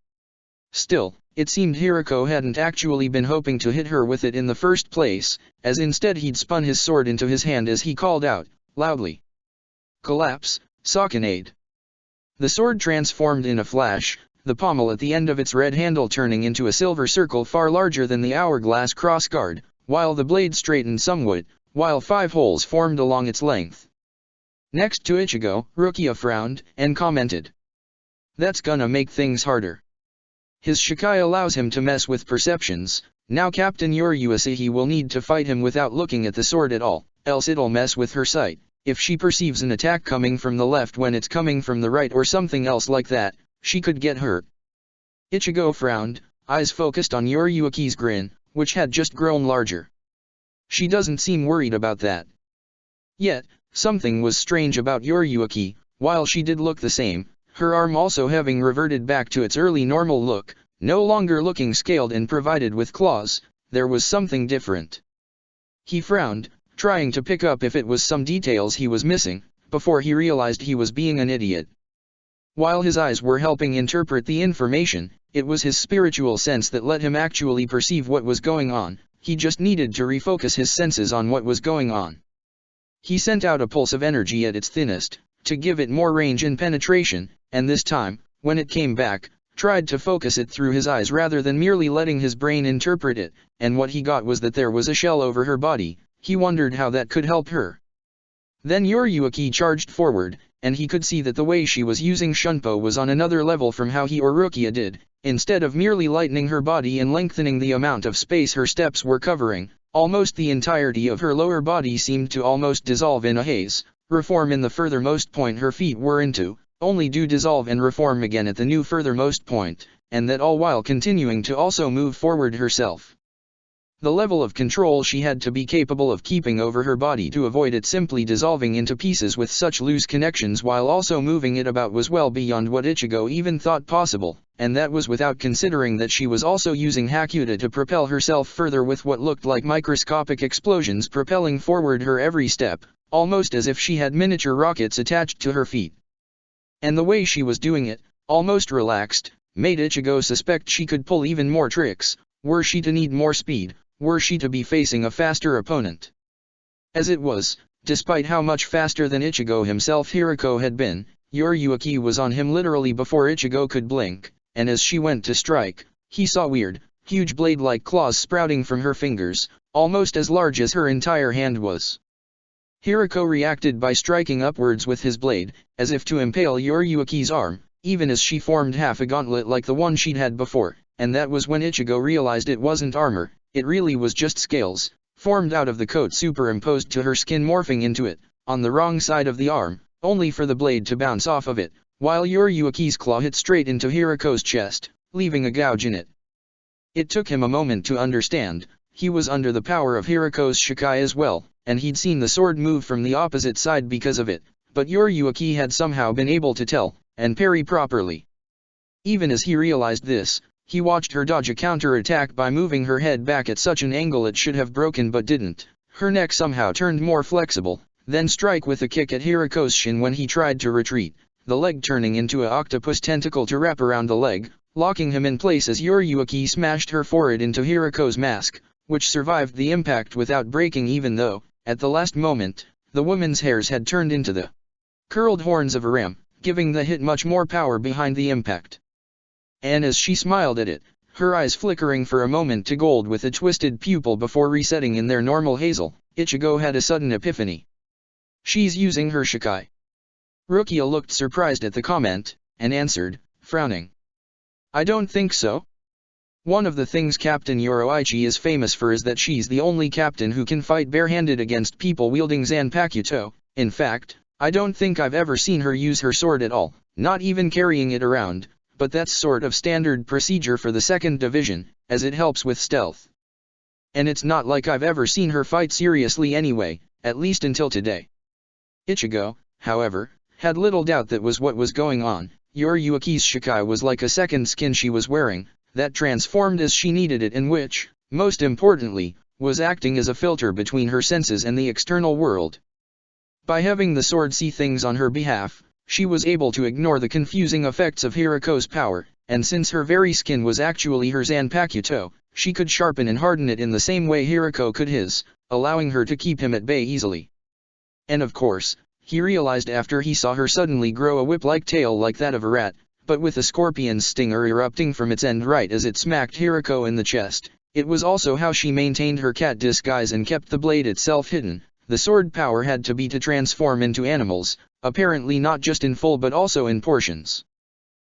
Still, it seemed Hirako hadn't actually been hoping to hit her with it in the first place, as instead he'd spun his sword into his hand as he called out, loudly. Collapse, Sakanade. The sword transformed in a flash, the pommel at the end of its red handle turning into a silver circle far larger than the hourglass crossguard, while the blade straightened somewhat, while 5 holes formed along its length. Next to Ichigo, Rukia frowned, and commented. That's gonna make things harder. His Shikai allows him to mess with perceptions, now Captain Yoriuki will need to fight him without looking at the sword at all, else it'll mess with her sight. If she perceives an attack coming from the left when it's coming from the right or something else like that, she could get hurt. Ichigo frowned, eyes focused on Yoriuki's grin, which had just grown larger. She doesn't seem worried about that. Yet, something was strange about Yoriuki, while she did look the same, her arm also having reverted back to its early normal look, no longer looking scaled and provided with claws, there was something different. He frowned, trying to pick up if it was some details he was missing, before he realized he was being an idiot. While his eyes were helping interpret the information, it was his spiritual sense that let him actually perceive what was going on, he just needed to refocus his senses on what was going on. He sent out a pulse of energy at its thinnest, to give it more range and penetration, and this time, when it came back, tried to focus it through his eyes rather than merely letting his brain interpret it, and what he got was that there was a shell over her body. He wondered how that could help her. Then Yoriuki charged forward, and he could see that the way she was using Shunpo was on another level from how he or Rukia did. Instead of merely lightening her body and lengthening the amount of space her steps were covering, almost the entirety of her lower body seemed to almost dissolve in a haze, reform in the furthermost point her feet were into, only do dissolve and reform again at the new furthermost point, and that all while continuing to also move forward herself. The level of control she had to be capable of keeping over her body to avoid it simply dissolving into pieces with such loose connections while also moving it about was well beyond what Ichigo even thought possible, and that was without considering that she was also using Hakuta to propel herself further with what looked like microscopic explosions propelling forward her every step, almost as if she had miniature rockets attached to her feet. And the way she was doing it, almost relaxed, made Ichigo suspect she could pull even more tricks, were she to need more speed, were she to be facing a faster opponent. As it was, despite how much faster than Ichigo himself Hirako had been, Yoriuki was on him literally before Ichigo could blink, and as she went to strike, he saw weird, huge blade-like claws sprouting from her fingers, almost as large as her entire hand was. Hirako reacted by striking upwards with his blade, as if to impale Yoriuki's arm, even as she formed half a gauntlet like the one she'd had before, and that was when Ichigo realized it wasn't armor. It really was just scales, formed out of the coat superimposed to her skin morphing into it, on the wrong side of the arm, only for the blade to bounce off of it, while Yoriuki's claw hit straight into Hirako's chest, leaving a gouge in it. It took him a moment to understand, he was under the power of Hirako's Shikai as well, and he'd seen the sword move from the opposite side because of it, but Yoriuki had somehow been able to tell, and parry properly. Even as he realized this, he watched her dodge a counter-attack by moving her head back at such an angle it should have broken but didn't, her neck somehow turned more flexible, then strike with a kick at Hirako's shin when he tried to retreat, the leg turning into an octopus tentacle to wrap around the leg, locking him in place as Yoriuki smashed her forehead into Hirako's mask, which survived the impact without breaking even though, at the last moment, the woman's hairs had turned into the curled horns of a ram, giving the hit much more power behind the impact. And as she smiled at it, her eyes flickering for a moment to gold with a twisted pupil before resetting in their normal hazel, Ichigo had a sudden epiphany. She's using her Shikai. Rukia looked surprised at the comment, and answered, frowning. I don't think so. One of the things Captain Yoroichi is famous for is that she's the only captain who can fight barehanded against people wielding Zanpakuto. In fact, I don't think I've ever seen her use her sword at all, not even carrying it around, but that's sort of standard procedure for the 2nd Division, as it helps with stealth. And it's not like I've ever seen her fight seriously anyway, at least until today. Ichigo, however, had little doubt that was what was going on. Yoriyuki's Shikai was like a second skin she was wearing, that transformed as she needed it and which, most importantly, was acting as a filter between her senses and the external world. By having the sword see things on her behalf, she was able to ignore the confusing effects of Hiriko's power, and since her very skin was actually her Zanpakuto, she could sharpen and harden it in the same way Hiriko could his, allowing her to keep him at bay easily. And of course, he realized after he saw her suddenly grow a whip-like tail like that of a rat, but with a scorpion's stinger erupting from its end right as it smacked Hiriko in the chest. It was also how she maintained her cat disguise and kept the blade itself hidden. The sword power had to be to transform into animals, apparently not just in full but also in portions.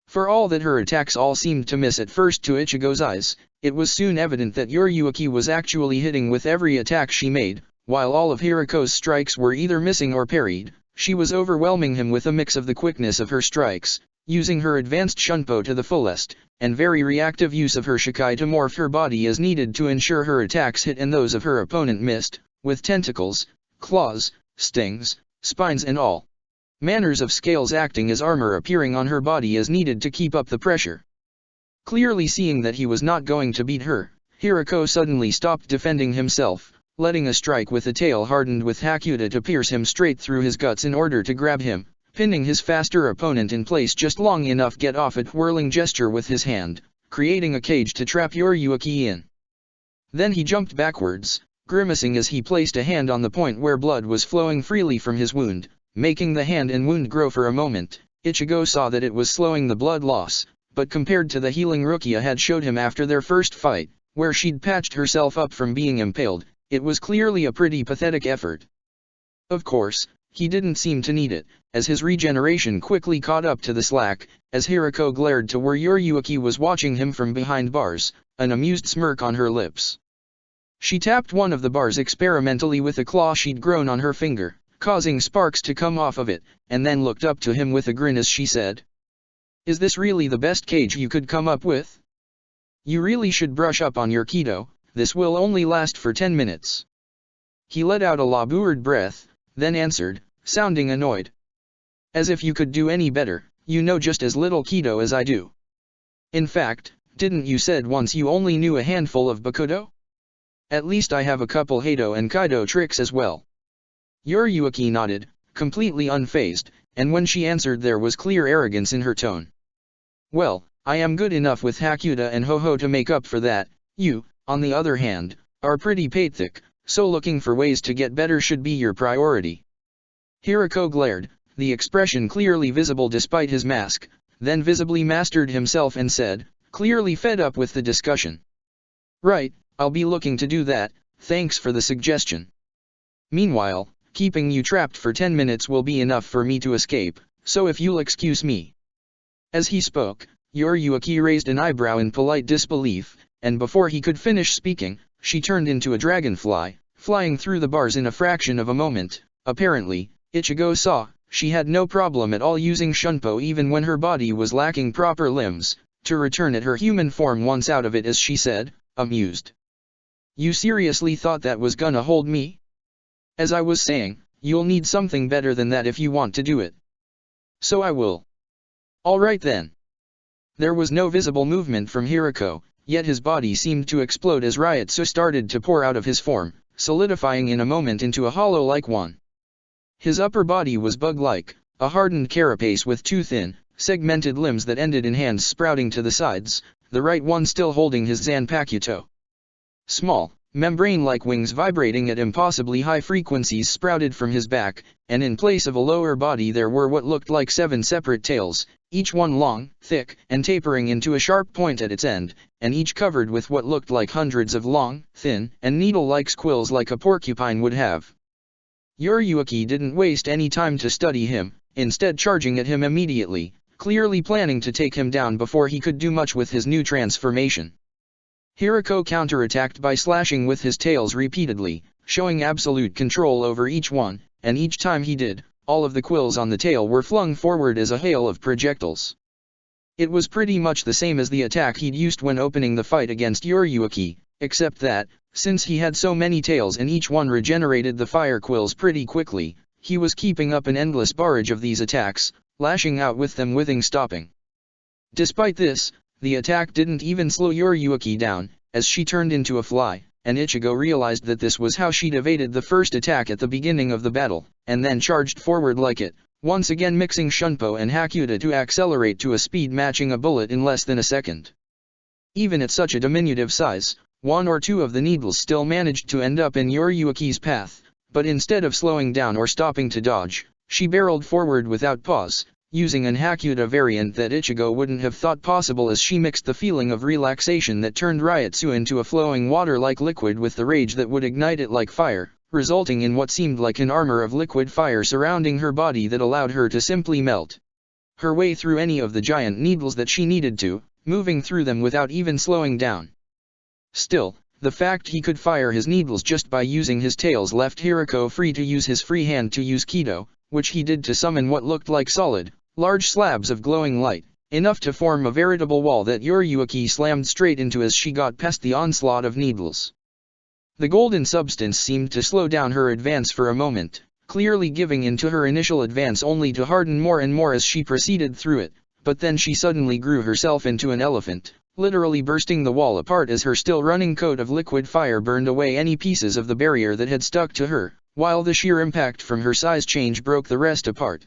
For all that her attacks all seemed to miss at first to Ichigo's eyes, it was soon evident that Yoriyuki was actually hitting with every attack she made, while all of Hiriko's strikes were either missing or parried. She was overwhelming him with a mix of the quickness of her strikes, using her advanced Shunpo to the fullest, and very reactive use of her Shikai to morph her body as needed to ensure her attacks hit and those of her opponent missed, with tentacles, claws, stings, spines and all manners of scales acting as armor appearing on her body as needed to keep up the pressure. Clearly seeing that he was not going to beat her, Hiriko suddenly stopped defending himself, letting a strike with a tail hardened with Hakuta to pierce him straight through his guts in order to grab him, pinning his faster opponent in place just long enough get off a whirling gesture with his hand, creating a cage to trap Yoriyuki in. Then he jumped backwards, grimacing as he placed a hand on the point where blood was flowing freely from his wound, making the hand and wound grow for a moment. Ichigo saw that it was slowing the blood loss, but compared to the healing Rukia had showed him after their first fight, where she'd patched herself up from being impaled, it was clearly a pretty pathetic effort. Of course, he didn't seem to need it, as his regeneration quickly caught up to the slack, as Hiriko glared to where Yoriyuki was watching him from behind bars, an amused smirk on her lips. She tapped one of the bars experimentally with a claw she'd grown on her finger, causing sparks to come off of it, and then looked up to him with a grin as she said, "Is this really the best cage you could come up with? You really should brush up on your Kido, this will only last for 10 minutes. He let out a labored breath, then answered, sounding annoyed. "As if you could do any better, you know just as little Kido as I do. In fact, didn't you said once you only knew a handful of Bakudo? At least I have a couple Hado and Kaido tricks as well." Yoriyuki nodded, completely unfazed, and when she answered there was clear arrogance in her tone. "Well, I am good enough with Hakuta and Ho-Ho to make up for that. You, on the other hand, are pretty pathetic, so looking for ways to get better should be your priority." Hiriko glared, the expression clearly visible despite his mask, then visibly mastered himself and said, clearly fed up with the discussion, "Right, I'll be looking to do that, thanks for the suggestion. Meanwhile, keeping you trapped for 10 minutes will be enough for me to escape, so if you'll excuse me." As he spoke, Yoriyuki raised an eyebrow in polite disbelief, and before he could finish speaking, she turned into a dragonfly, flying through the bars in a fraction of a moment. Apparently, Ichigo saw, she had no problem at all using Shunpo even when her body was lacking proper limbs, to return at her human form once out of it as she said, amused. "You seriously thought that was gonna hold me? As I was saying, you'll need something better than that if you want to do it. So I will. Alright then." There was no visible movement from Hiriko, yet his body seemed to explode as Ryotsu started to pour out of his form, solidifying in a moment into a hollow-like one. His upper body was bug-like, a hardened carapace with two thin, segmented limbs that ended in hands sprouting to the sides, the right one still holding his Zanpakuto. Small, membrane-like wings vibrating at impossibly high frequencies sprouted from his back, and in place of a lower body there were what looked like 7 separate tails, each one long, thick, and tapering into a sharp point at its end, and each covered with what looked like hundreds of long, thin, and needle-like squills like a porcupine would have. Yuriuki didn't waste any time to study him, instead charging at him immediately, clearly planning to take him down before he could do much with his new transformation. Hirako counterattacked by slashing with his tails repeatedly, showing absolute control over each one, and each time he did, all of the quills on the tail were flung forward as a hail of projectiles. It was pretty much the same as the attack he'd used when opening the fight against Yuriuki, except that, since he had so many tails and each one regenerated the fire quills pretty quickly, he was keeping up an endless barrage of these attacks, lashing out with them without stopping. Despite this, the attack didn't even slow Yuriuki down, as she turned into a fly, and Ichigo realized that this was how she'd evaded the first attack at the beginning of the battle, and then charged forward like it, once again mixing Shunpo and Hakuta to accelerate to a speed matching a bullet in less than a second. Even at such a diminutive size, 1 or 2 of the needles still managed to end up in Yuriuki's path, but instead of slowing down or stopping to dodge, she barreled forward without pause, using an Hakuta variant that Ichigo wouldn't have thought possible as she mixed the feeling of relaxation that turned Ryutsu into a flowing water-like liquid with the rage that would ignite it like fire, resulting in what seemed like an armor of liquid fire surrounding her body that allowed her to simply melt her way through any of the giant needles that she needed to, moving through them without even slowing down. Still, the fact he could fire his needles just by using his tails left Hirako free to use his free hand to use Kido, which he did to summon what looked like solid, large slabs of glowing light, enough to form a veritable wall that Yuriuki slammed straight into as she got past the onslaught of needles. The golden substance seemed to slow down her advance for a moment, clearly giving in to her initial advance only to harden more and more as she proceeded through it, but then she suddenly grew herself into an elephant, literally bursting the wall apart as her still running coat of liquid fire burned away any pieces of the barrier that had stuck to her, while the sheer impact from her size change broke the rest apart.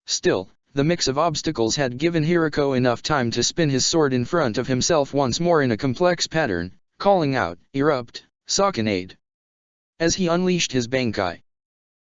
Still, the mix of obstacles had given Hirako enough time to spin his sword in front of himself once more in a complex pattern, calling out, "Erupt, Sakanade!" as he unleashed his Bankai.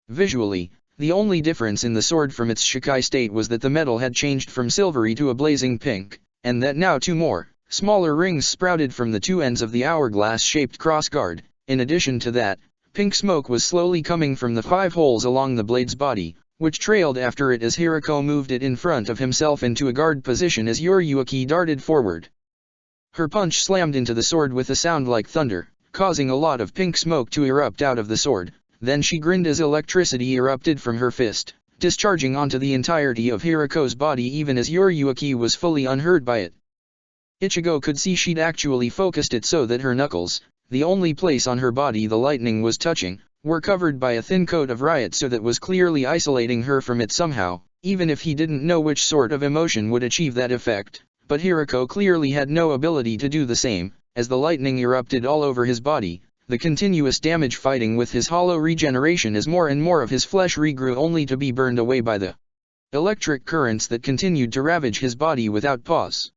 Visually, the only difference in the sword from its Shikai state was that the metal had changed from silvery to a blazing pink, and that now 2 more, smaller rings sprouted from the 2 ends of the hourglass-shaped crossguard. In addition to that, pink smoke was slowly coming from the 5 holes along the blade's body, which trailed after it as Hirako moved it in front of himself into a guard position as Yuriuki darted forward. Her punch slammed into the sword with a sound like thunder, causing a lot of pink smoke to erupt out of the sword. Then she grinned as electricity erupted from her fist, discharging onto the entirety of Hirako's body even as Yuriuki was fully unhurt by it. Ichigo could see she'd actually focused it so that her knuckles, the only place on her body the lightning was touching, were covered by a thin coat of Ryutsu that was clearly isolating her from it somehow, even if he didn't know which sort of emotion would achieve that effect. But Hirako clearly had no ability to do the same, as the lightning erupted all over his body, the continuous damage fighting with his hollow regeneration as more and more of his flesh regrew only to be burned away by the electric currents that continued to ravage his body without pause.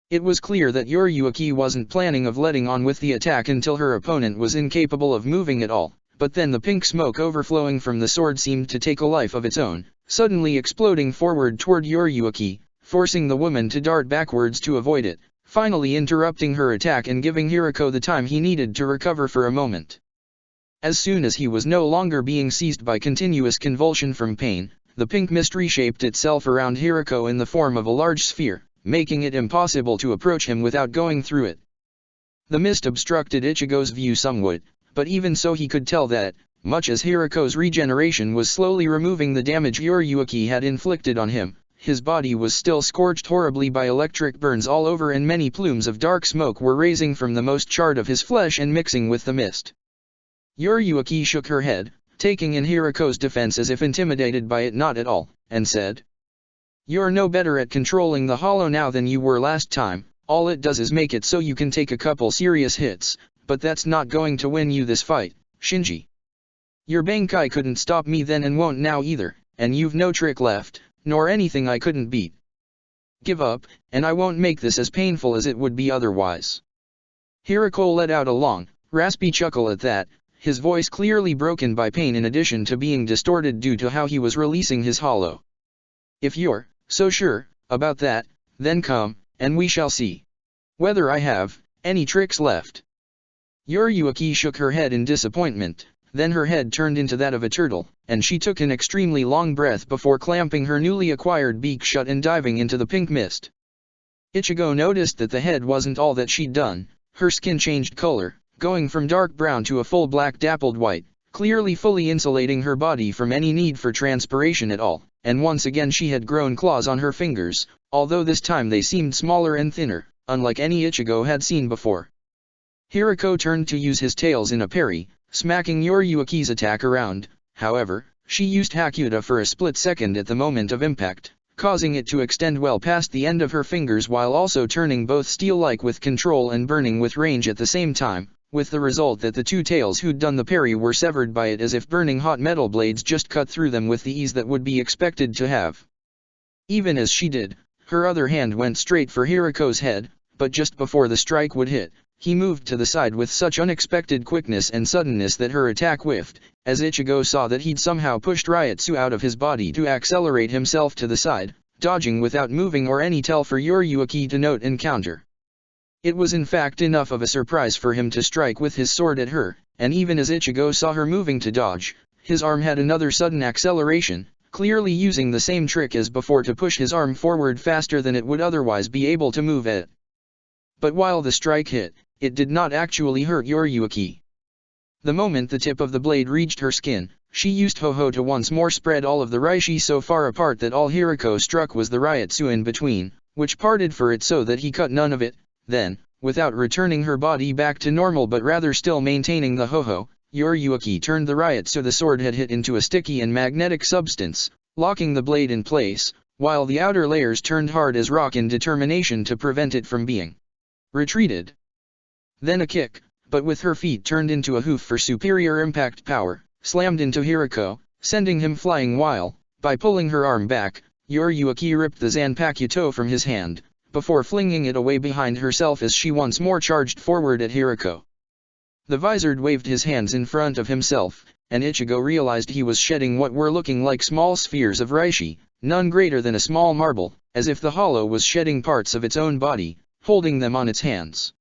It was clear that Yuriuki wasn't planning of letting on with the attack until her opponent was incapable of moving at all, but then the pink smoke overflowing from the sword seemed to take a life of its own, suddenly exploding forward toward Yuriuki, forcing the woman to dart backwards to avoid it, finally interrupting her attack and giving Hirako the time he needed to recover for a moment. As soon as he was no longer being seized by continuous convulsion from pain, the pink mist reshaped itself around Hirako in the form of a large sphere, making it impossible to approach him without going through it. The mist obstructed Ichigo's view somewhat, but even so he could tell that, much as Hirako's regeneration was slowly removing the damage Yuriuki had inflicted on him, his body was still scorched horribly by electric burns all over and many plumes of dark smoke were raising from the most charred of his flesh and mixing with the mist. Yuriuki shook her head, taking in Hirako's defense as if intimidated by it not at all, and said, "You're no better at controlling the hollow now than you were last time, all it does is make it so you can take a couple serious hits, but that's not going to win you this fight, Shinji. Your Bankai couldn't stop me then and won't now either, and you've no trick left, nor anything I couldn't beat. Give up, and I won't make this as painful as it would be otherwise." Hirako let out a long, raspy chuckle at that, his voice clearly broken by pain in addition to being distorted due to how he was releasing his hollow. "If you're so sure about that, then come, and we shall see whether I have any tricks left." Yoriyuki shook her head in disappointment, then her head turned into that of a turtle, and she took an extremely long breath before clamping her newly acquired beak shut and diving into the pink mist. Ichigo noticed that the head wasn't all that she'd done. Her skin changed color, going from dark brown to a full black dappled white, clearly fully insulating her body from any need for transpiration at all, and once again she had grown claws on her fingers, although this time they seemed smaller and thinner, unlike any Ichigo had seen before. Hirako turned to use his tails in a parry, smacking Yoriyuki's attack around. However, she used Hakuta for a split second at the moment of impact, causing it to extend well past the end of her fingers while also turning both steel-like with control and burning with range at the same time, with the result that the two tails who'd done the parry were severed by it as if burning hot metal blades just cut through them with the ease that would be expected to have. Even as she did, her other hand went straight for Hirako's head, but just before the strike would hit, he moved to the side with such unexpected quickness and suddenness that her attack whiffed, as Ichigo saw that he'd somehow pushed Ryotsu out of his body to accelerate himself to the side, dodging without moving or any tell for Yoriyuki to note and counter. It was in fact enough of a surprise for him to strike with his sword at her, and even as Ichigo saw her moving to dodge, his arm had another sudden acceleration, clearly using the same trick as before to push his arm forward faster than it would otherwise be able to move at. But while the strike hit, it did not actually hurt Yoriyuki. The moment the tip of the blade reached her skin, she used Ho-Ho to once more spread all of the Reishi so far apart that all Hirako struck was the Ryotsu in between, which parted for it so that he cut none of it. Then, without returning her body back to normal but rather still maintaining the Ho-Ho, Yoriyuki turned the Ryotsu the sword had hit into a sticky and magnetic substance, locking the blade in place, while the outer layers turned hard as rock in determination to prevent it from being retreated. Then a kick, but with her feet turned into a hoof for superior impact power, slammed into Hirako, sending him flying while, by pulling her arm back, Yoriyuki ripped the Zanpakuto from his hand, before flinging it away behind herself as she once more charged forward at Hirako. The Vizard waved his hands in front of himself, and Ichigo realized he was shedding what were looking like small spheres of Reishi, none greater than a small marble, as if the hollow was shedding parts of its own body, holding them on its hands.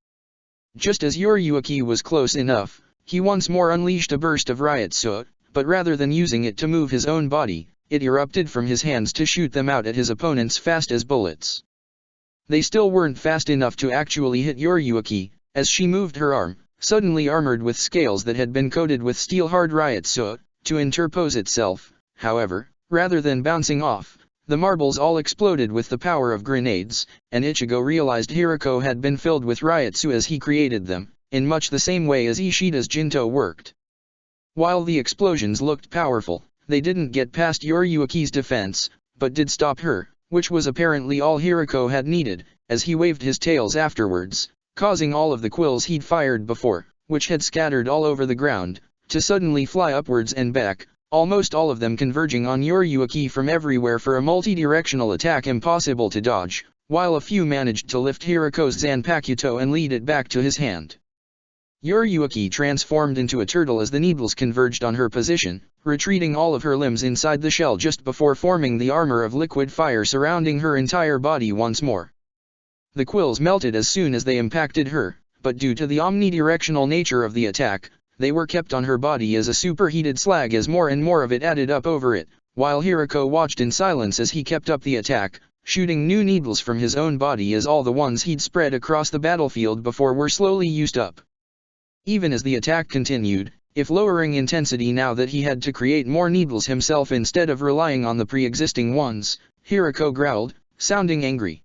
Just as Yoriyuki was close enough, he once more unleashed a burst of Ryotsu, but rather than using it to move his own body, it erupted from his hands to shoot them out at his opponents fast as bullets. They still weren't fast enough to actually hit Yoriyuki, as she moved her arm, suddenly armored with scales that had been coated with steel-hard Ryotsu, to interpose itself. However, rather than bouncing off, the marbles all exploded with the power of grenades, and Ichigo realized Hirako had been filled with Ryotsu as he created them, in much the same way as Ishida's Jinto worked. While the explosions looked powerful, they didn't get past Yoriyuki's defense, but did stop her, which was apparently all Hirako had needed, as he waved his tails afterwards, causing all of the quills he'd fired before, which had scattered all over the ground, to suddenly fly upwards and back, almost all of them converging on Yoriyuki from everywhere for a multi-directional attack impossible to dodge, while a few managed to lift Hirako's Zanpakuto and lead it back to his hand. Yoriyuki transformed into a turtle as the needles converged on her position, retreating all of her limbs inside the shell just before forming the armor of liquid fire surrounding her entire body once more. The quills melted as soon as they impacted her, but due to the omnidirectional nature of the attack, they were kept on her body as a superheated slag as more and more of it added up over it, while Hirako watched in silence as he kept up the attack, shooting new needles from his own body as all the ones he'd spread across the battlefield before were slowly used up. Even as the attack continued, if lowering intensity now that he had to create more needles himself instead of relying on the pre-existing ones, Hirako growled, sounding angry.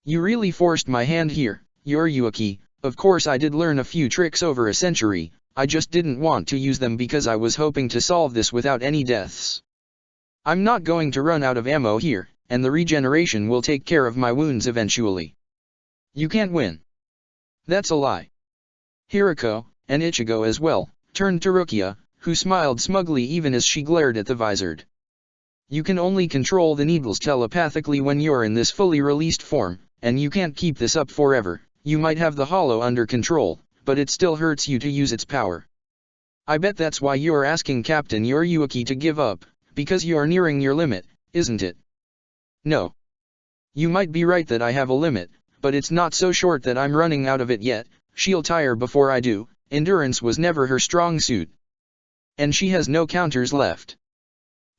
"You really forced my hand here, Yoriyuki. Of course I did learn a few tricks over a century, I just didn't want to use them because I was hoping to solve this without any deaths. I'm not going to run out of ammo here, and the regeneration will take care of my wounds eventually. You can't win." "That's a lie." Hirako, and Ichigo as well, turned to Rukia, who smiled smugly even as she glared at the Vizard. "You can only control the needles telepathically when you're in this fully released form, and you can't keep this up forever. You might have the hollow under control, but it still hurts you to use its power. I bet that's why you're asking Captain Yoriyuki to give up, because you're nearing your limit, isn't it? No. You might be right that I have a limit, but it's not so short that I'm running out of it yet. She'll tire before I do. Endurance was never her strong suit. And she has no counters left.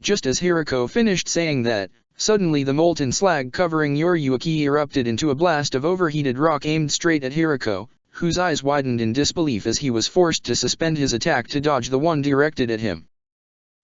Just as Hirako finished saying that, suddenly the molten slag covering Yoriyuki erupted into a blast of overheated rock aimed straight at Hirako, whose eyes widened in disbelief as he was forced to suspend his attack to dodge the one directed at him.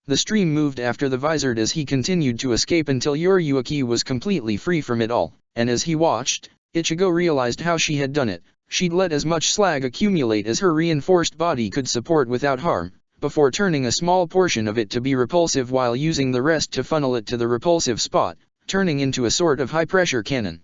The stream moved after the Vizard as he continued to escape until Yoriyuki was completely free from it all, and as he watched, Ichigo realized how she had done it. She'd let as much slag accumulate as her reinforced body could support without harm, before turning a small portion of it to be repulsive while using the rest to funnel it to the repulsive spot, turning into a sort of high-pressure cannon.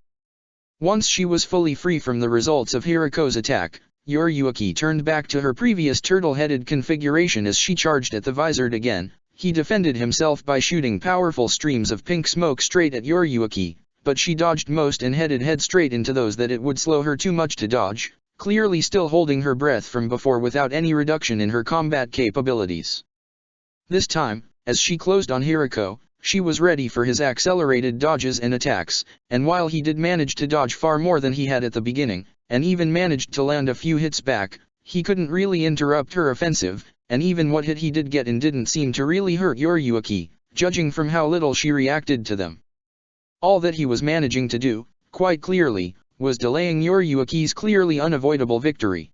Once she was fully free from the results of Hirako's attack, Yoriyuki turned back to her previous turtle-headed configuration as she charged at the Vizard again. He defended himself by shooting powerful streams of pink smoke straight at Yoriyuki, but she dodged most and headed head straight into those that it would slow her too much to dodge, clearly still holding her breath from before without any reduction in her combat capabilities. This time, as she closed on Hirako, she was ready for his accelerated dodges and attacks, and while he did manage to dodge far more than he had at the beginning, and even managed to land a few hits back, he couldn't really interrupt her offensive, and even what hit he did get in didn't seem to really hurt Yoriyuki, judging from how little she reacted to them. All that he was managing to do, quite clearly, was delaying Yoriyuki's clearly unavoidable victory.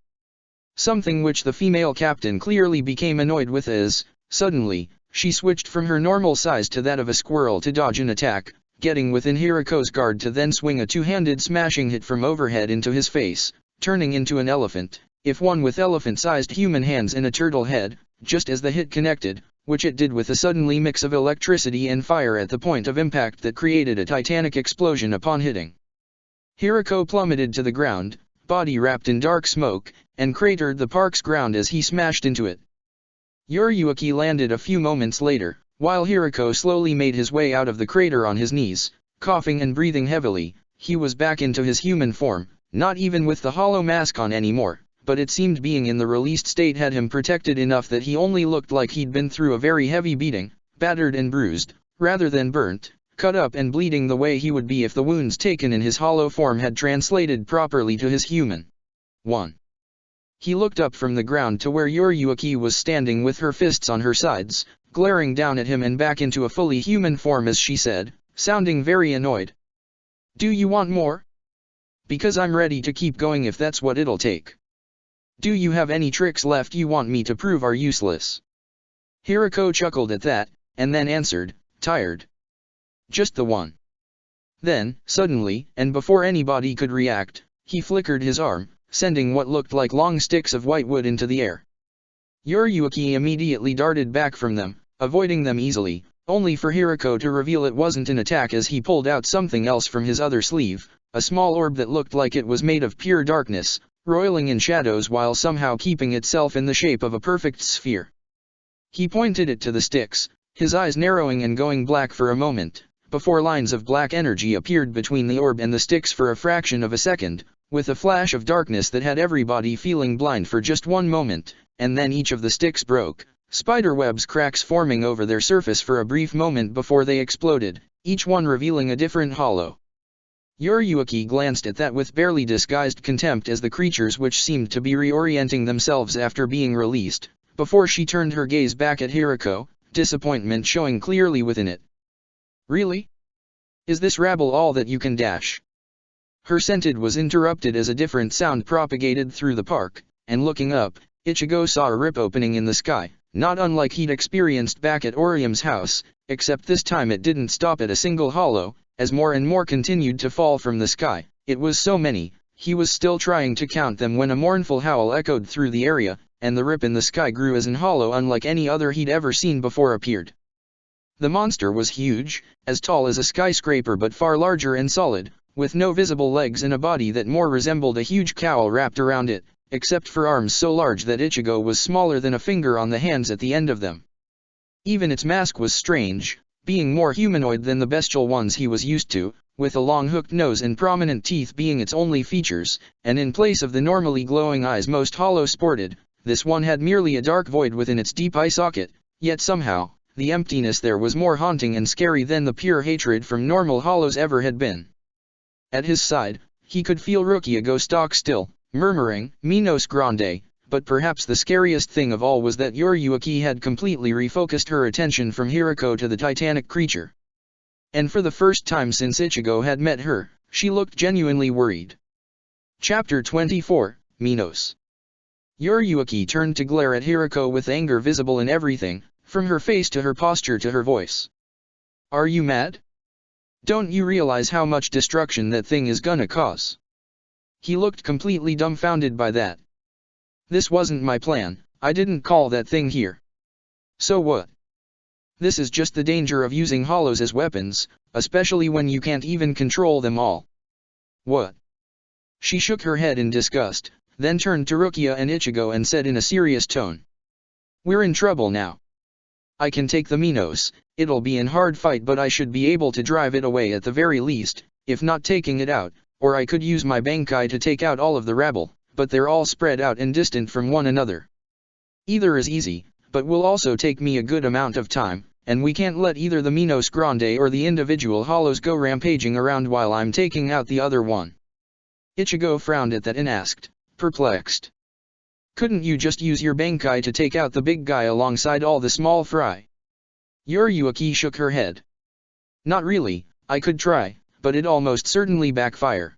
Something which the female captain clearly became annoyed with as, suddenly, she switched from her normal size to that of a squirrel to dodge an attack, getting within Hirako's guard to then swing a two-handed smashing hit from overhead into his face, turning into an elephant, if one with elephant-sized human hands and a turtle head, just as the hit connected, which it did with a suddenly mix of electricity and fire at the point of impact that created a titanic explosion upon hitting. Hirako plummeted to the ground, body wrapped in dark smoke, and cratered the park's ground as he smashed into it. Yoriyuki landed a few moments later, while Hirako slowly made his way out of the crater on his knees, coughing and breathing heavily. He was back into his human form, not even with the hollow mask on anymore, but it seemed being in the released state had him protected enough that he only looked like he'd been through a very heavy beating, battered and bruised, rather than burnt, cut up and bleeding the way he would be if the wounds taken in his hollow form had translated properly to his human one. He looked up from the ground to where Yoriyuki was standing with her fists on her sides, glaring down at him and back into a fully human form as she said, sounding very annoyed. "Do you want more? Because I'm ready to keep going if that's what it'll take. Do you have any tricks left you want me to prove are useless?" Hirako chuckled at that, and then answered, "Tired. Just the one." Then, suddenly, and before anybody could react, he flickered his arm, sending what looked like long sticks of white wood into the air. Yoriyuki immediately darted back from them, avoiding them easily, only for Hirako to reveal it wasn't an attack as he pulled out something else from his other sleeve, a small orb that looked like it was made of pure darkness, roiling in shadows while somehow keeping itself in the shape of a perfect sphere. He pointed it to the sticks, his eyes narrowing and going black for a moment, before lines of black energy appeared between the orb and the sticks for a fraction of a second, with a flash of darkness that had everybody feeling blind for just one moment, and then each of the sticks broke, spiderwebs cracks forming over their surface for a brief moment before they exploded, each one revealing a different hollow. Yoriyuki glanced at that with barely disguised contempt as the creatures which seemed to be reorienting themselves after being released, before she turned her gaze back at Hirako, disappointment showing clearly within it. "Really? Is this rabble all that you can dash?" Her sentence was interrupted as a different sound propagated through the park, and looking up, Ichigo saw a rip opening in the sky, not unlike he'd experienced back at Orium's house, except this time it didn't stop at a single hollow, as more and more continued to fall from the sky. It was so many, he was still trying to count them when a mournful howl echoed through the area, and the rip in the sky grew as an hollow unlike any other he'd ever seen before appeared. The monster was huge, as tall as a skyscraper but far larger and solid, with no visible legs and a body that more resembled a huge cowl wrapped around it, except for arms so large that Ichigo was smaller than a finger on the hands at the end of them. Even its mask was strange, being more humanoid than the bestial ones he was used to, with a long hooked nose and prominent teeth being its only features, and in place of the normally glowing eyes most hollows sported, this one had merely a dark void within its deep eye socket, yet somehow, the emptiness there was more haunting and scary than the pure hatred from normal hollows ever had been. At his side, he could feel Rukia go stock still, murmuring, "Minos Grande," but perhaps the scariest thing of all was that Yoriuki had completely refocused her attention from Hirako to the titanic creature. And for the first time since Ichigo had met her, she looked genuinely worried. Chapter 24, Minos. Yoriuki turned to glare at Hirako with anger visible in everything, from her face to her posture to her voice. "Are you mad? Don't you realize how much destruction that thing is gonna cause?" He looked completely dumbfounded by that. "This wasn't my plan, I didn't call that thing here." "So what? This is just the danger of using hollows as weapons, especially when you can't even control them all." "What?" She shook her head in disgust, then turned to Rukia and Ichigo and said in a serious tone. "We're in trouble now. I can take the Minos, it'll be in hard fight but I should be able to drive it away at the very least, if not taking it out, or I could use my Bankai to take out all of the rabble, but they're all spread out and distant from one another. Either is easy, but will also take me a good amount of time, and we can't let either the Minos Grande or the individual hollows go rampaging around while I'm taking out the other one." Ichigo frowned at that and asked, perplexed. "Couldn't you just use your Bankai to take out the big guy alongside all the small fry?" Yoriuki shook her head. "Not really, I could try, but it almost certainly backfire.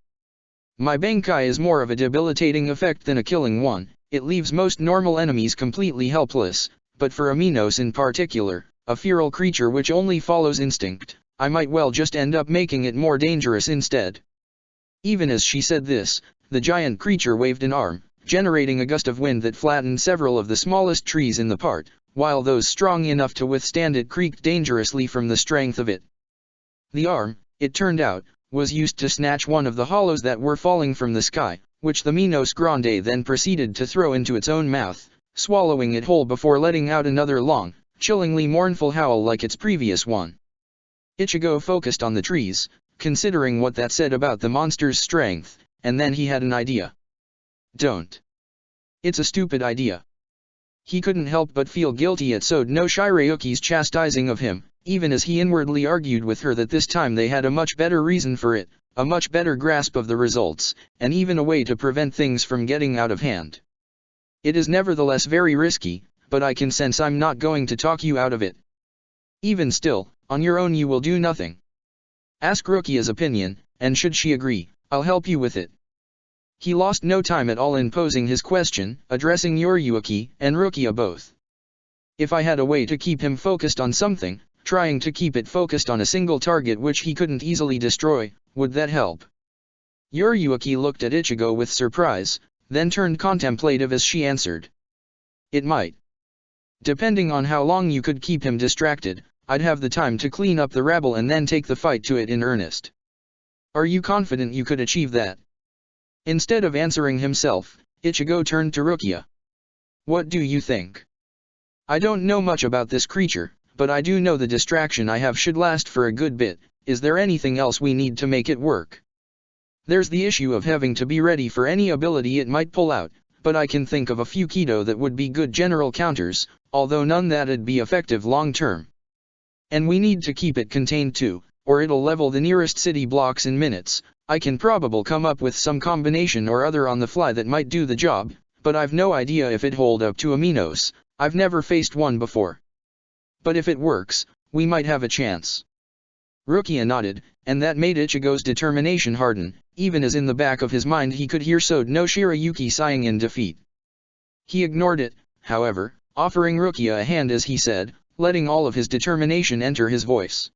My Bankai is more of a debilitating effect than a killing one, it leaves most normal enemies completely helpless, but for a Minos in particular, a feral creature which only follows instinct, I might well just end up making it more dangerous instead." Even as she said this, the giant creature waved an arm, generating a gust of wind that flattened several of the smallest trees in the part, while those strong enough to withstand it creaked dangerously from the strength of it. The arm, it turned out, was used to snatch one of the hollows that were falling from the sky, which the Minos Grande then proceeded to throw into its own mouth, swallowing it whole before letting out another long, chillingly mournful howl like its previous one. Ichigo focused on the trees, considering what that said about the monster's strength, and then he had an idea. "Don't. It's a stupid idea." He couldn't help but feel guilty at Sode no Shirayuki's chastising of him, even as he inwardly argued with her that this time they had a much better reason for it, a much better grasp of the results, and even a way to prevent things from getting out of hand. "It is nevertheless very risky, but I can sense I'm not going to talk you out of it. Even still, on your own you will do nothing. Ask Rukia's opinion, and should she agree, I'll help you with it." He lost no time at all in posing his question, addressing Yoriuki and Rukia both. If I had a way to keep him focused on something, trying to keep it focused on a single target which he couldn't easily destroy, would that help? Yoriuki looked at Ichigo with surprise, then turned contemplative as she answered. "It might. Depending on how long you could keep him distracted, I'd have the time to clean up the rabble and then take the fight to it in earnest. Are you confident you could achieve that?" Instead of answering himself, Ichigo turned to Rukia. "What do you think? I don't know much about this creature, but I do know the distraction I have should last for a good bit. Is there anything else we need to make it work? There's the issue of having to be ready for any ability it might pull out, but I can think of a few Kido that would be good general counters, although none that'd be effective long term. And we need to keep it contained too, or it'll level the nearest city blocks in minutes. I can probably come up with some combination or other on the fly that might do the job, but I've no idea if it'd hold up to a Minos. I've never faced one before. But if it works, we might have a chance." Rukia nodded, and that made Ichigo's determination harden, even as in the back of his mind he could hear Sode no Shirayuki sighing in defeat. He ignored it, however, offering Rukia a hand as he said, letting all of his determination enter his voice.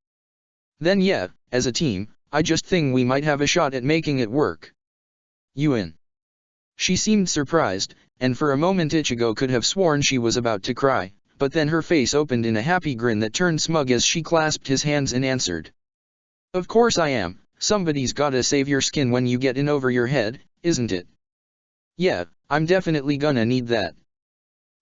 "Then yeah, as a team, I just think we might have a shot at making it work. You in?" She seemed surprised, and for a moment Ichigo could have sworn she was about to cry, but then her face opened in a happy grin that turned smug as she clasped his hands and answered. "Of course I am, somebody's gotta save your skin when you get in over your head, isn't it? Yeah, I'm definitely gonna need that."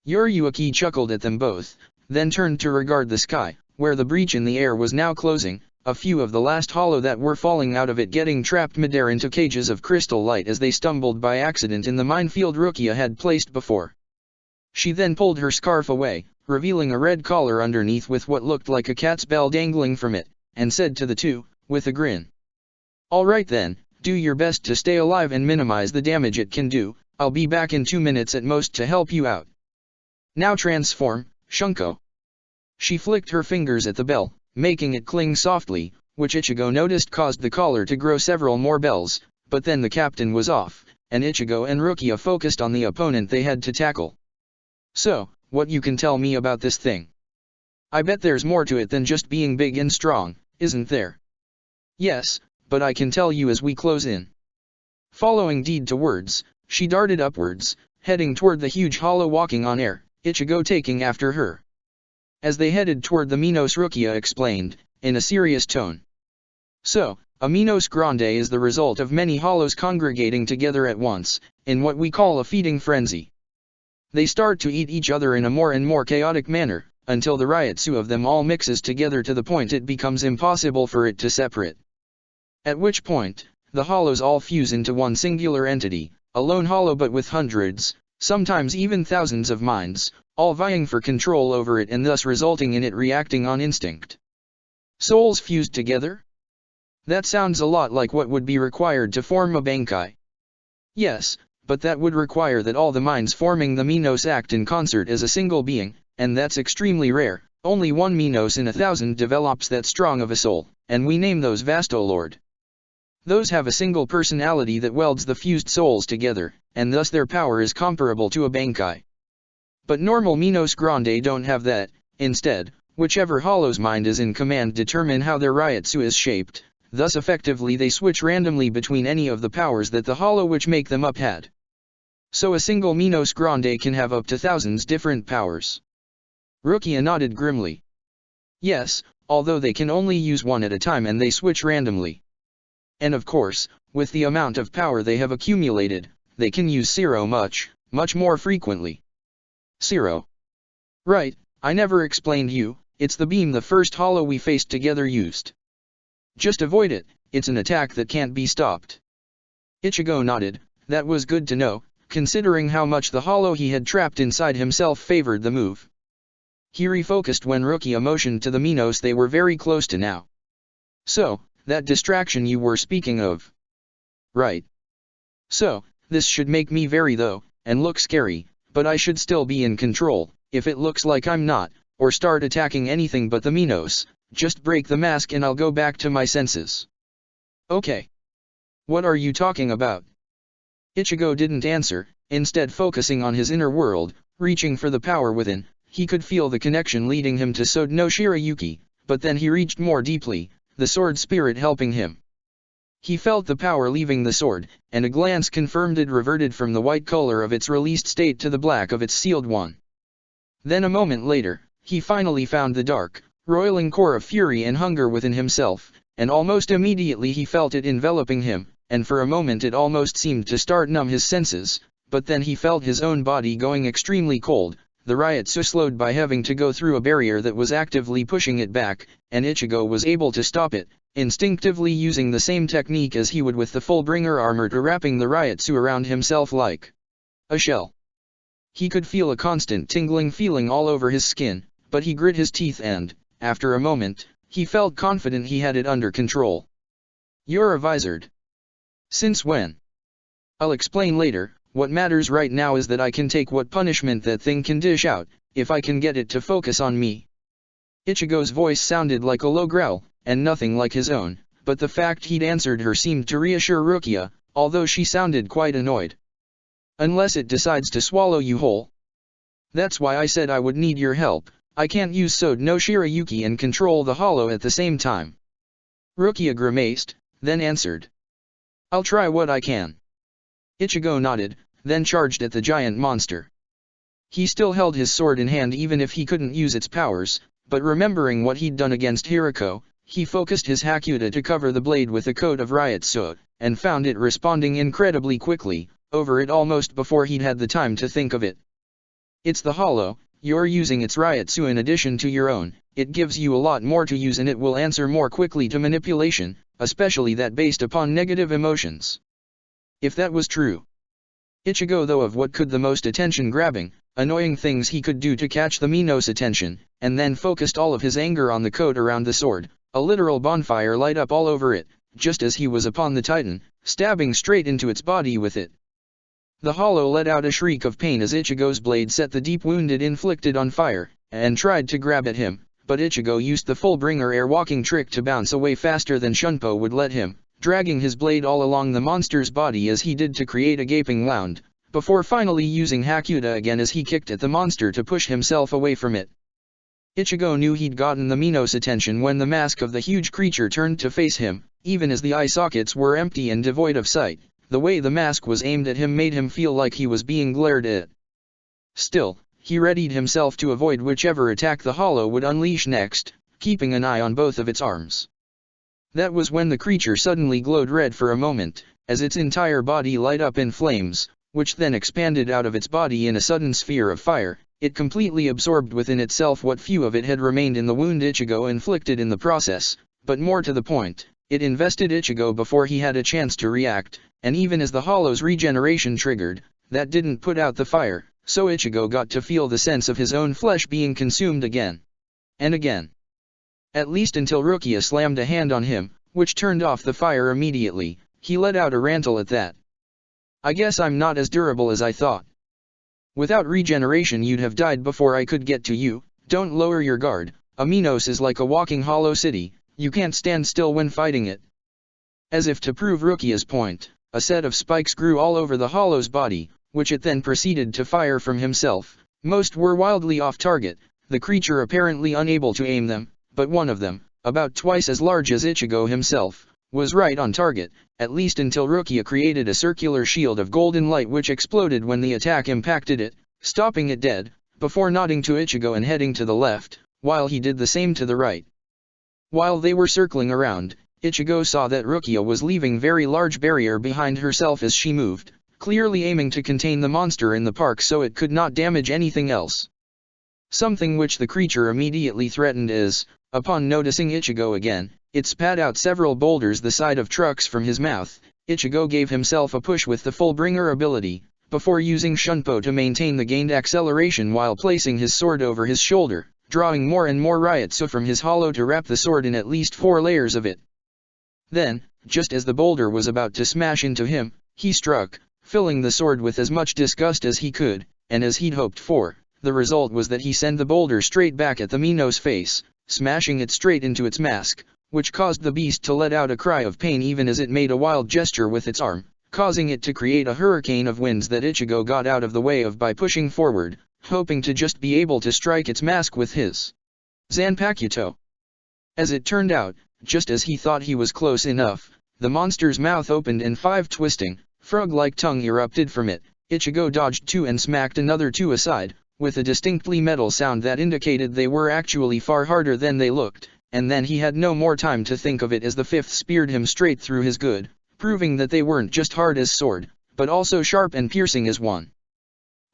Yoriuki chuckled at them both, then turned to regard the sky, where the breach in the air was now closing, a few of the last hollow that were falling out of it getting trapped midair into cages of crystal light as they stumbled by accident in the minefield Rukia had placed before. She then pulled her scarf away, revealing a red collar underneath with what looked like a cat's bell dangling from it, and said to the two, with a grin. "All right then, do your best to stay alive and minimize the damage it can do. I'll be back in 2 minutes at most to help you out. Now transform, Shunko." She flicked her fingers at the bell, making it cling softly, which Ichigo noticed caused the collar to grow several more bells, but then the captain was off, and Ichigo and Rukia focused on the opponent they had to tackle. "So, what you can tell me about this thing? I bet there's more to it than just being big and strong, isn't there?" "Yes, but I can tell you as we close in." Following deed to words, she darted upwards, heading toward the huge hollow walking on air, Ichigo taking after her. As they headed toward the Minos, Rukia explained, in a serious tone. "So, a Minos Grande is the result of many hollows congregating together at once, in what we call a feeding frenzy. They start to eat each other in a more and more chaotic manner, until the Ryotsu of them all mixes together to the point it becomes impossible for it to separate. At which point, the hollows all fuse into one singular entity, a lone hollow but with hundreds, sometimes even thousands of minds, all vying for control over it and thus resulting in it reacting on instinct. Souls fused together? That sounds a lot like what would be required to form a Bankai. Yes, but that would require that all the minds forming the Minos act in concert as a single being, and that's extremely rare. Only one Minos in 1,000 develops that strong of a soul, and we name those Vastolord. Those have a single personality that welds the fused souls together, and thus their power is comparable to a Bankai. But normal Minos Grande don't have that. Instead, whichever hollow's mind is in command determine how their Ryotsu is shaped, thus effectively they switch randomly between any of the powers that the hollow which make them up had. So a single Minos Grande can have up to thousands different powers." Rukia nodded grimly. "Yes, although they can only use one at a time and they switch randomly. And of course, with the amount of power they have accumulated, they can use Zero much more frequently." "Zero? Right, I never explained you, it's the beam the first hollow we faced together used. Just avoid it, it's an attack that can't be stopped." Ichigo nodded. That was good to know, considering how much the hollow he had trapped inside himself favored the move. He refocused when Rukia motioned to the Minos they were very close to now. "So, that distraction you were speaking of." "Right. So, this should make me vary though, and look scary, but I should still be in control. If it looks like I'm not, or start attacking anything but the Minos, just break the mask and I'll go back to my senses." "Okay. What are you talking about?" Ichigo didn't answer, instead focusing on his inner world, reaching for the power within. He could feel the connection leading him to Sword no Shirayuki, but then he reached more deeply, the sword spirit helping him. He felt the power leaving the sword, and a glance confirmed it reverted from the white color of its released state to the black of its sealed one. Then a moment later, he finally found the dark, roiling core of fury and hunger within himself, and almost immediately he felt it enveloping him, and for a moment it almost seemed to start numb his senses, but then he felt his own body going extremely cold, the Ryotsu slowed by having to go through a barrier that was actively pushing it back, and Ichigo was able to stop it, instinctively using the same technique as he would with the Fullbringer armor to wrapping the Ryotsu around himself like a shell. He could feel a constant tingling feeling all over his skin, but he grit his teeth and, after a moment, he felt confident he had it under control. "You're a wizard. Since when?" "I'll explain later. What matters right now is that I can take what punishment that thing can dish out, if I can get it to focus on me." Ichigo's voice sounded like a low growl, and nothing like his own, but the fact he'd answered her seemed to reassure Rukia, although she sounded quite annoyed. "Unless it decides to swallow you whole. That's why I said I would need your help. I can't use Sword no Shirayuki and control the hollow at the same time." Rukia grimaced, then answered. "I'll try what I can." Ichigo nodded, then charged at the giant monster. He still held his sword in hand even if he couldn't use its powers, but remembering what he'd done against Hirako, he focused his Hakuta to cover the blade with a coat of Ryotsu, and found it responding incredibly quickly, over it almost before he'd had the time to think of it. "It's the hollow, you're using its Ryatsu in addition to your own, it gives you a lot more to use and it will answer more quickly to manipulation, especially that based upon negative emotions. If that was true. Ichigo thought of what could the most attention-grabbing, annoying things he could do to catch the Minos' attention, and then focused all of his anger on the coat around the sword, a literal bonfire light up all over it, just as he was upon the Titan, stabbing straight into its body with it. The hollow let out a shriek of pain as Ichigo's blade set the deep wound it inflicted on fire, and tried to grab at him, but Ichigo used the full-bringer air-walking trick to bounce away faster than Shunpo would let him, dragging his blade all along the monster's body as he did to create a gaping wound, before finally using Hakuta again as he kicked at the monster to push himself away from it. Ichigo knew he'd gotten the Minos' attention when the mask of the huge creature turned to face him, even as the eye sockets were empty and devoid of sight. The way the mask was aimed at him made him feel like he was being glared at. Still, he readied himself to avoid whichever attack the hollow would unleash next, keeping an eye on both of its arms. That was when the creature suddenly glowed red for a moment, as its entire body light up in flames, which then expanded out of its body in a sudden sphere of fire. It completely absorbed within itself what few of it had remained in the wound Ichigo inflicted in the process, but more to the point, it invested Ichigo before he had a chance to react, and even as the hollow's regeneration triggered, that didn't put out the fire, so Ichigo got to feel the sense of his own flesh being consumed again. And again. At least until Rukia slammed a hand on him, which turned off the fire immediately. He let out a rantle at that. I guess I'm not as durable as I thought. Without regeneration you'd have died before I could get to you. Don't lower your guard. Minos is like a walking hollow city, you can't stand still when fighting it. As if to prove Rukia's point, a set of spikes grew all over the hollow's body, which it then proceeded to fire from himself. Most were wildly off target, the creature apparently unable to aim them, but one of them, about twice as large as Ichigo himself, was right on target, at least until Rukia created a circular shield of golden light which exploded when the attack impacted it, stopping it dead, before nodding to Ichigo and heading to the left, while he did the same to the right. While they were circling around, Ichigo saw that Rukia was leaving very large barrier behind herself as she moved, clearly aiming to contain the monster in the park so it could not damage anything else. Something which the creature immediately threatened is, upon noticing Ichigo again, it spat out several boulders the size of trucks from his mouth. Ichigo gave himself a push with the full-bringer ability, before using Shunpo to maintain the gained acceleration while placing his sword over his shoulder, drawing more and more Ryatsu from his hollow to wrap the sword in at least 4 layers of it. Then, just as the boulder was about to smash into him, he struck, filling the sword with as much disgust as he could, and as he'd hoped for. The result was that he sent the boulder straight back at the Minos' face, smashing it straight into its mask, which caused the beast to let out a cry of pain even as it made a wild gesture with its arm, causing it to create a hurricane of winds that Ichigo got out of the way of by pushing forward, hoping to just be able to strike its mask with his Zanpakuto. As it turned out, just as he thought he was close enough, the monster's mouth opened and 5 twisting, frog-like tongue erupted from it. Ichigo dodged 2 and smacked another 2 aside, with a distinctly metal sound that indicated they were actually far harder than they looked, and then he had no more time to think of it as the 5th speared him straight through his good, proving that they weren't just hard as sword, but also sharp and piercing as one.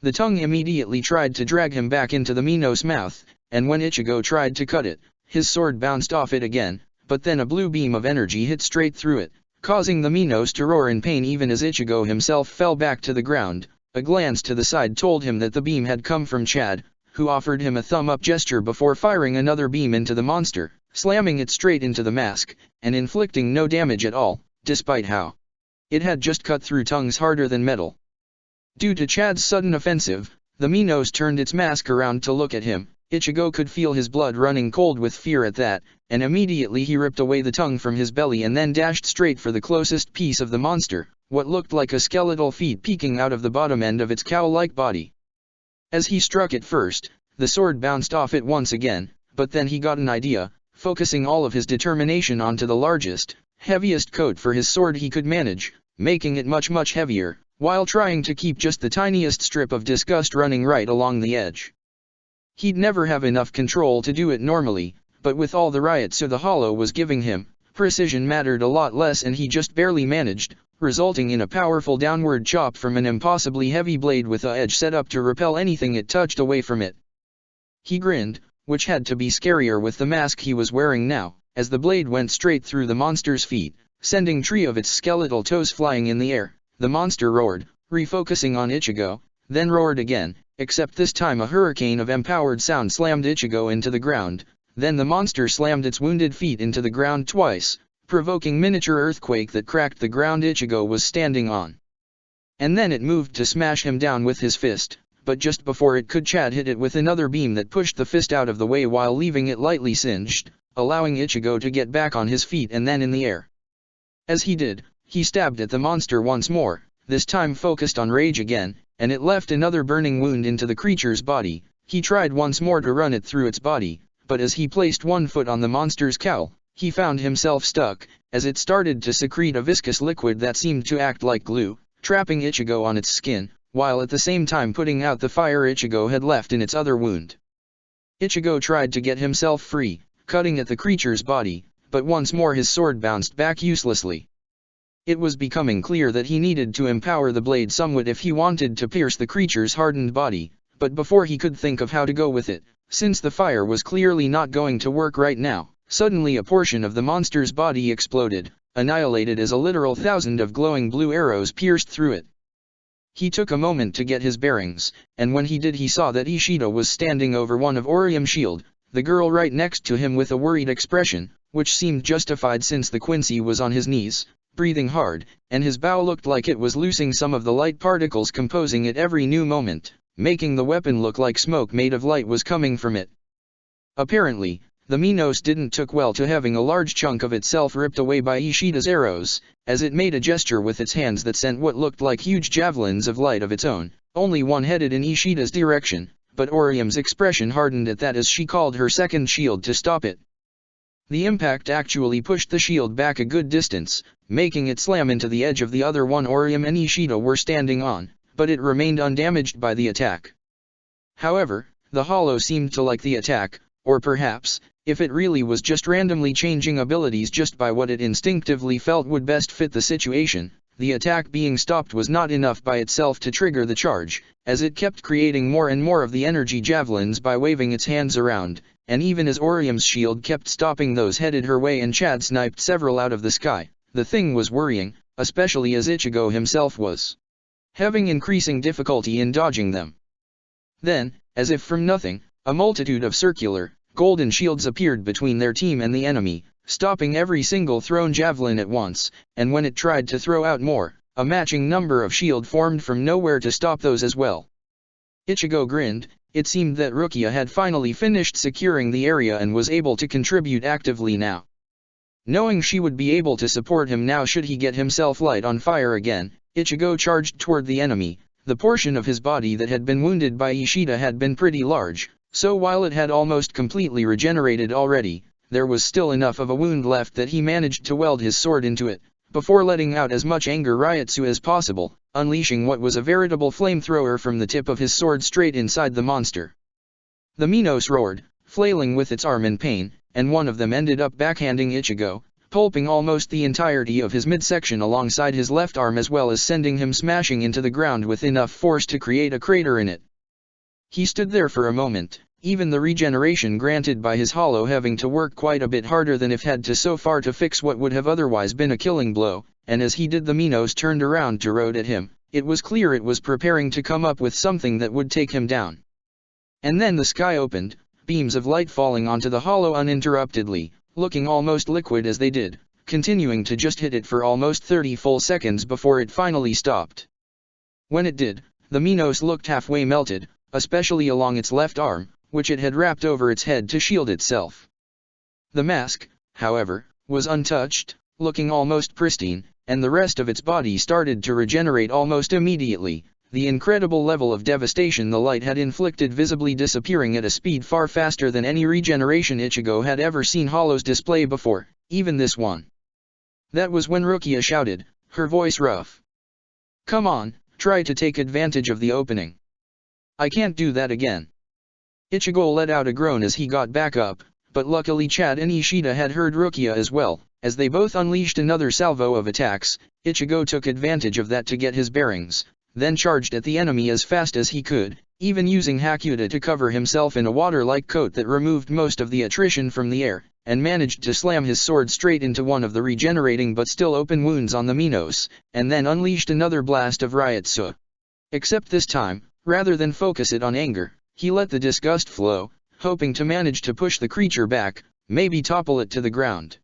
The tongue immediately tried to drag him back into the Minos' mouth, and when Ichigo tried to cut it, his sword bounced off it again, but then a blue beam of energy hit straight through it, causing the Minos to roar in pain even as Ichigo himself fell back to the ground. A glance to the side told him that the beam had come from Chad, who offered him a thumb-up gesture before firing another beam into the monster, slamming it straight into the mask, and inflicting no damage at all, despite how it had just cut through tongues harder than metal. Due to Chad's sudden offensive, the Minos turned its mask around to look at him. Ichigo could feel his blood running cold with fear at that, and immediately he ripped away the tongue from his belly and then dashed straight for the closest piece of the monster, what looked like a skeletal feet peeking out of the bottom end of its cow-like body. As he struck it first, the sword bounced off it once again, but then he got an idea, focusing all of his determination onto the largest, heaviest coat for his sword he could manage, making it much heavier, while trying to keep just the tiniest strip of disgust running right along the edge. He'd never have enough control to do it normally, but with all the Ryatsu the hollow was giving him, precision mattered a lot less and he just barely managed, resulting in a powerful downward chop from an impossibly heavy blade with a edge set up to repel anything it touched away from it. He grinned, which had to be scarier with the mask he was wearing now, as the blade went straight through the monster's feet, sending 3 of its skeletal toes flying in the air. The monster roared, refocusing on Ichigo, then roared again, except this time a hurricane of empowered sound slammed Ichigo into the ground. Then the monster slammed its wounded feet into the ground twice, provoking miniature earthquake that cracked the ground Ichigo was standing on. And then it moved to smash him down with his fist, but just before it could, Chad hit it with another beam that pushed the fist out of the way while leaving it lightly singed, allowing Ichigo to get back on his feet and then in the air. As he did, he stabbed at the monster once more, this time focused on rage again, and it left another burning wound into the creature's body. He tried once more to run it through its body, but as he placed one foot on the monster's cowl, he found himself stuck, as it started to secrete a viscous liquid that seemed to act like glue, trapping Ichigo on its skin, while at the same time putting out the fire Ichigo had left in its other wound. Ichigo tried to get himself free, cutting at the creature's body, but once more his sword bounced back uselessly. It was becoming clear that he needed to empower the blade somewhat if he wanted to pierce the creature's hardened body, but before he could think of how to go with it, since the fire was clearly not going to work right now, suddenly a portion of the monster's body exploded, annihilated as a literal 1,000 of glowing blue arrows pierced through it. He took a moment to get his bearings, and when he did he saw that Ishida was standing over one of Orium's shield, the girl right next to him with a worried expression, which seemed justified since the Quincy was on his knees, breathing hard, and his bow looked like it was losing some of the light particles composing it every new moment, making the weapon look like smoke made of light was coming from it. Apparently, the Minos didn't took well to having a large chunk of itself ripped away by Ishida's arrows, as it made a gesture with its hands that sent what looked like huge javelins of light of its own, only one headed in Ishida's direction, but Orium's expression hardened at that as she called her second shield to stop it. The impact actually pushed the shield back a good distance, making it slam into the edge of the other one Orium and Ishida were standing on, but it remained undamaged by the attack. However, the hollow seemed to like the attack, or perhaps, if it really was just randomly changing abilities just by what it instinctively felt would best fit the situation, the attack being stopped was not enough by itself to trigger the charge, as it kept creating more and more of the energy javelins by waving its hands around, and even as Orium's shield kept stopping those headed her way and Chad sniped several out of the sky, the thing was worrying, especially as Ichigo himself was having increasing difficulty in dodging them. Then, as if from nothing, a multitude of circular, golden shields appeared between their team and the enemy, stopping every single thrown javelin at once, and when it tried to throw out more, a matching number of shield formed from nowhere to stop those as well. Ichigo grinned. It seemed that Rukia had finally finished securing the area and was able to contribute actively now. Knowing she would be able to support him now should he get himself light on fire again, Ichigo charged toward the enemy. The portion of his body that had been wounded by Ishida had been pretty large, so while it had almost completely regenerated already, there was still enough of a wound left that he managed to weld his sword into it, before letting out as much anger Ryutsu as possible, unleashing what was a veritable flamethrower from the tip of his sword straight inside the monster. The Minos roared, flailing with its arm in pain, and one of them ended up backhanding Ichigo, pulping almost the entirety of his midsection alongside his left arm as well as sending him smashing into the ground with enough force to create a crater in it. He stood there for a moment, even the regeneration granted by his hollow having to work quite a bit harder than if had to so far to fix what would have otherwise been a killing blow, and as he did the Minos turned around to roar at him. It was clear it was preparing to come up with something that would take him down. And then the sky opened, beams of light falling onto the hollow uninterruptedly, looking almost liquid as they did, continuing to just hit it for almost 30 full seconds before it finally stopped. When it did, the Minos looked halfway melted, especially along its left arm, which it had wrapped over its head to shield itself. The mask, however, was untouched, looking almost pristine, and the rest of its body started to regenerate almost immediately, the incredible level of devastation the light had inflicted visibly disappearing at a speed far faster than any regeneration Ichigo had ever seen hollows display before, even this one. That was when Rukia shouted, her voice rough. "Come on, try to take advantage of the opening. I can't do that again." Ichigo let out a groan as he got back up, but luckily Chad and Ishida had heard Rukia as well. As they both unleashed another salvo of attacks, Ichigo took advantage of that to get his bearings, then charged at the enemy as fast as he could, even using Hakuda to cover himself in a water-like coat that removed most of the attrition from the air, and managed to slam his sword straight into one of the regenerating but still open wounds on the Minos, and then unleashed another blast of Ryotsu. Except this time, rather than focus it on anger, he let the disgust flow, hoping to manage to push the creature back, maybe topple it to the ground.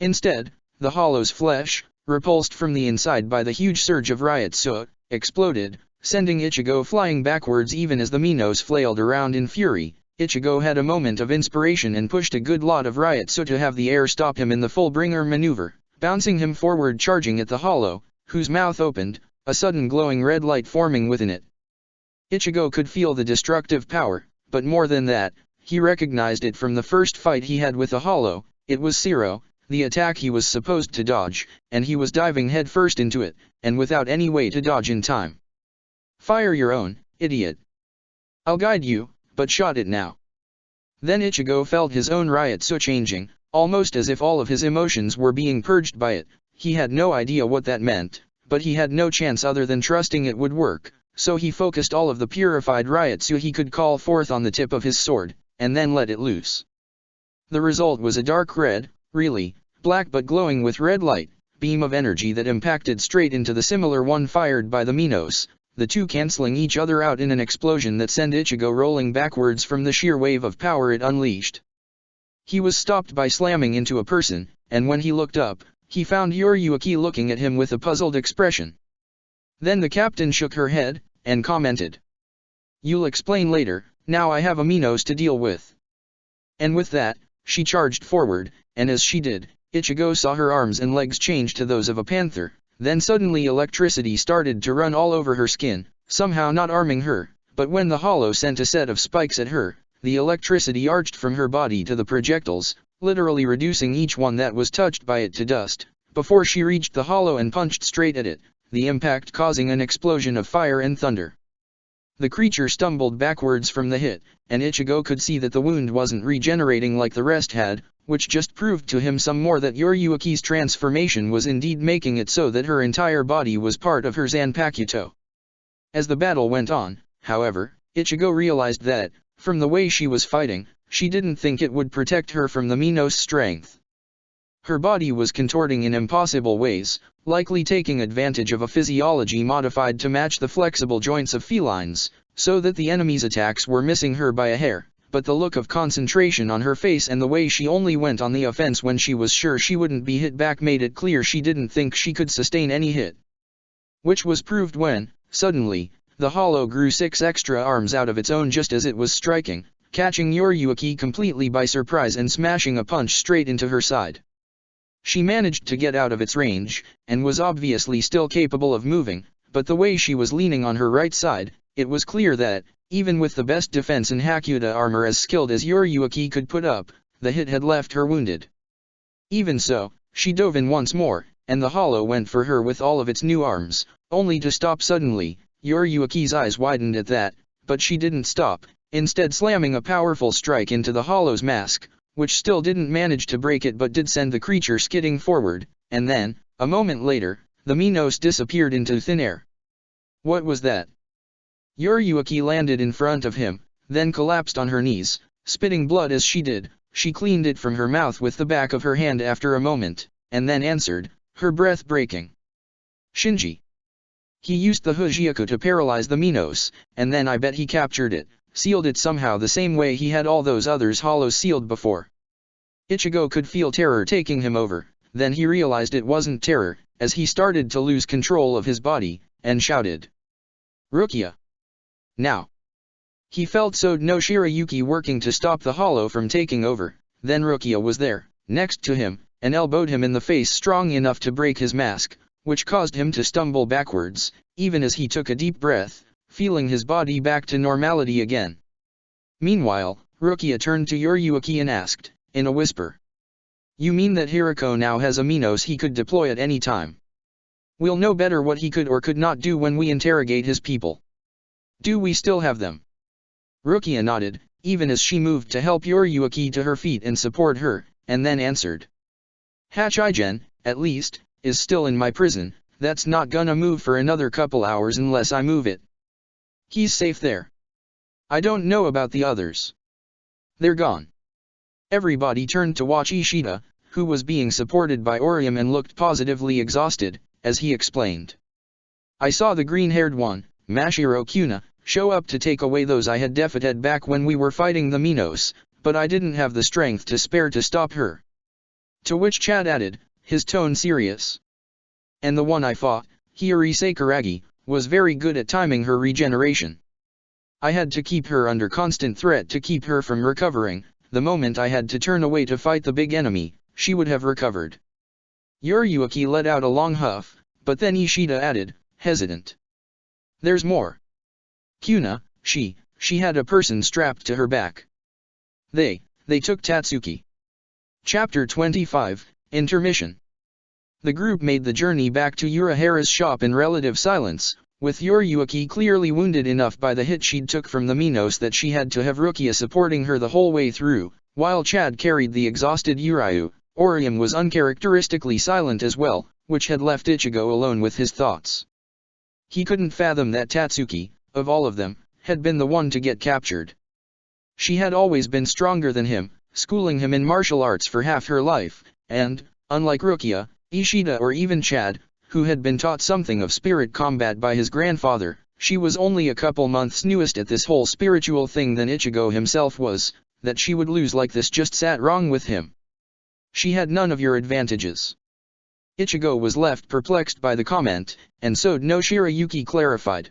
Instead, the hollow's flesh, repulsed from the inside by the huge surge of Ryotsu, exploded, sending Ichigo flying backwards even as the Minos flailed around in fury. Ichigo had a moment of inspiration and pushed a good lot of Ryotsu to have the air stop him in the full-bringer maneuver, bouncing him forward charging at the hollow, whose mouth opened, a sudden glowing red light forming within it. Ichigo could feel the destructive power, but more than that, he recognized it from the first fight he had with the hollow. It was Zero, the attack he was supposed to dodge, and he was diving headfirst into it, and without any way to dodge in time. "Fire your own, idiot. I'll guide you, but shot it now." Then Ichigo felt his own Ryotsu changing, almost as if all of his emotions were being purged by it. He had no idea what that meant, but he had no chance other than trusting it would work, so he focused all of the purified Ryotsu he could call forth on the tip of his sword, and then let it loose. The result was a dark red, really, black but glowing with red light, beam of energy that impacted straight into the similar one fired by the Minos, the two cancelling each other out in an explosion that sent Ichigo rolling backwards from the sheer wave of power it unleashed. He was stopped by slamming into a person, and when he looked up, he found Yoriyuki looking at him with a puzzled expression. Then the captain shook her head, and commented, "You'll explain later, now I have a Minos to deal with." And with that, she charged forward, and as she did, Ichigo saw her arms and legs change to those of a panther. Then suddenly electricity started to run all over her skin, somehow not harming her, but when the hollow sent a set of spikes at her, the electricity arched from her body to the projectiles, literally reducing each one that was touched by it to dust, before she reached the hollow and punched straight at it, the impact causing an explosion of fire and thunder. The creature stumbled backwards from the hit, and Ichigo could see that the wound wasn't regenerating like the rest had, which just proved to him some more that Yoriyuki's transformation was indeed making it so that her entire body was part of her Zanpakuto. As the battle went on, however, Ichigo realized that, from the way she was fighting, she didn't think it would protect her from the Minos' strength. Her body was contorting in impossible ways, likely taking advantage of a physiology modified to match the flexible joints of felines, so that the enemy's attacks were missing her by a hair, but the look of concentration on her face and the way she only went on the offense when she was sure she wouldn't be hit back made it clear she didn't think she could sustain any hit. Which was proved when, suddenly, the hollow grew 6 extra arms out of its own just as it was striking, catching Yoriyuki completely by surprise and smashing a punch straight into her side. She managed to get out of its range, and was obviously still capable of moving, but the way she was leaning on her right side, it was clear that, even with the best defense and Hakuda armor as skilled as Yoriyuki could put up, the hit had left her wounded. Even so, she dove in once more, and the hollow went for her with all of its new arms, only to stop suddenly. Yoriyuki's eyes widened at that, but she didn't stop, instead slamming a powerful strike into the hollow's mask, which still didn't manage to break it but did send the creature skidding forward, and then, a moment later, the Minos disappeared into thin air. What was that? Yoriyuki landed in front of him, then collapsed on her knees, spitting blood as she did. She cleaned it from her mouth with the back of her hand after a moment, and then answered, her breath breaking. Shinji. He used the Hujioku to paralyze the Minos, and then I bet he captured it, sealed it somehow the same way he had all those others hollows sealed before. Ichigo could feel terror taking him over, then he realized it wasn't terror, as he started to lose control of his body, and shouted. Rukia! Now! He felt Sode no Shirayuki working to stop the hollow from taking over, then Rukia was there, next to him, and elbowed him in the face strong enough to break his mask, which caused him to stumble backwards, even as he took a deep breath, feeling his body back to normality again. Meanwhile, Rukia turned to Yoriyuki and asked, in a whisper. You mean that Hirako now has a Minos he could deploy at any time? We'll know better what he could or could not do when we interrogate his people. Do we still have them? Rukia nodded, even as she moved to help Yoriyuki to her feet and support her, and then answered. Hachigen, at least, is still in my prison. That's not gonna move for another couple hours unless I move it. He's safe there. I don't know about the others. They're gone. Everybody turned to watch Ishida, who was being supported by Orium and looked positively exhausted, as he explained. I saw the green-haired one, Mashiro Kuna, show up to take away those I had defeated back when we were fighting the Minos, but I didn't have the strength to spare to stop her. To which Chad added, his tone serious. And the one I fought, Hiyori Sakuragi, was very good at timing her regeneration. I had to keep her under constant threat to keep her from recovering. The moment I had to turn away to fight the big enemy, she would have recovered. Yuriyuki let out a long huff, but then Ishida added, hesitant. There's more. Kuna, she had a person strapped to her back. They took Tatsuki. Chapter 25, Intermission. The group made the journey back to Urahara's shop in relative silence, with Yuriyuki clearly wounded enough by the hit she'd took from the Minos that she had to have Rukia supporting her the whole way through, while Chad carried the exhausted Urayu. Orium was uncharacteristically silent as well, which had left Ichigo alone with his thoughts. He couldn't fathom that Tatsuki, of all of them, had been the one to get captured. She had always been stronger than him, schooling him in martial arts for half her life, and, unlike Rukia, Ishida or even Chad, who had been taught something of spirit combat by his grandfather, she was only a couple months newest at this whole spiritual thing than Ichigo himself was. That she would lose like this just sat wrong with him. She had none of your advantages. Ichigo was left perplexed by the comment, and so no Shirayuki clarified.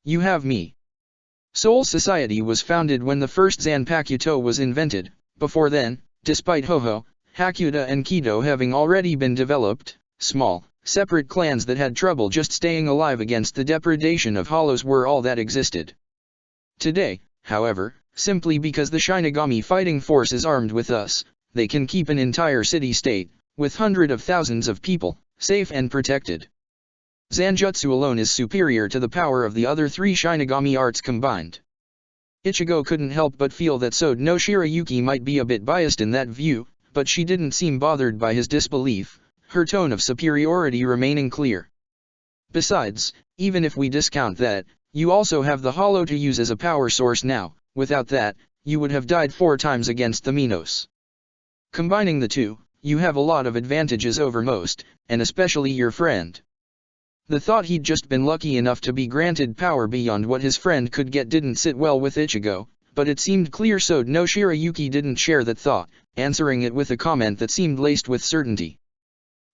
You have me. Soul Society was founded when the first Zanpakuto was invented. Before then, despite Hoho, Hakuta and Kido having already been developed, small, separate clans that had trouble just staying alive against the depredation of hollows were all that existed. Today, however, simply because the Shinigami fighting force is armed with us, they can keep an entire city-state, with hundreds of thousands of people, safe and protected. Zanjutsu alone is superior to the power of the other three Shinigami arts combined. Ichigo couldn't help but feel that Sode no Shirayuki might be a bit biased in that view, but she didn't seem bothered by his disbelief, her tone of superiority remaining clear. Besides, even if we discount that, you also have the hollow to use as a power source now. Without that, you would have died 4 times against the Minos. Combining the two, you have a lot of advantages over most, and especially your friend. The thought he'd just been lucky enough to be granted power beyond what his friend could get didn't sit well with Ichigo, but it seemed clear Sode no Shirayuki didn't share that thought, answering it with a comment that seemed laced with certainty.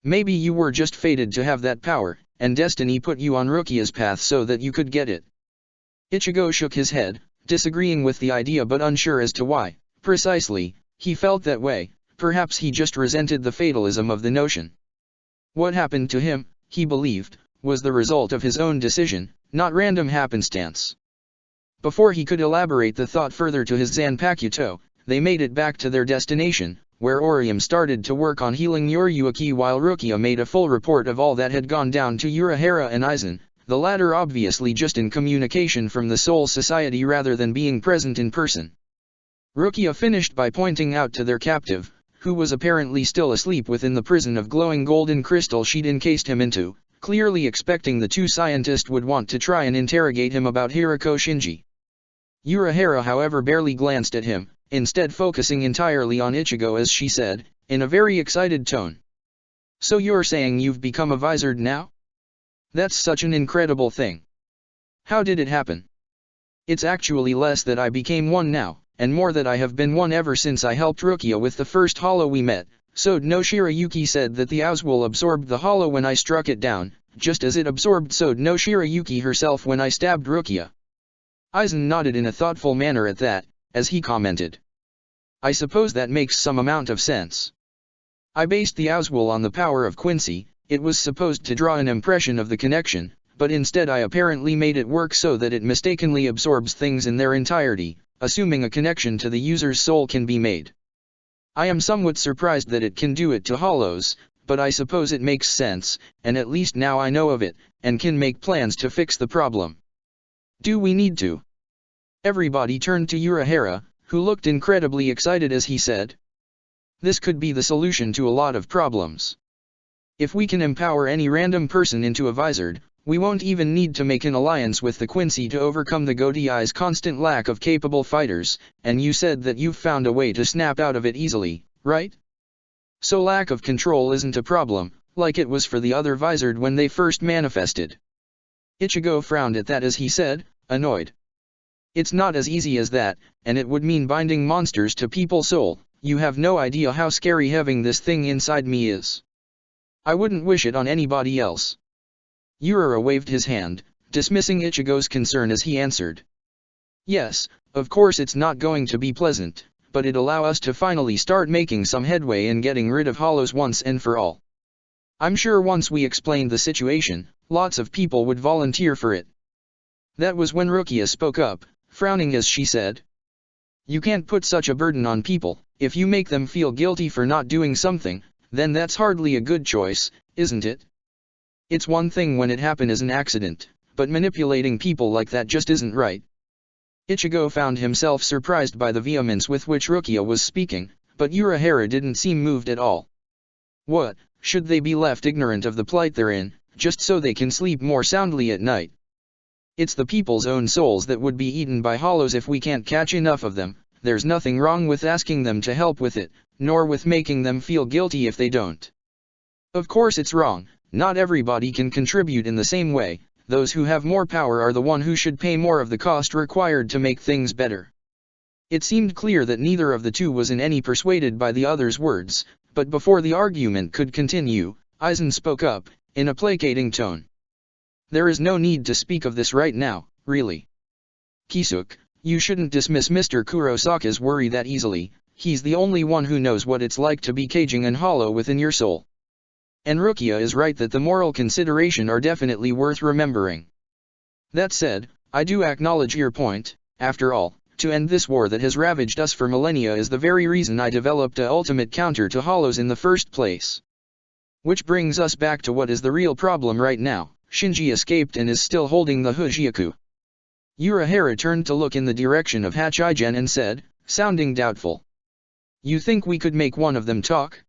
Maybe you were just fated to have that power, and destiny put you on Rukia's path so that you could get it. Ichigo shook his head, disagreeing with the idea but unsure as to why, precisely, he felt that way. Perhaps he just resented the fatalism of the notion. What happened to him, he believed, was the result of his own decision, not random happenstance. Before he could elaborate the thought further to his Zanpakuto, they made it back to their destination, where Orium started to work on healing Yuriyuki while Rukia made a full report of all that had gone down to Urahara and Aizen. The latter obviously just in communication from the Soul Society rather than being present in person. Rukia finished by pointing out to their captive, who was apparently still asleep within the prison of glowing golden crystal she'd encased him into, clearly expecting the two scientists would want to try and interrogate him about Hirako Shinji. Urahara however barely glanced at him, instead focusing entirely on Ichigo as she said, in a very excited tone. So you're saying you've become a Vizard now? That's such an incredible thing. How did it happen? It's actually less that I became one now, and more that I have been one ever since I helped Rukia with the first hollow we met. Sode no Shirayuki said that the Owswell absorbed the hollow when I struck it down, just as it absorbed Sode no Shirayuki herself when I stabbed Rukia. Aizen nodded in a thoughtful manner at that, as he commented. I suppose that makes some amount of sense. I based the Owswell on the power of Quincy. It was supposed to draw an impression of the connection, but instead I apparently made it work so that it mistakenly absorbs things in their entirety, assuming a connection to the user's soul can be made. I am somewhat surprised that it can do it to hollows, but I suppose it makes sense, and at least now I know of it, and can make plans to fix the problem. Do we need to? Everybody turned to Urahara, who looked incredibly excited as he said. This could be the solution to a lot of problems. If we can empower any random person into a Vizard, We won't even need to make an alliance with the Quincy to overcome the Godiai's constant lack of capable fighters, and you said that you've found a way to snap out of it easily, right? So lack of control isn't a problem, like it was for the other Vizard when they first manifested. Ichigo frowned at that as he said, annoyed. It's not as easy as that, and it would mean binding monsters to people's soul. You have no idea how scary having this thing inside me is. I wouldn't wish it on anybody else. Urara waved his hand, dismissing Ichigo's concern as he answered. Yes, of course it's not going to be pleasant, but it'll allow us to finally start making some headway in getting rid of hollows once and for all. I'm sure once we explained the situation, lots of people would volunteer for it. That was when Rukia spoke up, frowning as she said. You can't put such a burden on people. If you make them feel guilty for not doing something, then that's hardly a good choice, isn't it? It's one thing when it happened as an accident, but manipulating people like that just isn't right. Ichigo found himself surprised by the vehemence with which Rukia was speaking, but Urahara didn't seem moved at all. What, should they be left ignorant of the plight they're in, just so they can sleep more soundly at night? It's the people's own souls that would be eaten by hollows if we can't catch enough of them. There's nothing wrong with asking them to help with it, nor with making them feel guilty if they don't. Of course it's wrong, not everybody can contribute in the same way, those who have more power are the one who should pay more of the cost required to make things better. It seemed clear that neither of the two was in any persuaded by the other's words, but before the argument could continue, Aizen spoke up, in a placating tone. There is no need to speak of this right now, really. Kisuke, you shouldn't dismiss Mr. Kurosaka's worry that easily. He's the only one who knows what it's like to be caging an hollow within your soul. And Rukia is right that the moral consideration are definitely worth remembering. That said, I do acknowledge your point. After all, to end this war that has ravaged us for millennia is the very reason I developed a ultimate counter to hollows in the first place. Which brings us back to what is the real problem right now. Shinji escaped and is still holding the Hujioku. Urahara turned to look in the direction of Hachigen and said, sounding doubtful. You think we could make one of them talk?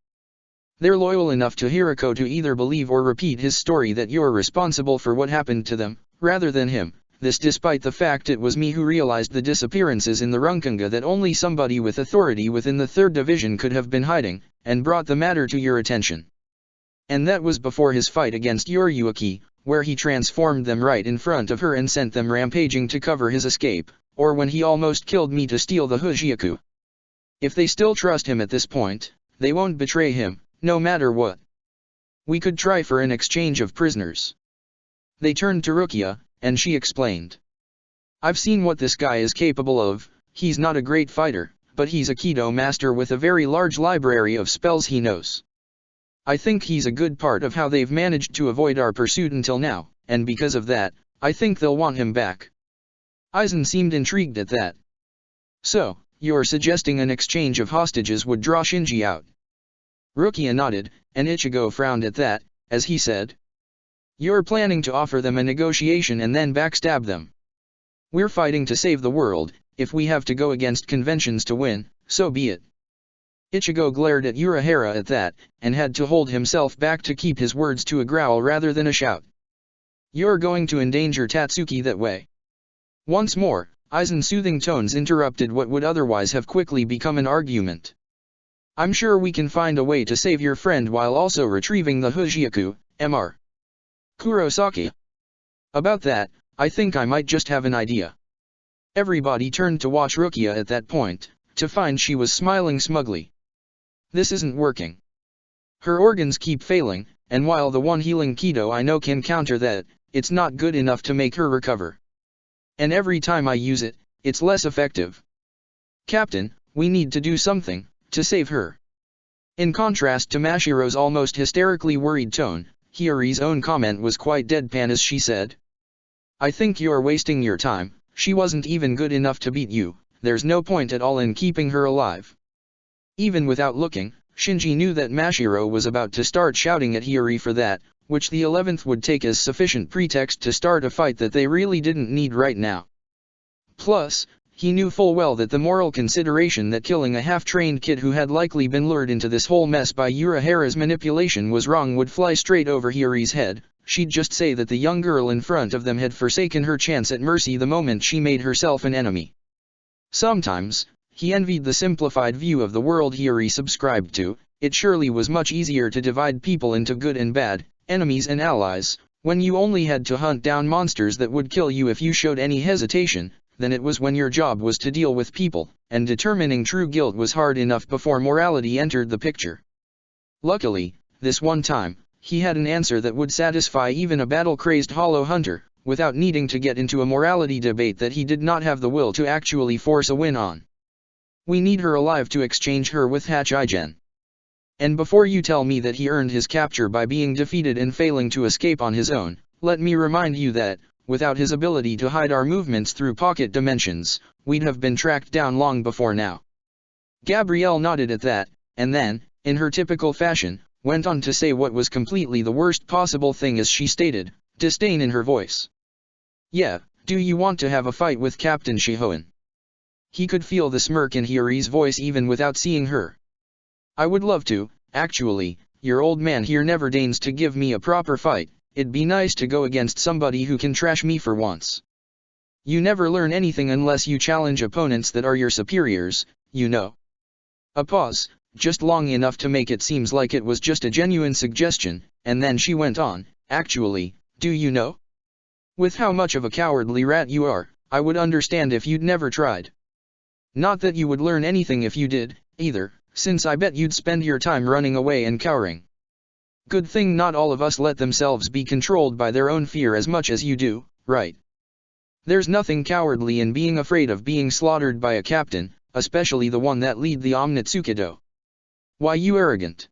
They're loyal enough to Hirako to either believe or repeat his story that you're responsible for what happened to them, rather than him, this despite the fact it was me who realized the disappearances in the Runkunga that only somebody with authority within the 3rd Division could have been hiding, and brought the matter to your attention. And that was before his fight against Yoriuki, where he transformed them right in front of her and sent them rampaging to cover his escape, or when he almost killed me to steal the Hujioku. If they still trust him at this point, they won't betray him, no matter what. We could try for an exchange of prisoners. They turned to Rukia, and she explained. I've seen what this guy is capable of. He's not a great fighter, but he's a Kido master with a very large library of spells he knows. I think he's a good part of how they've managed to avoid our pursuit until now, and because of that, I think they'll want him back. Aizen seemed intrigued at that. So, you're suggesting an exchange of hostages would draw Shinji out? Rukia nodded, and Ichigo frowned at that, as he said. You're planning to offer them a negotiation and then backstab them. We're fighting to save the world. If we have to go against conventions to win, so be it. Ichigo glared at Urahara at that, and had to hold himself back to keep his words to a growl rather than a shout. You're going to endanger Tatsuki that way. Once more, Aizen's soothing tones interrupted what would otherwise have quickly become an argument. I'm sure we can find a way to save your friend while also retrieving the Hujioku, Mr. Kurosaki. About that, I think I might just have an idea. Everybody turned to watch Rukia at that point, to find she was smiling smugly. This isn't working. Her organs keep failing, and while the one healing Kido I know can counter that, it's not good enough to make her recover. And every time I use it, it's less effective. Captain, we need to do something, to save her. In contrast to Mashiro's almost hysterically worried tone, Hiyori's own comment was quite deadpan as she said. I think you're wasting your time. She wasn't even good enough to beat you. There's no point at all in keeping her alive. Even without looking, Shinji knew that Mashiro was about to start shouting at Hiyori for that, which the 11th would take as sufficient pretext to start a fight that they really didn't need right now. Plus, he knew full well that the moral consideration that killing a half-trained kid who had likely been lured into this whole mess by Urahara's manipulation was wrong would fly straight over Hiyori's head, she'd just say that the young girl in front of them had forsaken her chance at mercy the moment she made herself an enemy. Sometimes, he envied the simplified view of the world Hiyori subscribed to. It surely was much easier to divide people into good and bad, enemies and allies, when you only had to hunt down monsters that would kill you if you showed any hesitation, than it was when your job was to deal with people, and determining true guilt was hard enough before morality entered the picture. Luckily, this one time, he had an answer that would satisfy even a battle-crazed hollow hunter, without needing to get into a morality debate that he did not have the will to actually force a win on. We need her alive to exchange her with Hachigen. And before you tell me that he earned his capture by being defeated and failing to escape on his own, let me remind you that, without his ability to hide our movements through pocket dimensions, we'd have been tracked down long before now. Gabrielle nodded at that, and then, in her typical fashion, went on to say what was completely the worst possible thing as she stated, disdain in her voice. Yeah, do you want to have a fight with Captain Shihoan? He could feel the smirk in Hiyori's voice even without seeing her. I would love to, actually. Your old man here never deigns to give me a proper fight. It'd be nice to go against somebody who can trash me for once. You never learn anything unless you challenge opponents that are your superiors, you know. A pause, just long enough to make it seem like it was just a genuine suggestion, and then she went on, actually, do you know? With how much of a cowardly rat you are, I would understand if you'd never tried. Not that you would learn anything if you did, either, since I bet you'd spend your time running away and cowering. Good thing not all of us let themselves be controlled by their own fear as much as you do, right? There's nothing cowardly in being afraid of being slaughtered by a captain, especially the one that lead the Omnitsukido. Why you arrogant?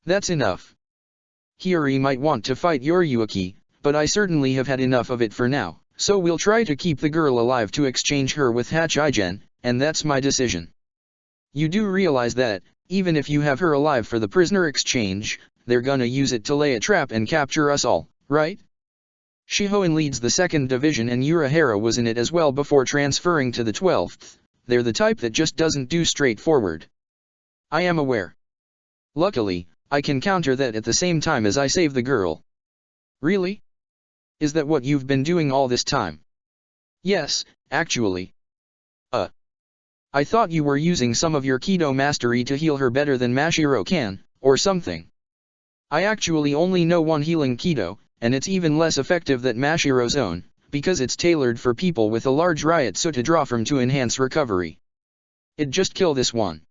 That's enough. Hiyori might want to fight Yoriyuki, but I certainly have had enough of it for now, so we'll try to keep the girl alive to exchange her with Hachigen, and that's my decision. You do realize that, even if you have her alive for the prisoner exchange, they're gonna use it to lay a trap and capture us all, right? Shihoan leads the 2nd Division and Urahara was in it as well before transferring to the 12th, they're the type that just doesn't do straightforward. I am aware. Luckily, I can counter that at the same time as I save the girl. Really? Is that what you've been doing all this time? Yes, actually. I thought you were using some of your Kido mastery to heal her better than Mashiro can, or something. I actually only know one healing Kido, and it's even less effective than Mashiro's own, because it's tailored for people with a large Ryotsu to draw from to enhance recovery. It'd just kill this one.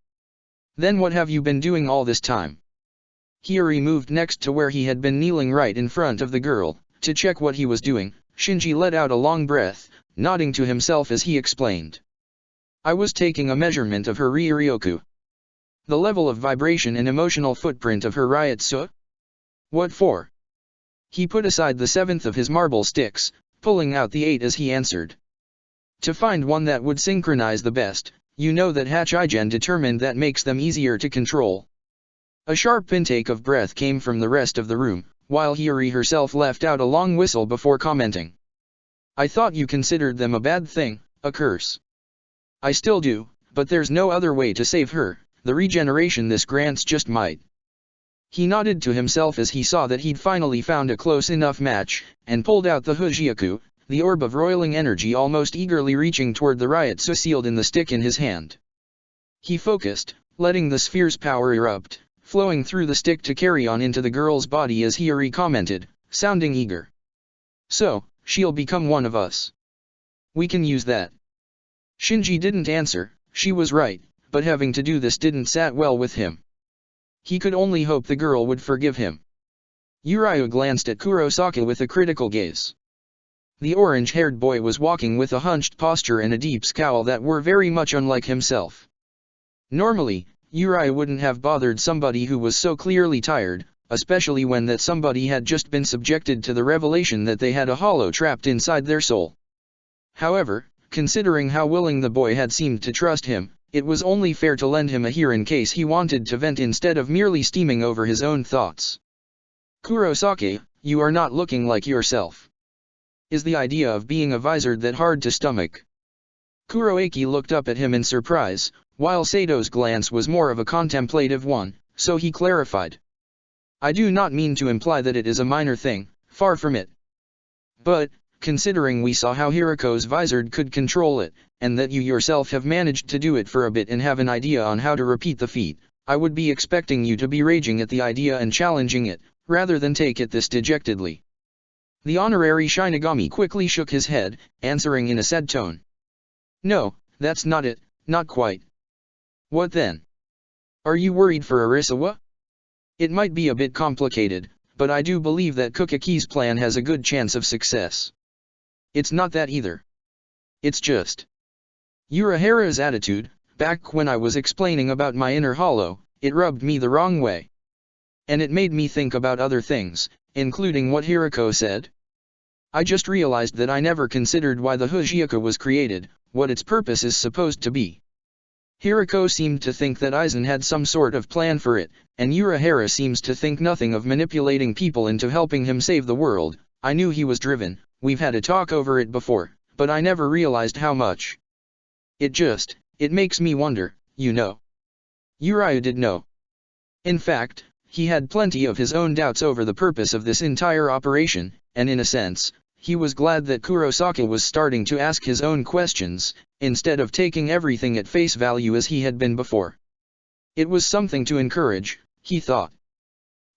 Then what have you been doing all this time? Hiyori moved next to where he had been kneeling right in front of the girl, to check what he was doing. Shinji let out a long breath, nodding to himself as he explained. I was taking a measurement of her Ryuryoku. The level of vibration and emotional footprint of her Ryotsu? What for? He put aside the 7th of his marble sticks, pulling out the 8 as he answered. To find one that would synchronize the best, you know that Hachigen determined that makes them easier to control. A sharp intake of breath came from the rest of the room, while Hiyori herself left out a long whistle before commenting. I thought you considered them a bad thing, a curse. I still do, but there's no other way to save her, the regeneration this grants just might. He nodded to himself as he saw that he'd finally found a close enough match, and pulled out the Hujioku, the orb of roiling energy almost eagerly reaching toward the Ryotsu sealed in the stick in his hand. He focused, letting the sphere's power erupt, flowing through the stick to carry on into the girl's body as Hiyori commented, sounding eager. So, she'll become one of us. We can use that. Shinji didn't answer, she was right, but having to do this didn't sat well with him. He could only hope the girl would forgive him. Uriah glanced at Kurosaki with a critical gaze. The orange-haired boy was walking with a hunched posture and a deep scowl that were very much unlike himself. Normally, Uriah wouldn't have bothered somebody who was so clearly tired, especially when that somebody had just been subjected to the revelation that they had a hollow trapped inside their soul. However, considering how willing the boy had seemed to trust him, it was only fair to lend him a ear in case he wanted to vent instead of merely steaming over his own thoughts. Kurosaki, you are not looking like yourself. Is the idea of being a vizard that hard to stomach? Kuroaki looked up at him in surprise, while Sato's glance was more of a contemplative one, so he clarified. I do not mean to imply that it is a minor thing, far from it. But, considering we saw how Hiriko's Vizard could control it, and that you yourself have managed to do it for a bit and have an idea on how to repeat the feat, I would be expecting you to be raging at the idea and challenging it, rather than take it this dejectedly. The honorary Shinigami quickly shook his head, answering in a sad tone. No, that's not it, not quite. What then? Are you worried for Arisawa? It might be a bit complicated, but I do believe that Kukaki's plan has a good chance of success. It's not that either. It's just Urahara's attitude. Back when I was explaining about my inner hollow, it rubbed me the wrong way. And it made me think about other things, including what Hiriko said. I just realized that I never considered why the Hujioka was created, what its purpose is supposed to be. Hiriko seemed to think that Aizen had some sort of plan for it, and Urahara seems to think nothing of manipulating people into helping him save the world. I knew he was driven, we've had a talk over it before, but I never realized how much. It makes me wonder, you know. Uriah did know. In fact, he had plenty of his own doubts over the purpose of this entire operation, and in a sense, he was glad that Kurosaki was starting to ask his own questions, instead of taking everything at face value as he had been before. It was something to encourage, he thought.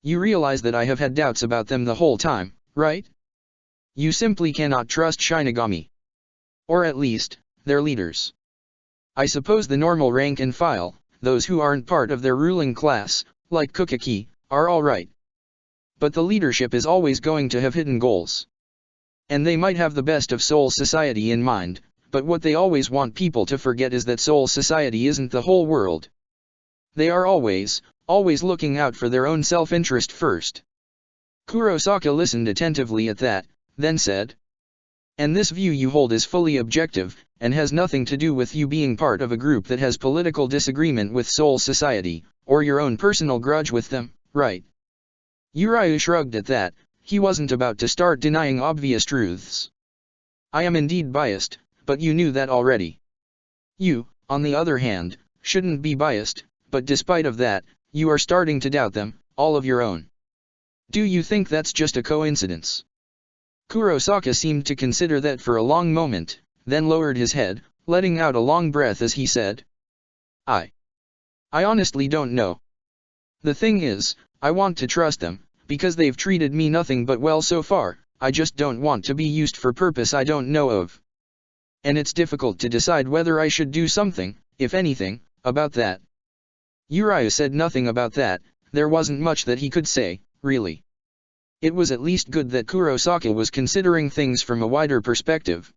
You realize that I have had doubts about them the whole time, right? You simply cannot trust Shinigami. Or at least, their leaders. I suppose the normal rank and file, those who aren't part of their ruling class, like Kukaki, are alright. But the leadership is always going to have hidden goals. And they might have the best of Soul Society in mind, but what they always want people to forget is that Soul Society isn't the whole world. They are always looking out for their own self-interest first. Kurosaki listened attentively at that, then said, and this view you hold is fully objective, and has nothing to do with you being part of a group that has political disagreement with Soul Society, or your own personal grudge with them, right? Uriah shrugged at that. He wasn't about to start denying obvious truths. I am indeed biased, but you knew that already. You, on the other hand, shouldn't be biased, but despite of that, you are starting to doubt them, all of your own. Do you think that's just a coincidence? Kurosaki seemed to consider that for a long moment, then lowered his head, letting out a long breath as he said, I honestly don't know. The thing is, I want to trust them, because they've treated me nothing but well so far. I just don't want to be used for purpose I don't know of. And it's difficult to decide whether I should do something, if anything, about that. Uriah said nothing about that. There wasn't much that he could say, really. It was at least good that Kurosaki was considering things from a wider perspective.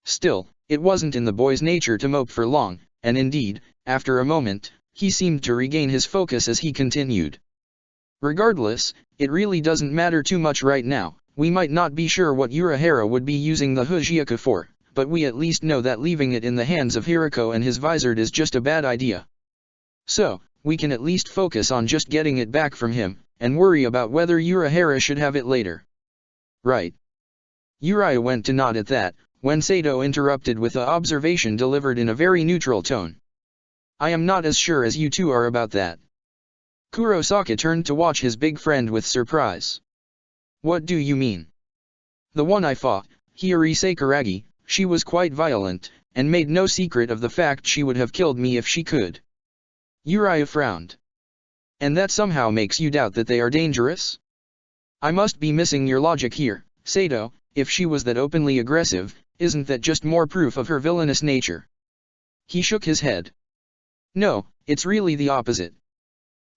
Still, it wasn't in the boy's nature to mope for long, and indeed, after a moment, he seemed to regain his focus as he continued. Regardless, it really doesn't matter too much right now. We might not be sure what Urahara would be using the Hujioka for, but we at least know that leaving it in the hands of Hiriko and his Vizard is just a bad idea. So, we can at least focus on just getting it back from him, and worry about whether Urahara should have it later. Right. Uriah went to nod at that, when Sato interrupted with an observation delivered in a very neutral tone. I am not as sure as you two are about that. Kurosaki turned to watch his big friend with surprise. What do you mean? The one I fought, Hiyori Sakuragi, she was quite violent, and made no secret of the fact she would have killed me if she could. Uriah frowned. And that somehow makes you doubt that they are dangerous? I must be missing your logic here, Sato. If she was that openly aggressive, isn't that just more proof of her villainous nature? He shook his head. No, it's really the opposite.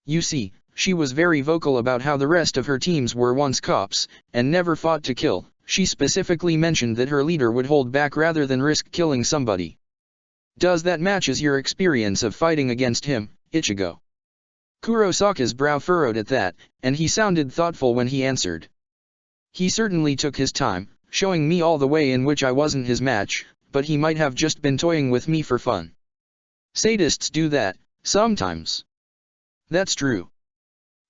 You see, she was very vocal about how the rest of her teams were once cops, and never fought to kill. She specifically mentioned that her leader would hold back rather than risk killing somebody. Does that matches your experience of fighting against him, Ichigo? Kurosaki's brow furrowed at that, and he sounded thoughtful when he answered. He certainly took his time, showing me all the way in which I wasn't his match, but he might have just been toying with me for fun. Sadists do that, sometimes. That's true.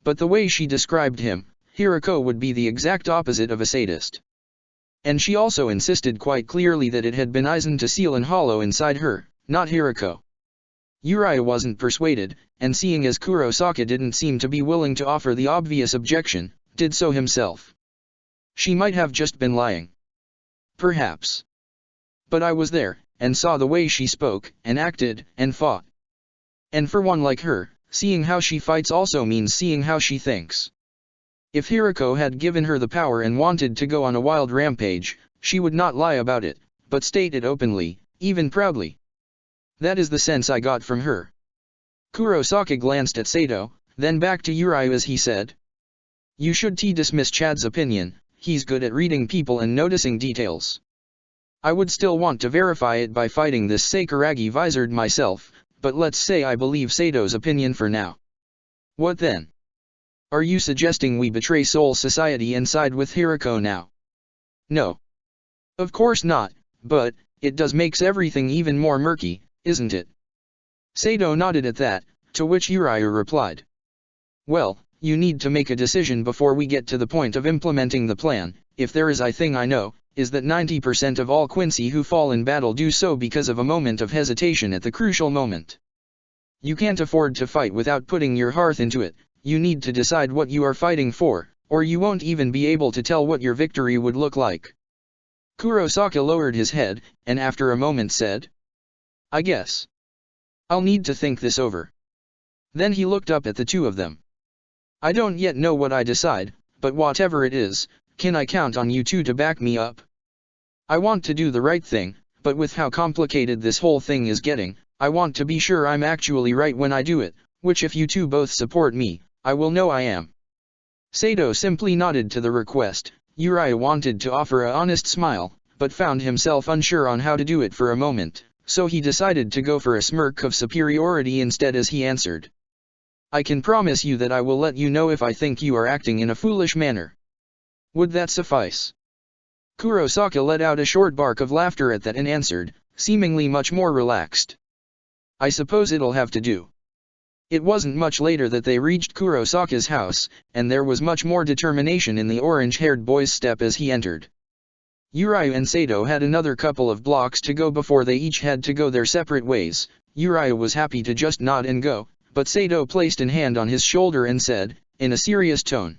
But the way she described him, Hiriko would be the exact opposite of a sadist. And she also insisted quite clearly that it had been Aizen to seal an hollow inside her, not Hiriko. Uriah wasn't persuaded, and seeing as Kurosaki didn't seem to be willing to offer the obvious objection, did so himself. She might have just been lying. Perhaps. But I was there, and saw the way she spoke, and acted, and fought. And for one like her, seeing how she fights also means seeing how she thinks. If Hiriko had given her the power and wanted to go on a wild rampage, she would not lie about it, but state it openly, even proudly. That is the sense I got from her. Kurosaki glanced at Sato, then back to Urayu as he said. You should dismiss Chad's opinion, he's good at reading people and noticing details. I would still want to verify it by fighting this Sakuragi Vizard myself, but let's say I believe Sato's opinion for now. What then? Are you suggesting we betray Soul Society and side with Hiriko now? No. Of course not, but it does makes everything even more murky, isn't it? Sato nodded at that, to which Urayu replied. Well, you need to make a decision before we get to the point of implementing the plan. If there is a thing I know, is that 90% of all Quincy who fall in battle do so because of a moment of hesitation at the crucial moment. You can't afford to fight without putting your heart into it, you need to decide what you are fighting for, or you won't even be able to tell what your victory would look like. Kurosaki lowered his head, and after a moment said, I guess I'll need to think this over. Then he looked up at the two of them. I don't yet know what I decide, but whatever it is, can I count on you two to back me up? I want to do the right thing, but with how complicated this whole thing is getting, I want to be sure I'm actually right when I do it, which if you two both support me, I will know I am. Sato simply nodded to the request. Urayu wanted to offer a honest smile, but found himself unsure on how to do it for a moment, so he decided to go for a smirk of superiority instead as he answered. I can promise you that I will let you know if I think you are acting in a foolish manner. Would that suffice? Kurosaki let out a short bark of laughter at that and answered, seemingly much more relaxed. I suppose it'll have to do. It wasn't much later that they reached Kurosaki's house, and there was much more determination in the orange-haired boy's step as he entered. Urayu and Sato had another couple of blocks to go before they each had to go their separate ways. Urayu was happy to just nod and go, but Sato placed a hand on his shoulder and said, in a serious tone.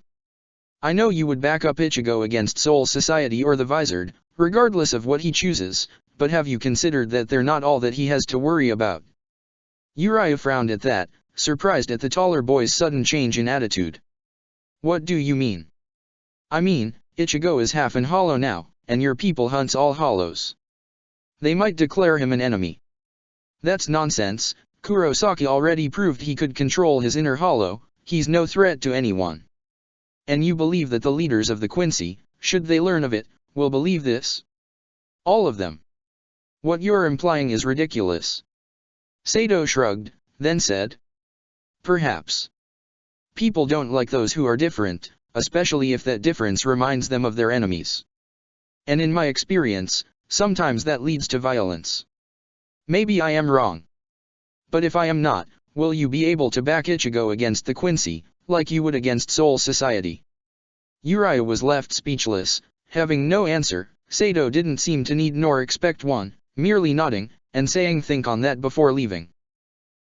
I know you would back up Ichigo against Soul Society or the Vizard, regardless of what he chooses, but have you considered that they're not all that he has to worry about? Urayu frowned at that, surprised at the taller boy's sudden change in attitude. What do you mean? I mean, Ichigo is half an hollow now, and your people hunts all hollows. They might declare him an enemy. That's nonsense, Kurosaki already proved he could control his inner hollow, he's no threat to anyone. And you believe that the leaders of the Quincy, should they learn of it, will believe this? All of them. What you're implying is ridiculous. Sato shrugged, then said. Perhaps. People don't like those who are different, especially if that difference reminds them of their enemies. And in my experience, sometimes that leads to violence. Maybe I am wrong. But if I am not, will you be able to back Ichigo against the Quincy, like you would against Soul Society? Urayu was left speechless, having no answer. Sato didn't seem to need nor expect one, merely nodding, and saying think on that before leaving.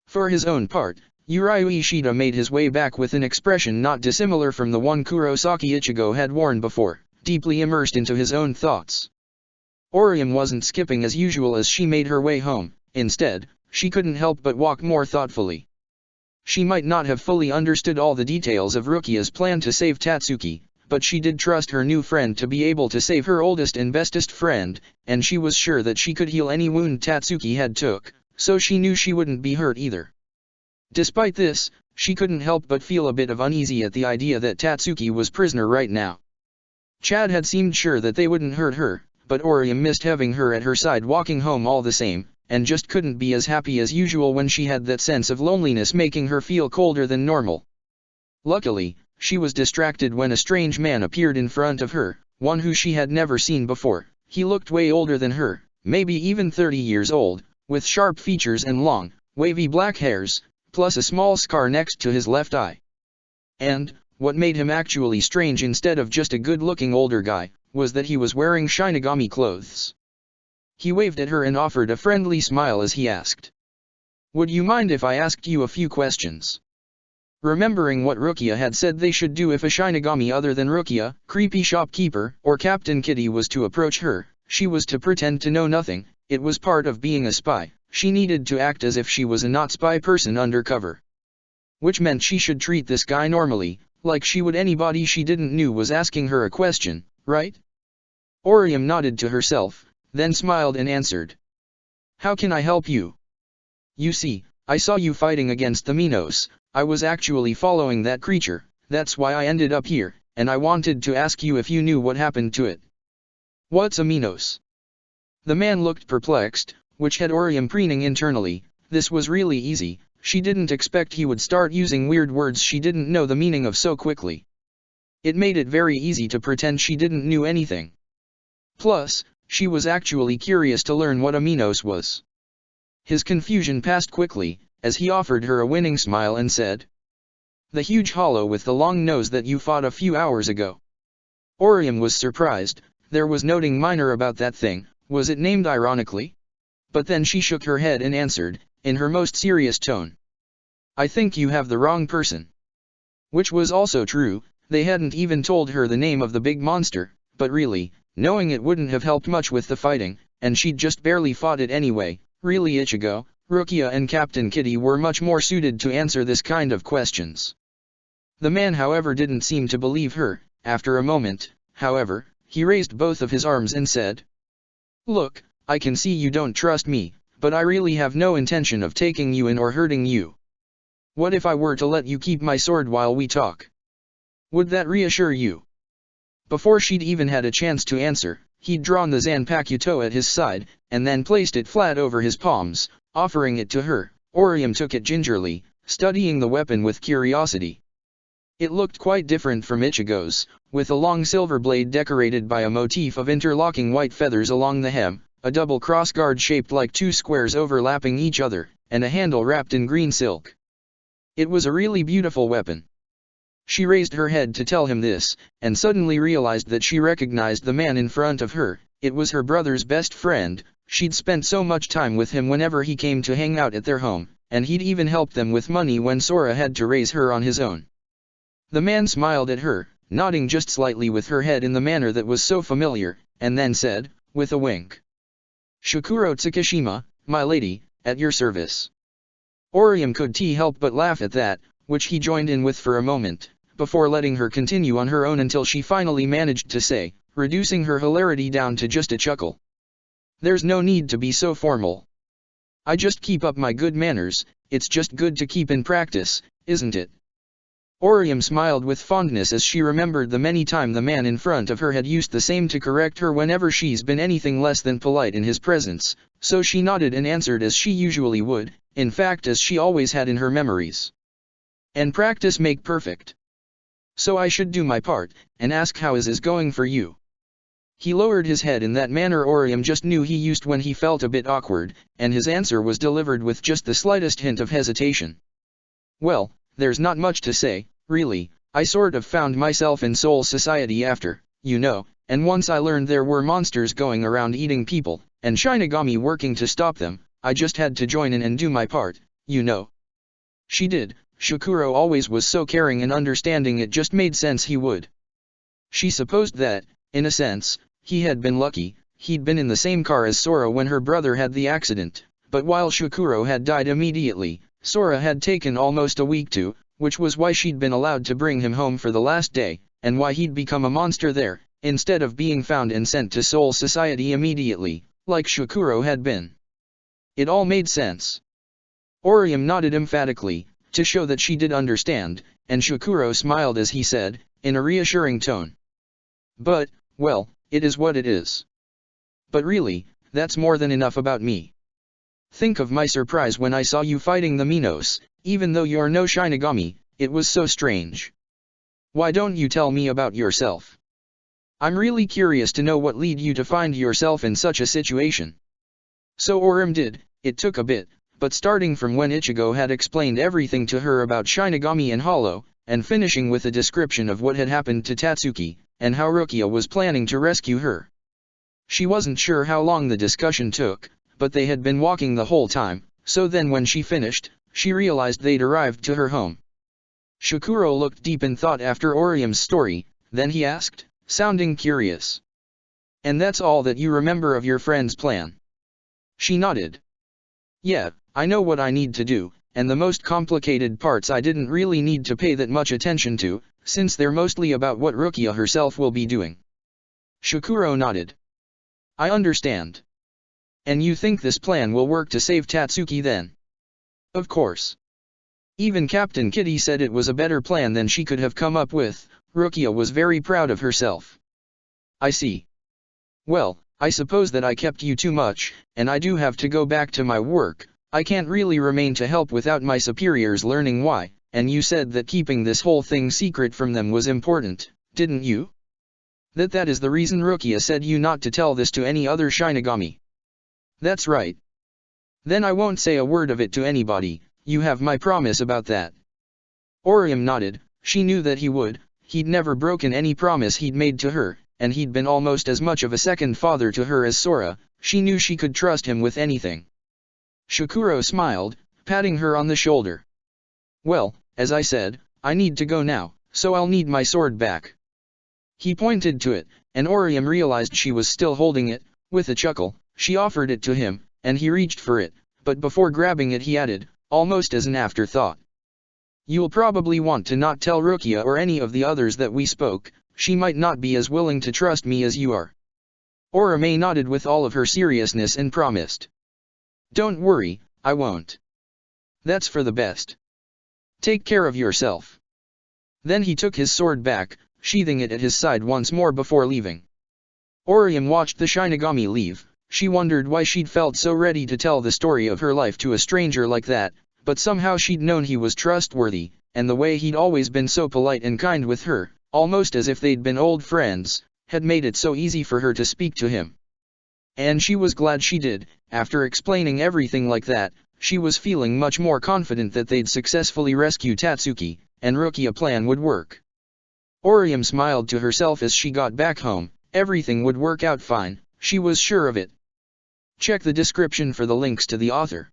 For his own part, Urayu Ishida made his way back with an expression not dissimilar from the one Kurosaki Ichigo had worn before, deeply immersed into his own thoughts. Orium wasn't skipping as usual as she made her way home, instead, she couldn't help but walk more thoughtfully. She might not have fully understood all the details of Rukia's plan to save Tatsuki, but she did trust her new friend to be able to save her oldest and bestest friend, and she was sure that she could heal any wound Tatsuki had took, so she knew she wouldn't be hurt either. Despite this, she couldn't help but feel a bit of uneasy at the idea that Tatsuki was prisoner right now. Chad had seemed sure that they wouldn't hurt her, but Orium missed having her at her side walking home all the same, and just couldn't be as happy as usual when she had that sense of loneliness making her feel colder than normal. Luckily, she was distracted when a strange man appeared in front of her, one who she had never seen before. He looked way older than her, maybe even 30 years old, with sharp features and long, wavy black hairs, plus a small scar next to his left eye. And, what made him actually strange instead of just a good-looking older guy, was that he was wearing Shinigami clothes. He waved at her and offered a friendly smile as he asked. Would you mind if I asked you a few questions? Remembering what Rukia had said they should do if a Shinigami other than Rukia, creepy shopkeeper, or Captain Kitty was to approach her, she was to pretend to know nothing. It was part of being a spy. She needed to act as if she was a not spy person undercover. Which meant she should treat this guy normally, like she would anybody she didn't knew was asking her a question, right? Orium nodded to herself, then smiled and answered. How can I help you? You see, I saw you fighting against the Minos. I was actually following that creature, that's why I ended up here, and I wanted to ask you if you knew what happened to it. What's a Minos? The man looked perplexed, which had Orium preening internally. This was really easy. She didn't expect he would start using weird words she didn't know the meaning of so quickly. It made it very easy to pretend she didn't knew anything. Plus, she was actually curious to learn what a Minos was. His confusion passed quickly, as he offered her a winning smile and said, the huge hollow with the long nose that you fought a few hours ago. Orium was surprised. There was nothing minor about that thing. Was it named ironically? But then she shook her head and answered, in her most serious tone. I think you have the wrong person. Which was also true. They hadn't even told her the name of the big monster, but really, knowing it wouldn't have helped much with the fighting, and she'd just barely fought it anyway. Really, Ichigo, Rukia and Captain Kitty were much more suited to answer this kind of questions. The man, however, didn't seem to believe her. After a moment, however, he raised both of his arms and said, look, I can see you don't trust me, but I really have no intention of taking you in or hurting you. What if I were to let you keep my sword while we talk? Would that reassure you? Before she'd even had a chance to answer, he'd drawn the Zanpakuto at his side, and then placed it flat over his palms, offering it to her. Orium took it gingerly, studying the weapon with curiosity. It looked quite different from Ichigo's, with a long silver blade decorated by a motif of interlocking white feathers along the hem, a double crossguard shaped like two squares overlapping each other, and a handle wrapped in green silk. It was a really beautiful weapon. She raised her head to tell him this, and suddenly realized that she recognized the man in front of her. It was her brother's best friend. She'd spent so much time with him whenever he came to hang out at their home, and he'd even helped them with money when Sora had to raise her on his own. The man smiled at her, nodding just slightly with her head in the manner that was so familiar, and then said, with a wink, Shukuro Tsukishima, my lady, at your service. Orium couldn't help but laugh at that, which he joined in with for a moment, before letting her continue on her own until she finally managed to say, reducing her hilarity down to just a chuckle. There's no need to be so formal. I just keep up my good manners. It's just good to keep in practice, isn't it? Orium smiled with fondness as she remembered the many times the man in front of her had used the same to correct her whenever she's been anything less than polite in his presence, so she nodded and answered as she usually would, in fact as she always had in her memories. And practice make perfect. So I should do my part, and ask how is going for you. He lowered his head in that manner Orium just knew he used when he felt a bit awkward, and his answer was delivered with just the slightest hint of hesitation. Well, there's not much to say, really. I sort of found myself in Soul Society after, you know, and once I learned there were monsters going around eating people, and Shinigami working to stop them, I just had to join in and do my part, you know. She did. Shukuro always was so caring and understanding, it just made sense he would. She supposed that, in a sense, he had been lucky. He'd been in the same car as Sora when her brother had the accident, but while Shukuro had died immediately, Sora had taken almost a week to, which was why she'd been allowed to bring him home for the last day, and why he'd become a monster there, instead of being found and sent to Soul Society immediately, like Shukuro had been. It all made sense. Orium nodded emphatically, to show that she did understand, and Shukuro smiled as he said, in a reassuring tone. But, well, it is what it is. But really, that's more than enough about me. Think of my surprise when I saw you fighting the Minos. Even though you're no Shinigami, it was so strange. Why don't you tell me about yourself? I'm really curious to know what led you to find yourself in such a situation. So Orium did. It took a bit, but starting from when Ichigo had explained everything to her about Shinigami and Hollow, and finishing with a description of what had happened to Tatsuki, and how Rukia was planning to rescue her. She wasn't sure how long the discussion took, but they had been walking the whole time, so then when she finished, she realized they'd arrived to her home. Shakuro looked deep in thought after Orium's story, then he asked, sounding curious. And that's all that you remember of your friend's plan? She nodded. Yeah, I know what I need to do, and the most complicated parts I didn't really need to pay that much attention to, since they're mostly about what Rukia herself will be doing. Shakuro nodded. I understand. And you think this plan will work to save Tatsuki then? Of course. Even Captain Kitty said it was a better plan than she could have come up with. Rukia was very proud of herself. I see. Well, I suppose that I kept you too much, and I do have to go back to my work. I can't really remain to help without my superiors learning why, and you said that keeping this whole thing secret from them was important, didn't you? That is the reason Rukia said you not to tell this to any other Shinigami. That's right. Then I won't say a word of it to anybody, you have my promise about that. Orium nodded. She knew that he would. He'd never broken any promise he'd made to her, and he'd been almost as much of a second father to her as Sora. She knew she could trust him with anything. Shakuro smiled, patting her on the shoulder. Well, as I said, I need to go now, so I'll need my sword back. He pointed to it, and Orium realized she was still holding it. With a chuckle, she offered it to him, and he reached for it, but before grabbing it he added, almost as an afterthought. You'll probably want to not tell Rukia or any of the others that we spoke. She might not be as willing to trust me as you are. Orome nodded with all of her seriousness and promised. Don't worry, I won't. That's for the best. Take care of yourself. Then he took his sword back, sheathing it at his side once more before leaving. Orium watched the Shinigami leave. She wondered why she'd felt so ready to tell the story of her life to a stranger like that, but somehow she'd known he was trustworthy, and the way he'd always been so polite and kind with her, almost as if they'd been old friends, had made it so easy for her to speak to him. And she was glad she did. After explaining everything like that, she was feeling much more confident that they'd successfully rescue Tatsuki, and Rukia's plan would work. Orium smiled to herself as she got back home. Everything would work out fine, she was sure of it. Check the description for the links to the author.